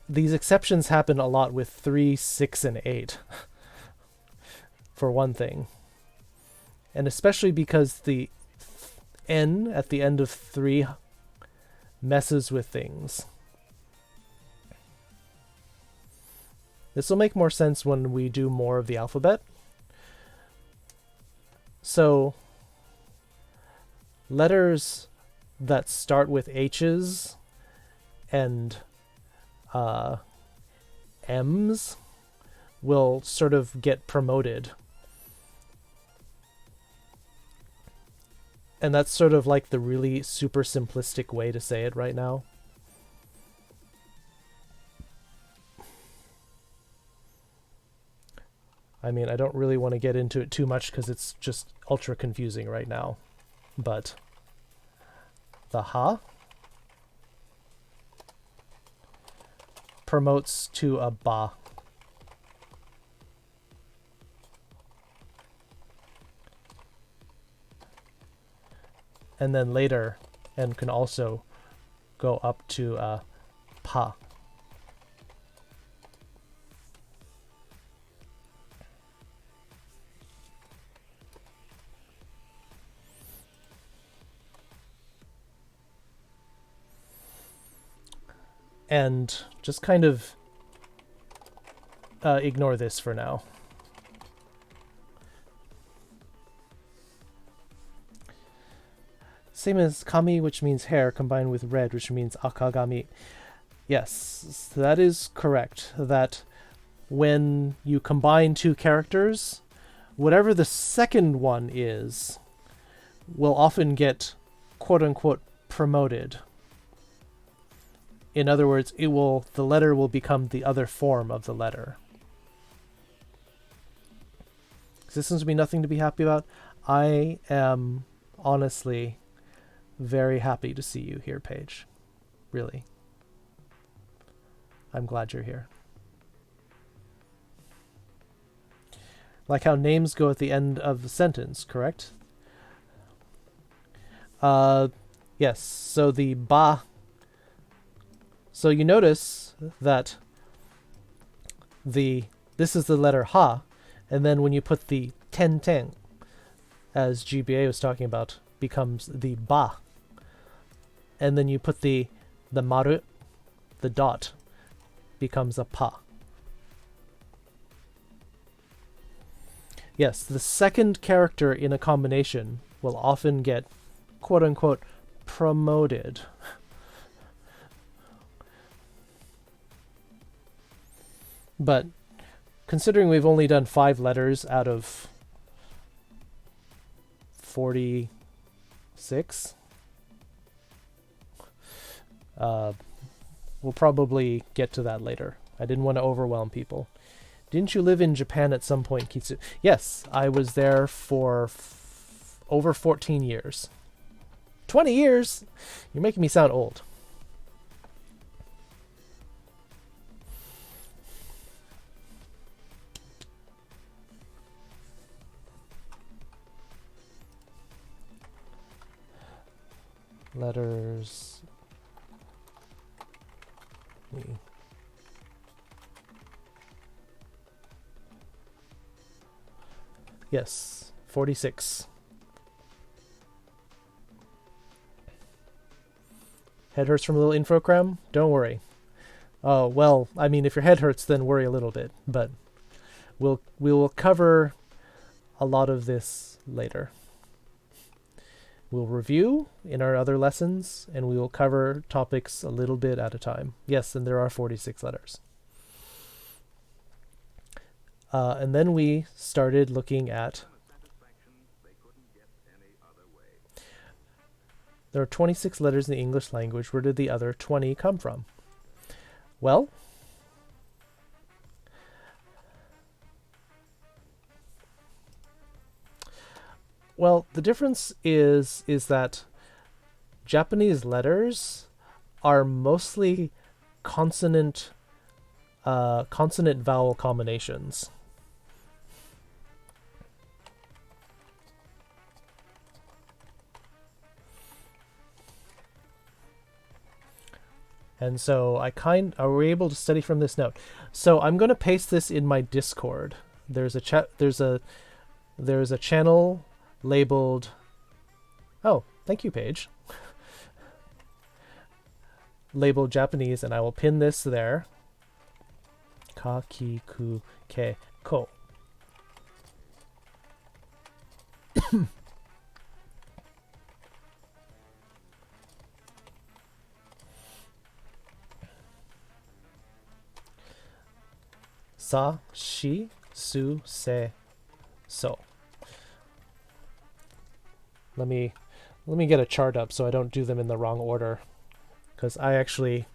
these exceptions happen a lot with 3, 6, and 8, for one thing. And especially because the N at the end of 3 messes with things. This will make more sense when we do more of the alphabet. So, letters that start with H's and M's will sort of get promoted. And that's sort of like the really super simplistic way to say it right now. I mean, I don't really want to get into it too much because it's just ultra confusing right now. But the ha promotes to a ba. And then later, and can also go up to a pa. And just kind of ignore this for now. Same as kami, which means hair, combined with red, which means akagami. Yes, that is correct. That when you combine 2 characters, whatever the second one is will often get quote-unquote promoted. In other words, the letter will become the other form of the letter. This seems to be nothing to be happy about. I am honestly very happy to see you here, Paige. Really. I'm glad you're here. Like how names go at the end of the sentence, correct? Yes, so the ba. So you notice that this is the letter ha, and then when you put the ten, as GBA was talking about, becomes the ba. And then you put the maru, the dot, becomes a pa. Yes, the second character in a combination will often get quote-unquote promoted. But considering we've only done 5 letters out of 46, we'll probably get to that later. I didn't want to overwhelm people. Didn't you live in Japan at some point, Kitsu? Yes, I was there for over 14 years. 20 years? You're making me sound old. Letters. Yes, 46. Head hurts from a little infocram? Don't worry. Oh, well, I mean, if your head hurts, then worry a little bit. But we will cover a lot of this later. We'll review in our other lessons, and we will cover topics a little bit at a time. Yes, and there are 46 letters. And then we started looking at... There are 26 letters in the English language. Where did the other 20 come from? Well, the difference is that Japanese letters are mostly consonant vowel combinations. And so are we able to study from this note? So I'm going to paste this in my Discord. There's a channel labeled... Oh, thank you, Paige. Labeled Japanese, and I will pin this there. Ka, ki, ku, ke, ko. Sa, shi, su, se, so. Let me get a chart up so I don't do them in the wrong order, because I actually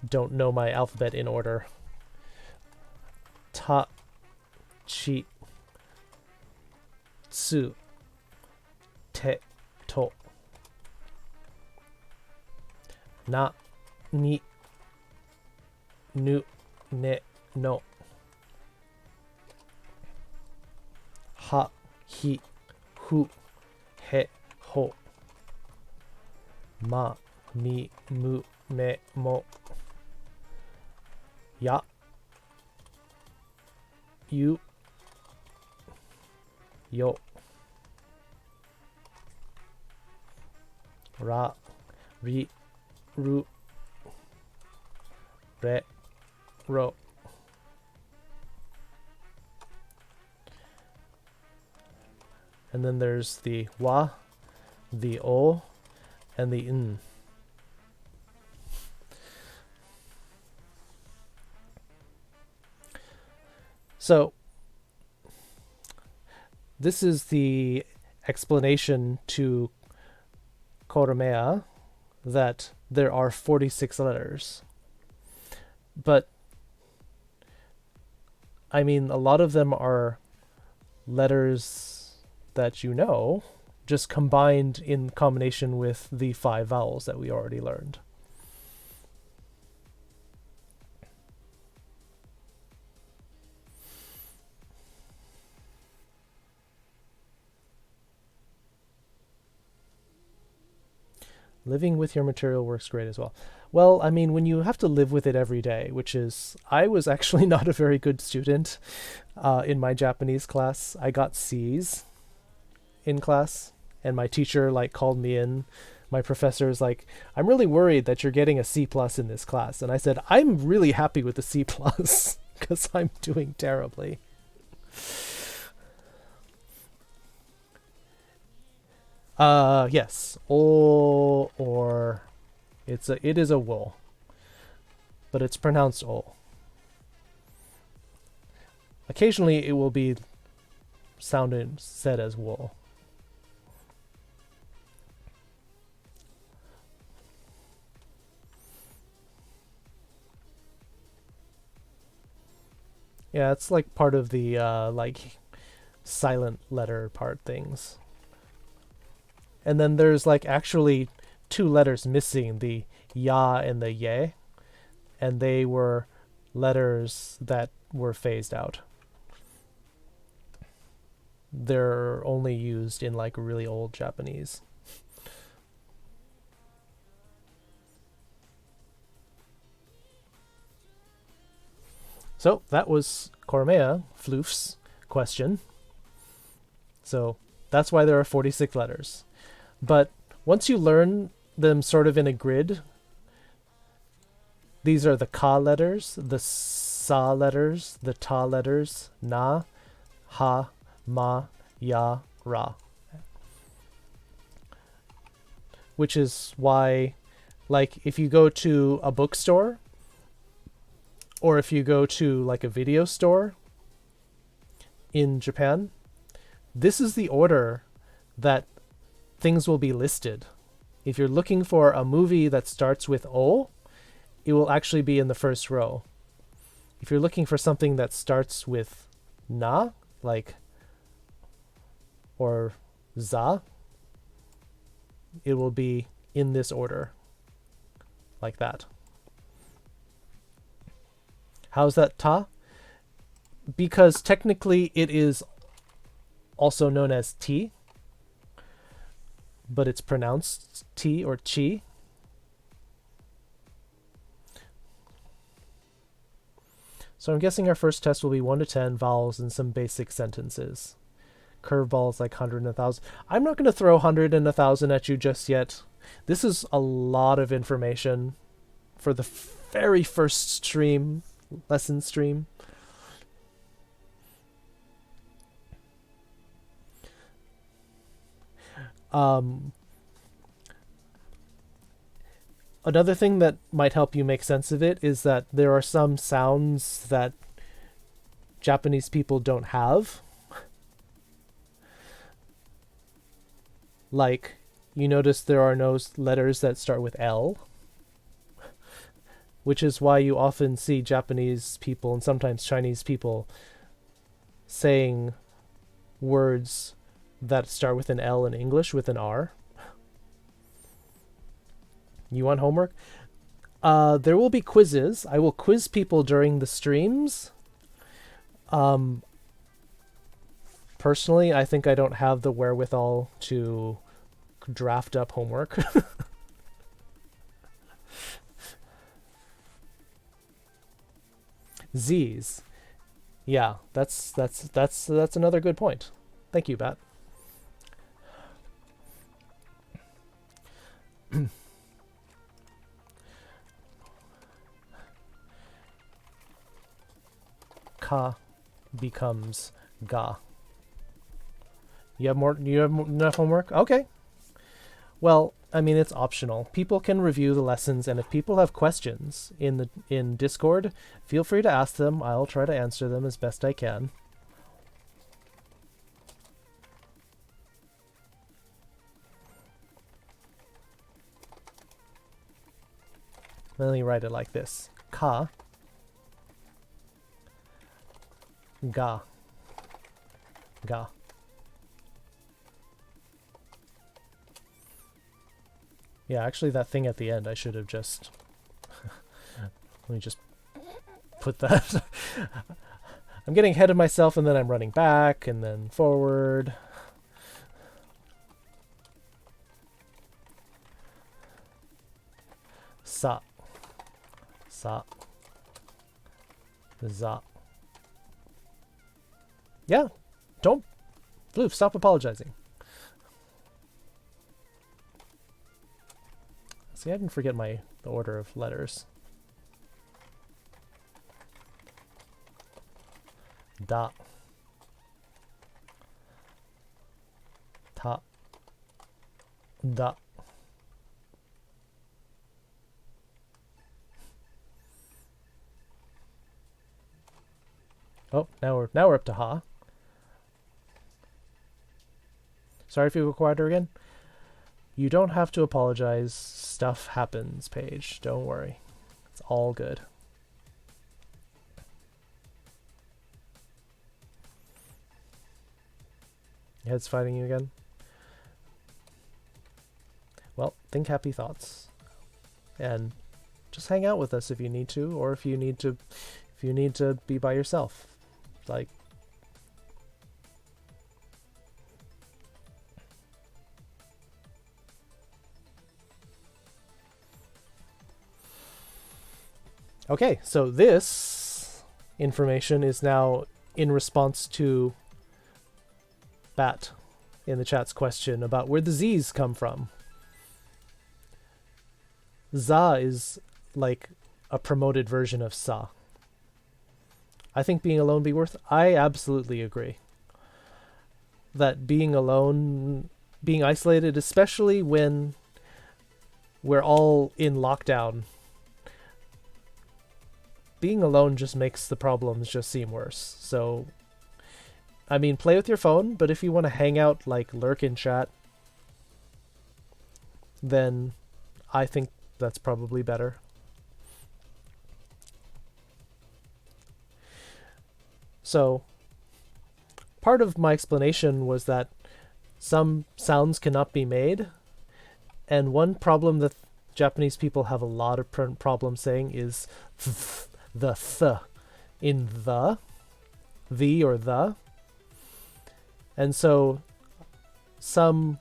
don't know my alphabet in order. Ta, chi, tsu, te, to. Na, ni, nu, ne, no. Ha, hi, hu, he, ho. Ma, mi, mu, me, mo. Ya, you, yo. Ra, ri, ru, re, ro. And then there's the wa, the o, and the n. So this is the explanation to Koromea, that there are 46 letters. But I mean, a lot of them are letters that you know, just combined in combination with the 5 vowels that we already learned. Living with your material works great as well. Well, I mean, when you have to live with it every day, which is... I was actually not a very good student in my Japanese class. I got C's in class, and my teacher called me in. My professor's like, I'm really worried that you're getting a C+ in this class. And I said, I'm really happy with the C+, because I'm doing terribly. Yes. O, or... It is a wo. But it's pronounced o. Occasionally it will be said as wo. Yeah, it's part of the silent letter part things. And then there's actually 2 letters missing, the ya and the ye, and they were letters that were phased out. They're only used in really old Japanese. So that was Koromea, Floof's question. So that's why there are 46 letters. But once you learn them sort of in a grid, these are the ka letters, the sa letters, the ta letters, na, ha, ma, ya, ra. which is why, like, if you go to a bookstore or if you go to like a video store in Japan, this is the order that things will be listed. If you're looking for a movie that starts with O, it will actually be in the first row. If you're looking for something that starts with na, like, or za, it will be in this order, like that. How's that ta? Because technically it is also known as ti, but it's pronounced ti or chi. So I'm guessing our first test will be 1 to 10 vowels and some basic sentences. Curveballs like 100 and 1,000. I'm not going to throw 100 and 1,000 at you just yet. This is a lot of information for the very first stream, lesson stream. Another thing that might help you make sense of it is that there are some sounds that Japanese people don't have. Like, you notice there are no letters that start with L, which is why you often see Japanese people and sometimes Chinese people saying words that start with an L in English with an R. You want homework? There will be quizzes. I will quiz people during the streams. Personally, I think I don't have the wherewithal to draft up homework. Z's. Yeah, that's another good point. Thank you, Bat. Ka becomes ga. You have more? You have enough homework? Okay. Well, I mean, it's optional. People can review the lessons, and if people have questions in Discord, feel free to ask them. I'll try to answer them as best I can. Let me write it like this. Ka. Ga. Ga. Yeah, actually that thing at the end, I should have just... Let me just put that... I'm getting ahead of myself and then I'm running back and then forward. Sa. Sa. Za. Yeah, don't... Floof, stop apologizing. See, I didn't forget the order of letters. Da. Ta. Da. Oh, now we're up to ha. Sorry if you go quieter again. You don't have to apologize. Stuff happens, Paige. Don't worry. It's all good. Your head's fighting you again? Well, think happy thoughts. And just hang out with us if you need to, or if you need to be by yourself. Like, okay, so this information is now in response to Bat in the chat's question about where the Z's come from. Za is like a promoted version of Sa. I think being alone be worth... I absolutely agree. That being alone, being isolated, especially when we're all in lockdown, being alone just makes the problems just seem worse. So, I mean, play with your phone, but if you want to hang out, like lurk in chat, then I think that's probably better. So, part of my explanation was that some sounds cannot be made, and one problem that Japanese people have a lot of problem saying is the th in the or the. And so some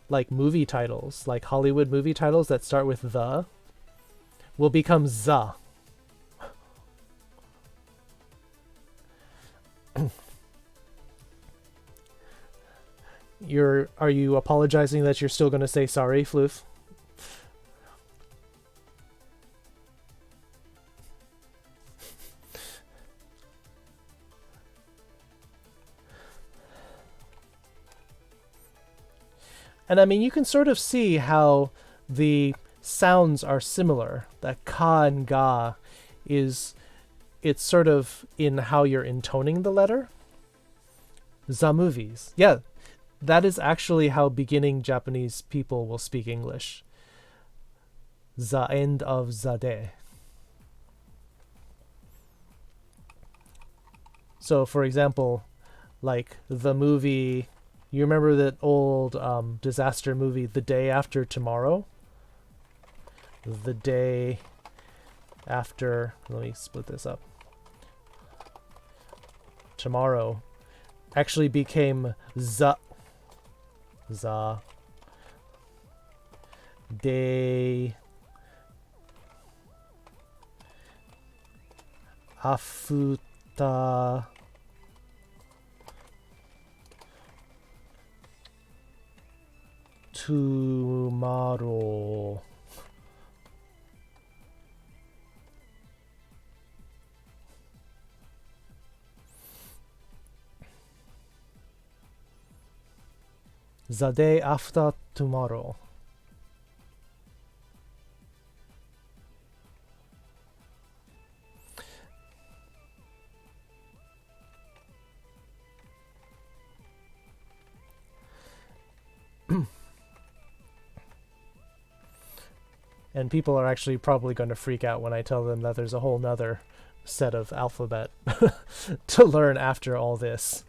like movie titles, like Hollywood movie titles that start with the, will become za. Are you apologizing that you're still going to say sorry, Floof? And I mean, you can sort of see how the sounds are similar. That ka and ga it's sort of in how you're intoning the letter. Za movies. Yeah, that is actually how beginning Japanese people will speak English. The end of the day. So, for example, like the movie, you remember that old disaster movie, The Day After Tomorrow? The Day After, let me split this up. Tomorrow actually became za day afuta tomorrow. The day after tomorrow. And people are actually probably going to freak out when I tell them that there's a whole nother set of alphabet to learn after all this.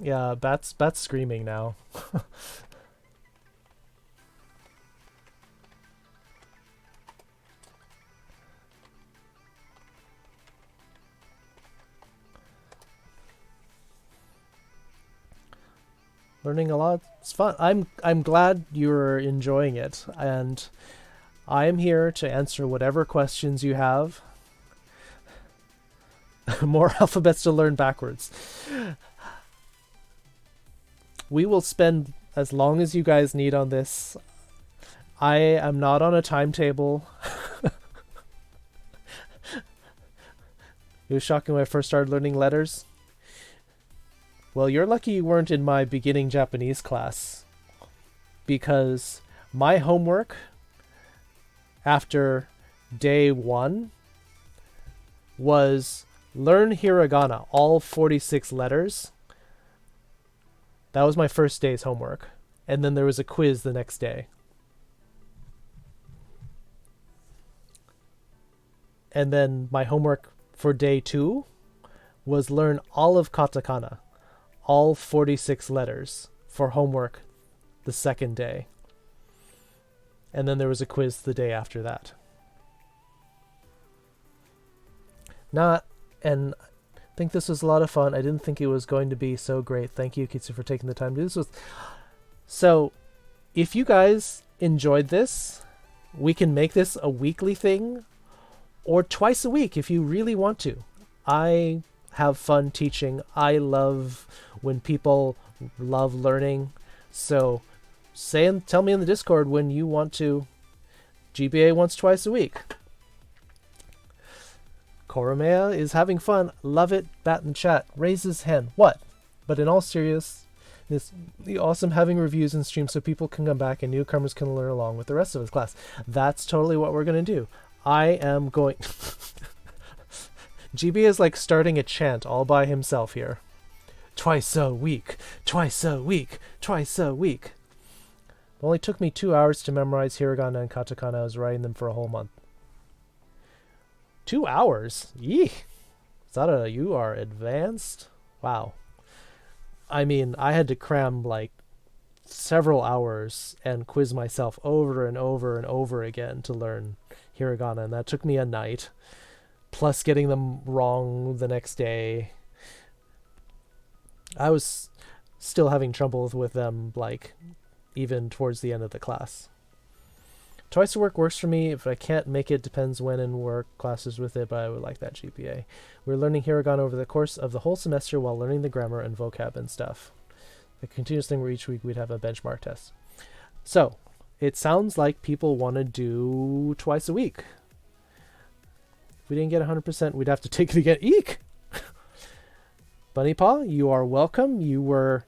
Yeah, Bat's screaming now. Learning a lot. It's fun. I'm glad you're enjoying it, and I am here to answer whatever questions you have. More alphabets to learn backwards. We will spend as long as you guys need on this. I am not on a timetable. It was shocking when I first started learning letters. Well, you're lucky you weren't in my beginning Japanese class, because my homework after day 1 was learn hiragana, all 46 letters. That was my first day's homework. And then there was a quiz the next day. And then my homework for day 2 was learn all of katakana, all 46 letters for homework the second day. And then there was a quiz the day after that. And I think this was a lot of fun. I didn't think it was going to be so great. Thank you, Kitsu, for taking the time to do this. So, if you guys enjoyed this, we can make this a weekly thing, or twice a week if you really want to. I have fun teaching. I love when people love learning. So, tell me in the Discord when you want to GBA once, twice a week. Koromea is having fun. Love it. Bat in chat. Raises hand. What? But in all seriousness, the awesome having reviews and streams so people can come back and newcomers can learn along with the rest of his class. That's totally what we're going to do. I am going... GB is like starting a chant all by himself here. Twice a week. Twice a week. Twice a week. It only took me 2 hours to memorize hiragana and katakana. I was writing them for a whole month. 2 hours? Yee! Sada, you are advanced? Wow. I mean, I had to cram like several hours and quiz myself over and over and over again to learn hiragana, and that took me a night, plus getting them wrong the next day. I was still having trouble with them, like, even towards the end of the class. Twice a week works for me. If I can't make it, depends when and work classes with it, but I would like that GPA. We're learning hiragana over the course of the whole semester while learning the grammar and vocab and stuff. A continuous thing where each week we'd have a benchmark test. So, it sounds like people want to do twice a week. If we didn't get 100%, we'd have to take it again. Eek! Bunny Paw, you are welcome. You were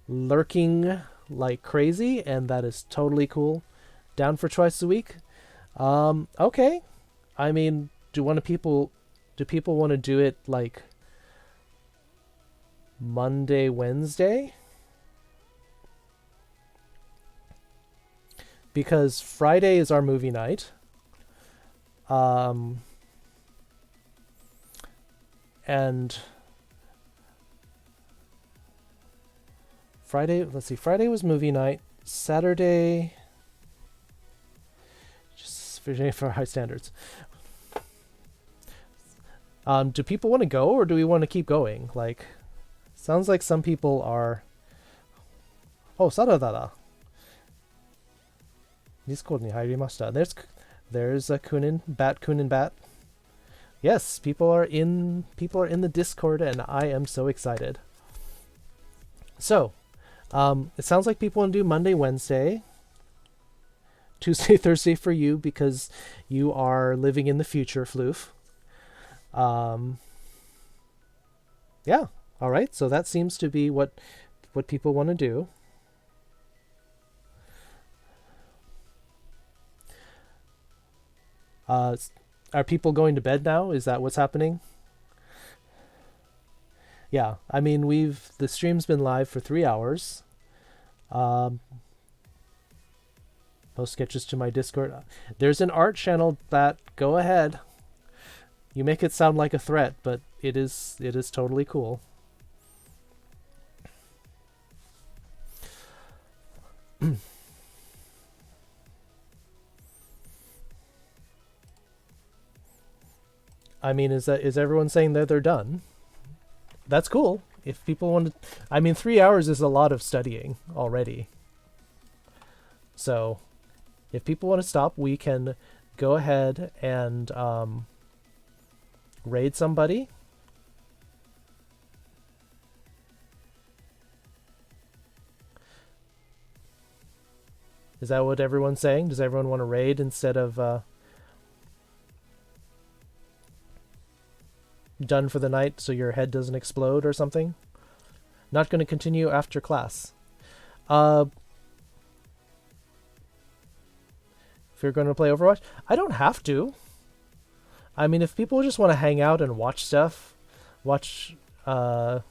lurking like crazy, and that is totally cool. Down for twice a week? Okay. I mean, do people want to do it like Monday, Wednesday? Because Friday is our movie night. And Friday, let's see, Friday was movie night. Saturday, just for high standards. Do people want to go, or do we want to keep going? Like, sounds like some people are... Oh, Saradara. Discord ni hairimashita. There's a Kunin Bat. Yes, people are in the Discord, and I am so excited. So, it sounds like people want to do Monday, Wednesday, Tuesday, Thursday for you because you are living in the future, Floof. Yeah, all right. So that seems to be what people want to do. Are people going to bed now? Is that what's happening? Yeah, I mean, the stream's been live for 3 hours. Post sketches to my Discord. There's an art channel that, go ahead. You make it sound like a threat, but it is totally cool. I mean, is everyone saying that they're done? That's cool. If people want to... I mean, 3 hours is a lot of studying already. So, if people want to stop, we can go ahead and raid somebody. Is that what everyone's saying? Does everyone want to raid instead of... done for the night so your head doesn't explode or something? Not going to continue after class. If you're going to play Overwatch, I don't have to. I mean, if people just want to hang out and watch stuff, I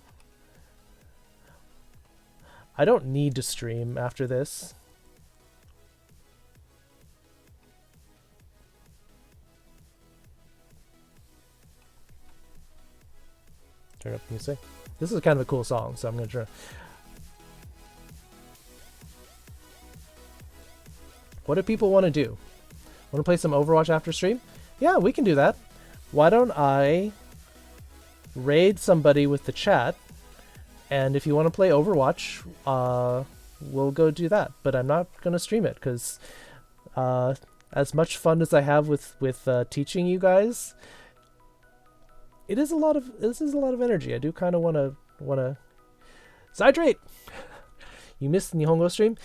don't need to stream after this. Turn up the music. This is kind of a cool song, so I'm going to try. What do people want to do? Want to play some Overwatch after stream? Yeah, we can do that. Why don't I raid somebody with the chat, and if you want to play Overwatch, we'll go do that. But I'm not going to stream it, because as much fun as I have with teaching you guys... This is a lot of energy. I do kind of want to Zydrate. You missed the Nihongo stream.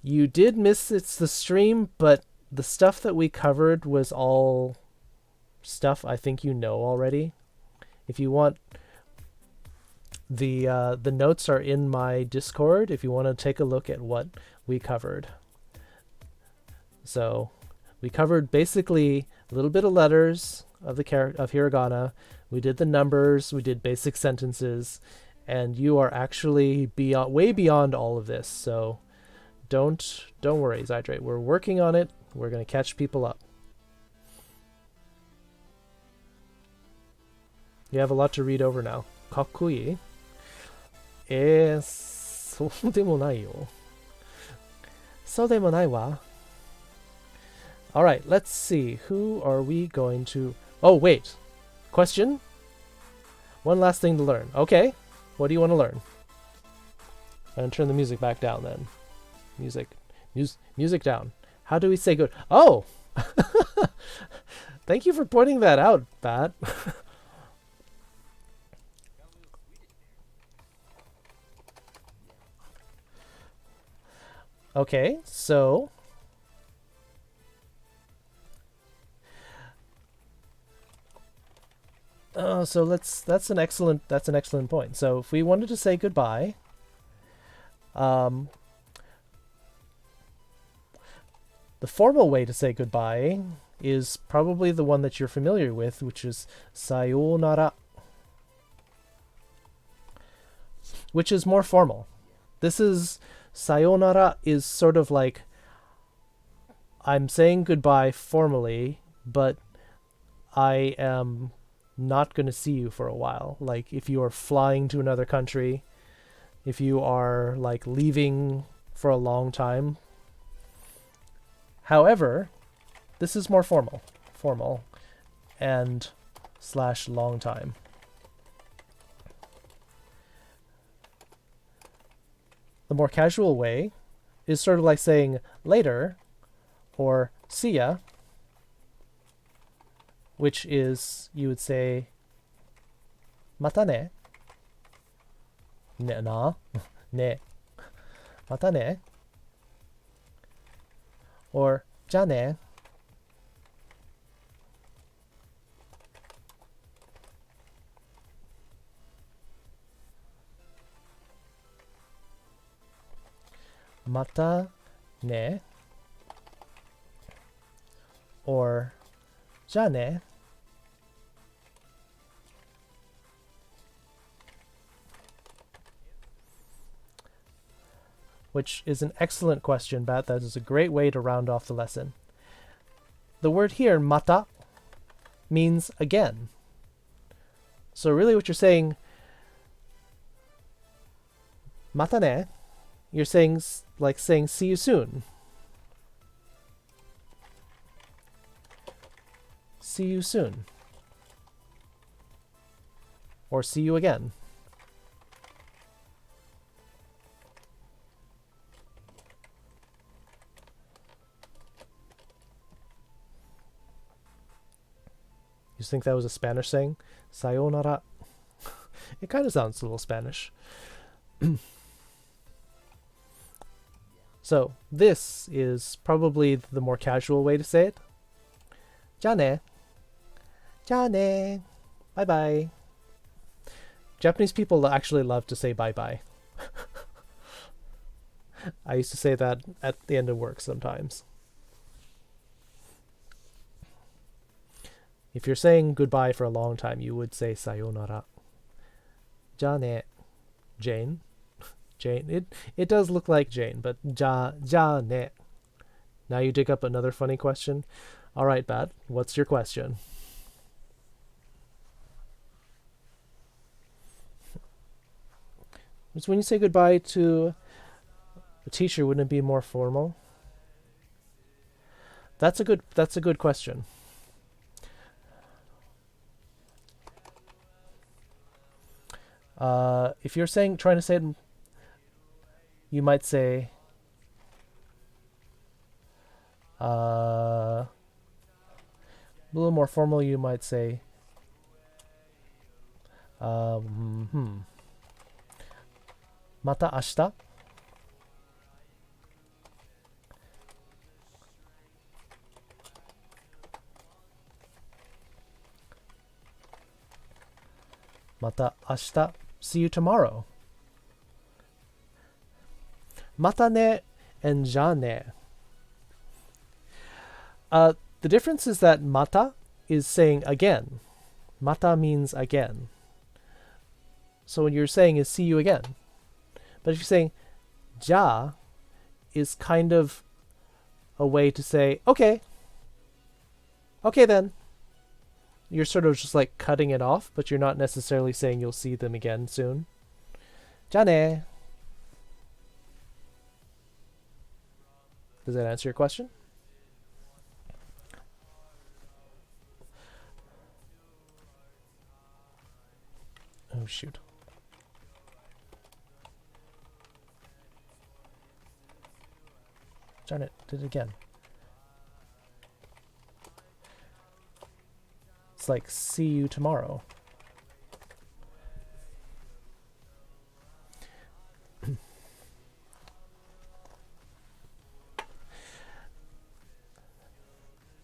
You did miss the stream, but the stuff that we covered was all stuff I think you know already. If you want, the notes are in my Discord if you want to take a look at what we covered. So we covered basically a little bit of letters of of hiragana. We did the numbers, we did basic sentences, and you are actually way beyond all of this. So don't worry, Zydrate. We're working on it. We're going to catch people up. You have a lot to read over now. かっこいい? そうでもないよ。そうでもないわ。Alright, let's see. Who are we going to... Oh, wait. Question? One last thing to learn. Okay. What do you want to learn? I'm going to turn the music back down then. Music down. How do we say good? Oh! Thank you for pointing that out, Bat. Okay, so... so that's an excellent point. So if we wanted to say goodbye, the formal way to say goodbye is probably the one that you're familiar with, which is sayonara, which is more formal. This is sayonara is sort of like I'm saying goodbye formally, but I am not going to see you for a while. Like if you are flying to another country, if you are like leaving for a long time. However, this is more formal and / long time. The more casual way is sort of like saying later or see ya, which is, you would say, mata ne. Ne na. Ne. Mata ne. Or ja ne. Mata ne. Or ja ne. Which is an excellent question, Bat. That is a great way to round off the lesson. The word here, mata, means again. So really what you're saying, mata ne, you're saying, like saying see you soon. See you soon. Or see you again. You think that was a Spanish saying? Sayonara. It kind of sounds a little Spanish. So, this is probably the more casual way to say it. Ja ne. Ja ne. Bye bye. Japanese people actually love to say bye bye. I used to say that at the end of work sometimes. If you're saying goodbye for a long time, you would say sayonara. Ja ne. Jane. Jane. It does look like Jane, but ja ne. Now you dig up another funny question. All right, Bat, what's your question? Just when you say goodbye to a teacher, wouldn't it be more formal? That's a good question. If you're trying to say it, you might say, a little more formal, you might say, mata ashita? Mata ashita. See you tomorrow. Mata ne and ja ne. The difference is that mata is saying again. Mata means again. So what you're saying is see you again. But if you're saying ja is kind of a way to say, okay then. You're sort of just like cutting it off, but you're not necessarily saying you'll see them again soon. Ja ne. Does that answer your question? Oh, shoot. Darn it, did it again. It's like, see you tomorrow.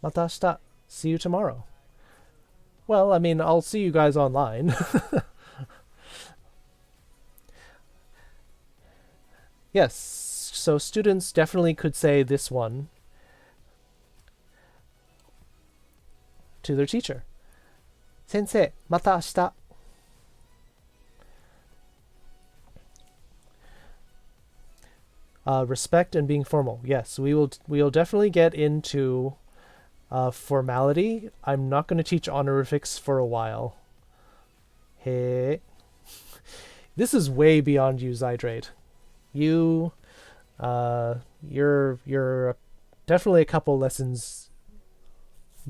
Mata ashita. See you tomorrow. Well, I mean, I'll see you guys online. Yes, so students definitely could say this one to their teacher. Sensei, mata ashita. Respect and being formal. Yes, we'll definitely get into formality. I'm not going to teach honorifics for a while. Hey. This is way beyond you, Zydrate. You're definitely a couple lessons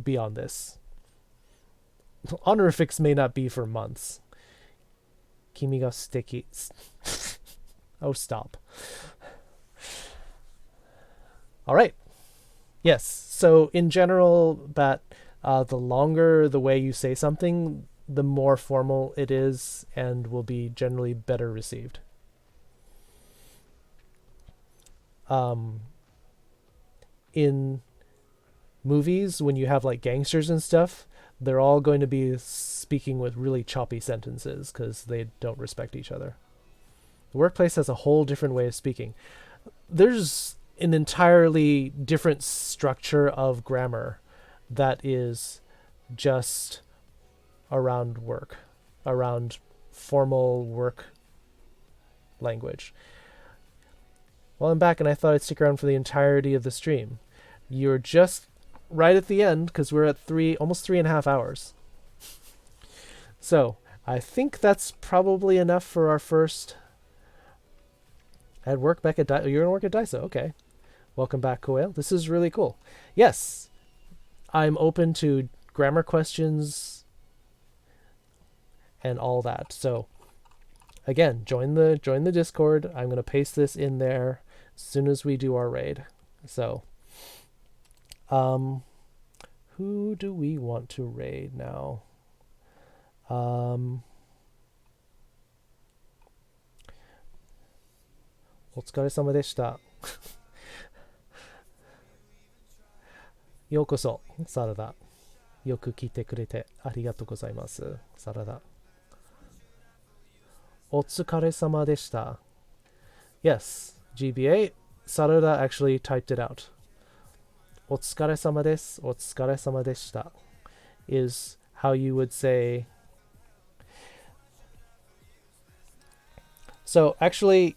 beyond this. Honorifics may not be for months. Kimi ga suteki. Oh, stop. All right. Yes. So in general, that the longer the way you say something, the more formal it is and will be generally better received. In movies, when you have like gangsters and stuff, they're all going to be speaking with really choppy sentences because they don't respect each other. The workplace has a whole different way of speaking. There's an entirely different structure of grammar that is just around work, around formal work language. Well, I'm back and I thought I'd stick around for the entirety of the stream. You're just right at the end because we're at almost 3.5 hours. So I think that's probably enough for our first at work back at You're gonna work at Daiso, okay. Welcome back, Koel. This is really cool. Yes, I'm open to grammar questions and all that. So again, join the Discord. I'm gonna paste this in there as soon as we do our raid. So who do we want to raid now?お疲れ様でした。ようこそ、サラダ。よく来てくれてありがとうございます、サラダ。お疲れ様でした。Yes, GBA, Sarada actually typed it out. お疲れ様です、お疲れ様でした is how you would say. So actually,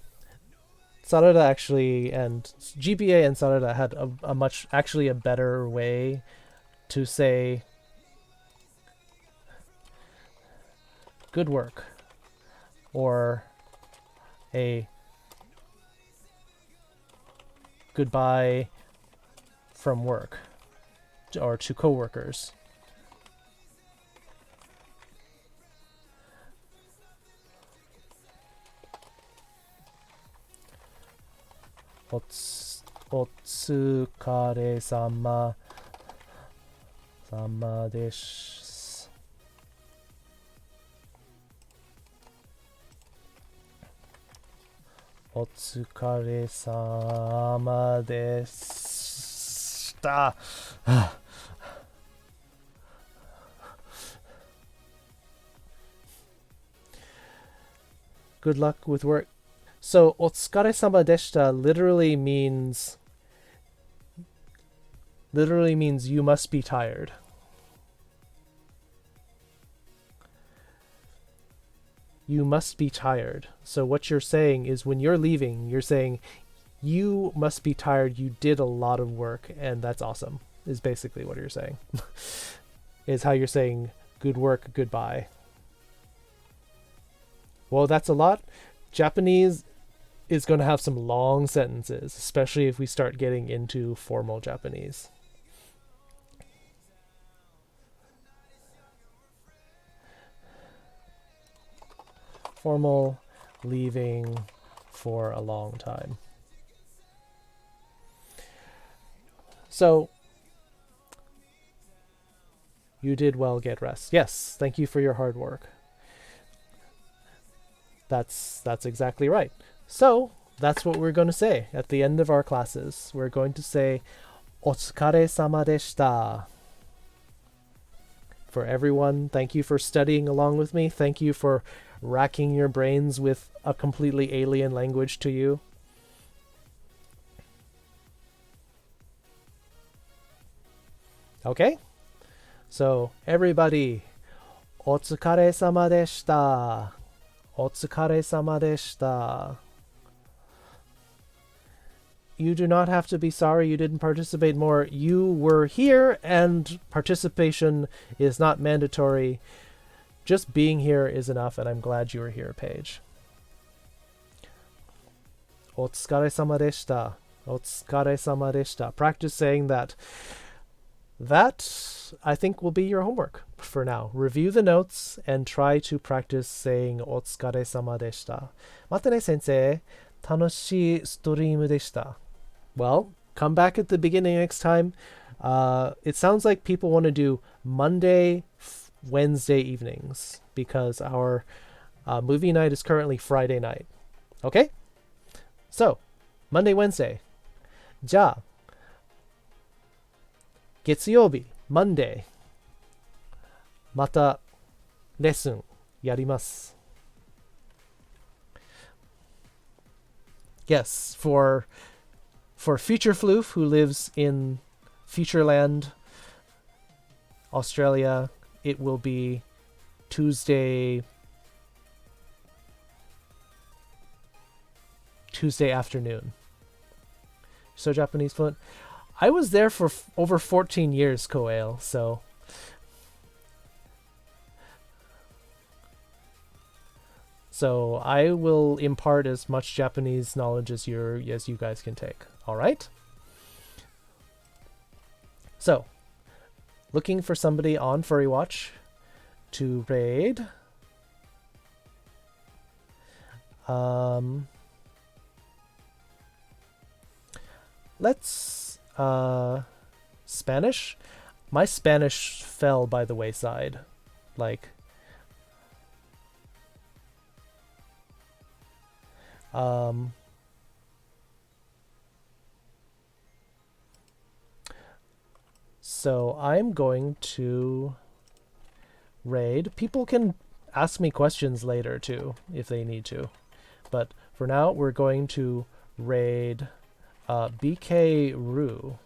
Sarada actually and GBA and Sarada had a much actually a better way to say good work or a goodbye from work or to coworkers. O tsukare sama desu. O tsukare sama deshita. Good luck with work. So, お疲れ様でした literally means you must be tired. You must be tired. So what you're saying is when you're leaving, you're saying you must be tired. You did a lot of work and that's awesome. Is basically what you're saying. Is how you're saying good work, goodbye. Well, that's a lot. Japanese is going to have some long sentences, especially if we start getting into formal Japanese. Formal, leaving for a long time. So, you did well, get rest. Yes, thank you for your hard work. That's exactly right. So, that's what we're going to say at the end of our classes. We're going to say, お疲れ様でした. For everyone, thank you for studying along with me. Thank you for racking your brains with a completely alien language to you. Okay? So, everybody, お疲れ様でした. お疲れ様でした. You do not have to be sorry you didn't participate more. You were here, and participation is not mandatory. Just being here is enough, and I'm glad you were here, Paige. お疲れ様でした. お疲れ様でした. Practice saying that. That, I think, will be your homework for now. Review the notes and try to practice saying お疲れ様でした. またね, sensei. 楽しいストリームでした. Well, come back at the beginning next time. It sounds like people want to do Monday, Wednesday evenings because our movie night is currently Friday night. Okay? So, Monday, Wednesday. じゃあ、月曜日、Monday. またレッスンやります。Yes, for Future Floof, who lives in Futureland, Australia, it will be Tuesday afternoon. So Japanese fluent. I was there for over 14 years, Koale, so I will impart as much Japanese knowledge as you guys can take. All right? So, looking for somebody on Furry Watch to raid. Let's Spanish. My Spanish fell by the wayside. Like so I'm going to raid. People can ask me questions later too if they need to. But for now we're going to raid BK Ru.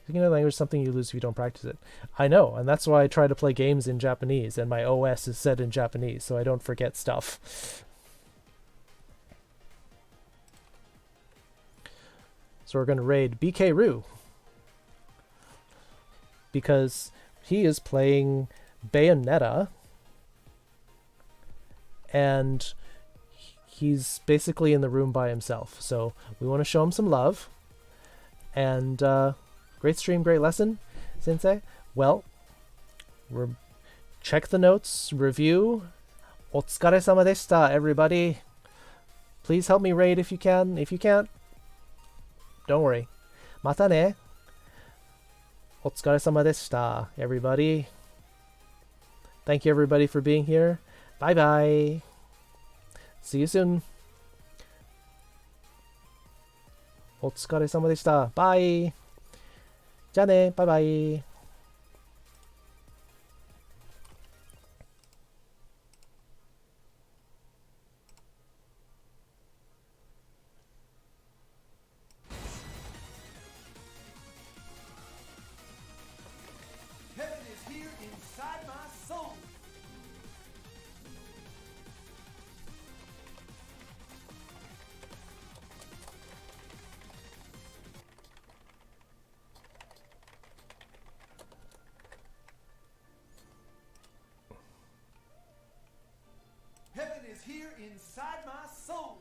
Speaking of language, something you lose if you don't practice it. I know, and that's why I try to play games in Japanese, and my OS is set in Japanese, so I don't forget stuff. So we're going to raid BK Ru. Because he is playing Bayonetta, and he's basically in the room by himself. So we want to show him some love. And great stream, great lesson, Sensei. Well, check the notes, review. お疲れ様でした, everybody. Please help me raid if you can. If you can't, don't worry. またね. お疲れ様でした, everybody. Thank you, everybody, for being here. Bye bye. See you soon. お疲れ様でした. Bye. じゃあね. Bye bye. inside my soul. Heaven is here inside my soul.